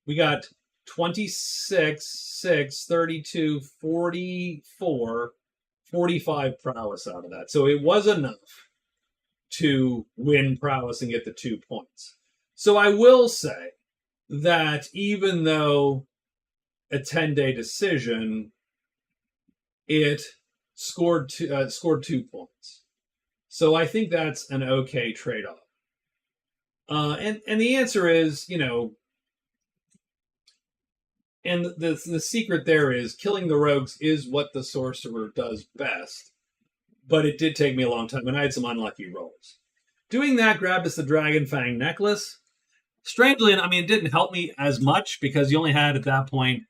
We got 26, 6, 32, 44, 45 prowess out of that. So it was enough to win prowess and get the 2 points. So I will say that even though a 10-day decision, it scored 2 points. So I think that's an okay trade-off. And the answer is, and the secret there is killing the rogues is what the sorcerer does best. But it did take me a long time, and I had some unlucky rolls. Doing that grabbed us the Dragon Fang necklace. Strangely, it didn't help me as much because you only had at that point,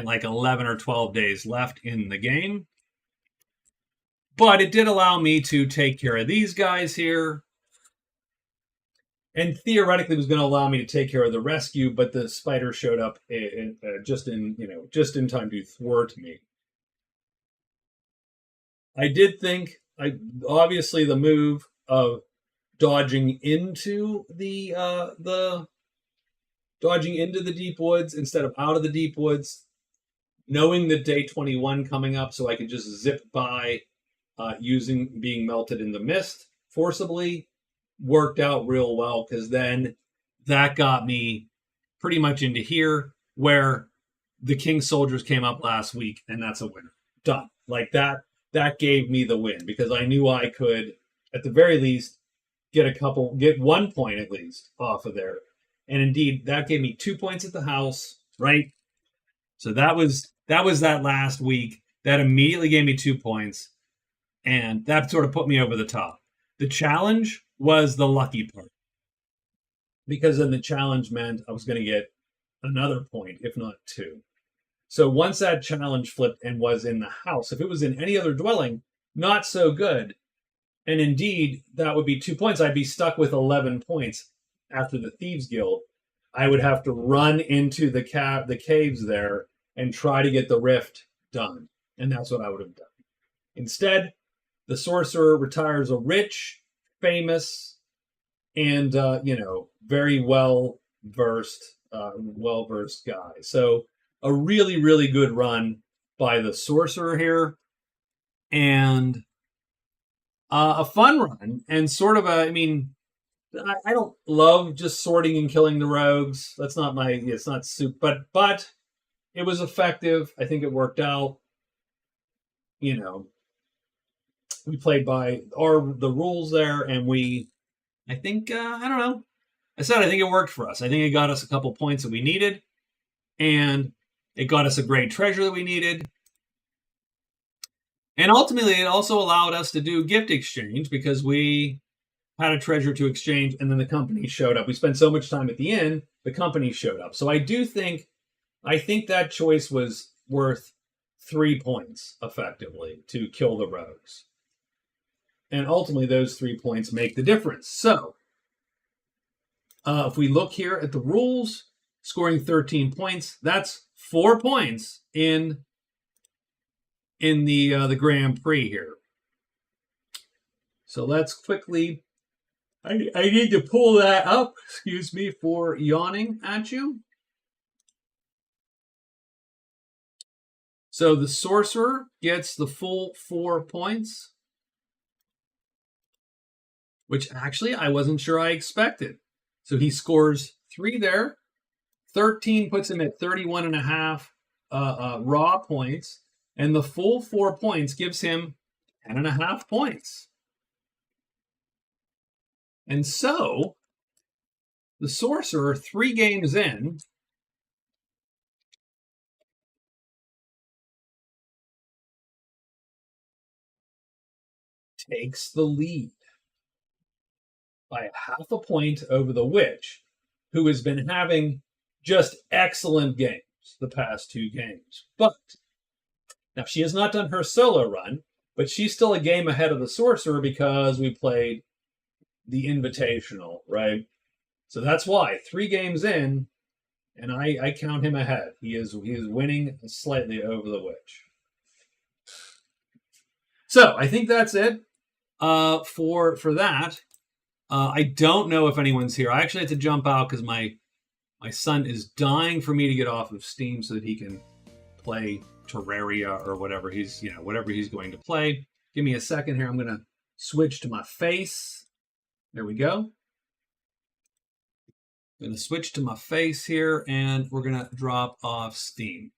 like 11 or 12 days left in the game. But it did allow me to take care of these guys here. And theoretically, it was going to allow me to take care of the rescue, but the spider showed up just in time to thwart me. I did think, obviously, the move of dodging into the dodging into the deep woods instead of out of the deep woods, knowing the day 21 coming up so I could just zip by using being melted in the mist forcibly worked out real well, because then that got me pretty much into here where the King's Soldiers came up last week, and that's a winner. Done. Like that gave me the win, because I knew I could, at the very least, get 1 point at least off of there. And indeed, that gave me 2 points at the house, right? So that was that last week. That immediately gave me 2 points, and that sort of put me over the top. The challenge was the lucky part, because then the challenge meant I was going to get another point, if not 2. So once that challenge flipped and was in the house, if it was in any other dwelling, not so good. And indeed, that would be 2 points. I'd be stuck with 11 points after the Thieves Guild. I would have to run into the caves there and try to get the rift done. And that's what I would have done. Instead, the sorcerer retires a rich, famous, and very well-versed guy. So a really, really good run by the sorcerer here. And a fun run, and sort of I don't love just sorting and killing the rogues. That's not it's not soup, but it was effective. I think it worked out. We played by the rules there, and I think, I don't know. I think it worked for us. I think it got us a couple points that we needed, and it got us a great treasure that we needed. And ultimately, it also allowed us to do gift exchange, because we had a treasure to exchange, and then the company showed up. We spent so much time at the inn, the company showed up. So I think that choice was worth 3 points, effectively, to kill the rogues. And ultimately, those 3 points make the difference. So if we look here at the rules, scoring 13 points, that's 4 points in the Grand Prix here. So let's quickly, I need to pull that up, excuse me for yawning at you. So the sorcerer gets the full 4 points, which actually I wasn't sure I expected. So he scores 3 there. 13 puts him at 31.5 raw points. And the full 4 points gives him 10.5 points. And so, the sorcerer, 3 games in, takes the lead by 0.5 point over the witch, who has been having just excellent games the past 2 games. But now, she has not done her solo run, but she's still a game ahead of the sorcerer, because we played the Invitational, right? So that's why 3 games in, and I count him ahead. He is winning slightly over the witch. So I think that's it for that. I don't know if anyone's here. I actually had to jump out because my son is dying for me to get off of Steam so that he can play Terraria or whatever he's going to play. Give me a second here. I'm going to switch to my face. There we go. I'm going to switch to my face here, and we're going to drop off Steam.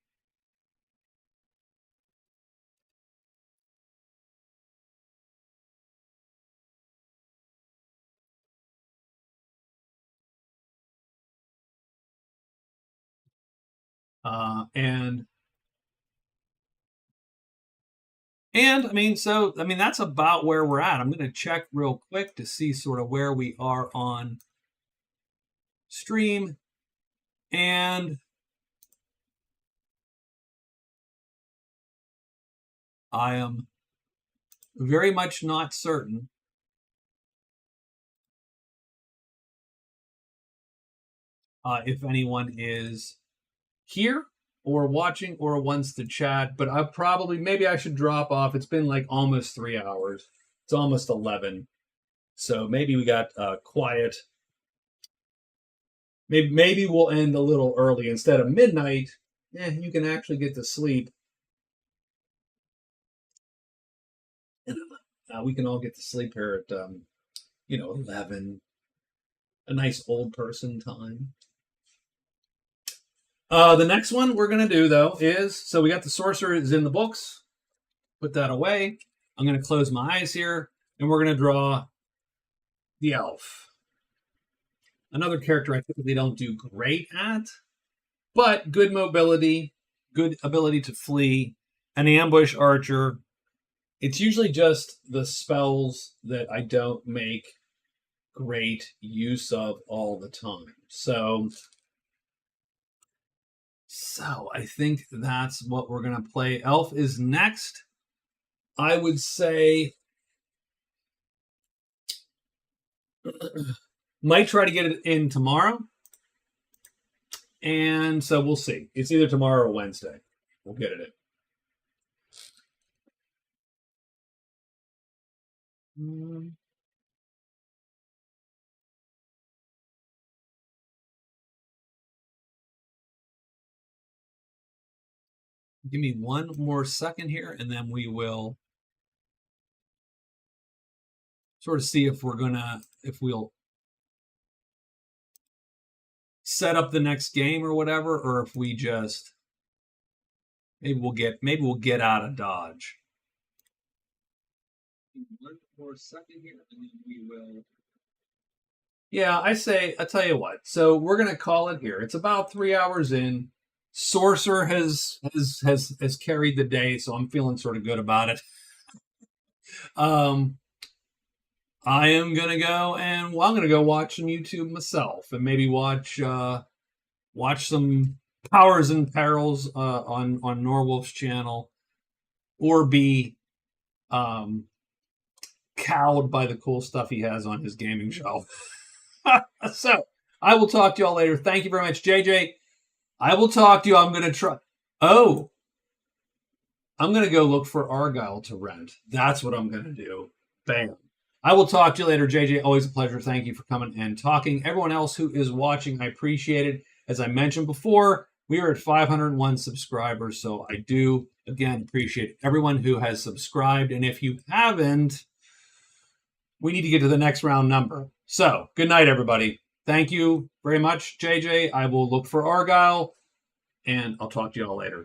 And that's about where we're at. I'm going to check real quick to see sort of where we are on stream. And I am very much not certain if anyone is here or watching or wants to chat, but maybe I should drop off. It's been like almost 3 hours. It's almost 11. So maybe we got quiet Maybe we'll end a little early instead of midnight. You can actually get to sleep. We can all get to sleep here at 11, a nice old person time. The next one we're gonna do though is, so we got the Sorcerer is in the books. Put that away. I'm gonna close my eyes here, and we're gonna draw the elf. Another character I typically don't do great at, but good mobility, good ability to flee, an ambush archer. It's usually just the spells that I don't make great use of all the time. So I think that's what we're going to play. Elf is next. I would say might try to get it in tomorrow. And so we'll see. It's either tomorrow or Wednesday. We'll get it in. Give me one more second here, and then we will sort of see if we'll set up the next game or whatever, or if we just maybe we'll get out of Dodge. One more second here, and then we will. Yeah, I'll tell you what. So we're gonna call it here. It's about 3 hours in. Sorcerer has carried the day, so I'm feeling sort of good about it. I am gonna go and I'm gonna go watch some YouTube myself, and maybe watch some Powers and Perils on Norwolf's channel, or be cowed by the cool stuff he has on his gaming shelf. So I will talk to y'all later. Thank you very much, JJ. I will talk to you. I'm gonna try. Oh, I'm gonna go look for Argyle to rent. That's what I'm gonna do. Bam. I will talk to you later, JJ. Always a pleasure. Thank you for coming and talking. Everyone else who is watching, I appreciate it. As I mentioned before, we are at 501 subscribers, so I do, again, appreciate everyone who has subscribed. And if you haven't, we need to get to the next round number. So, good night, everybody. Thank you very much, JJ. I will look for Argyle, and I'll talk to you all later.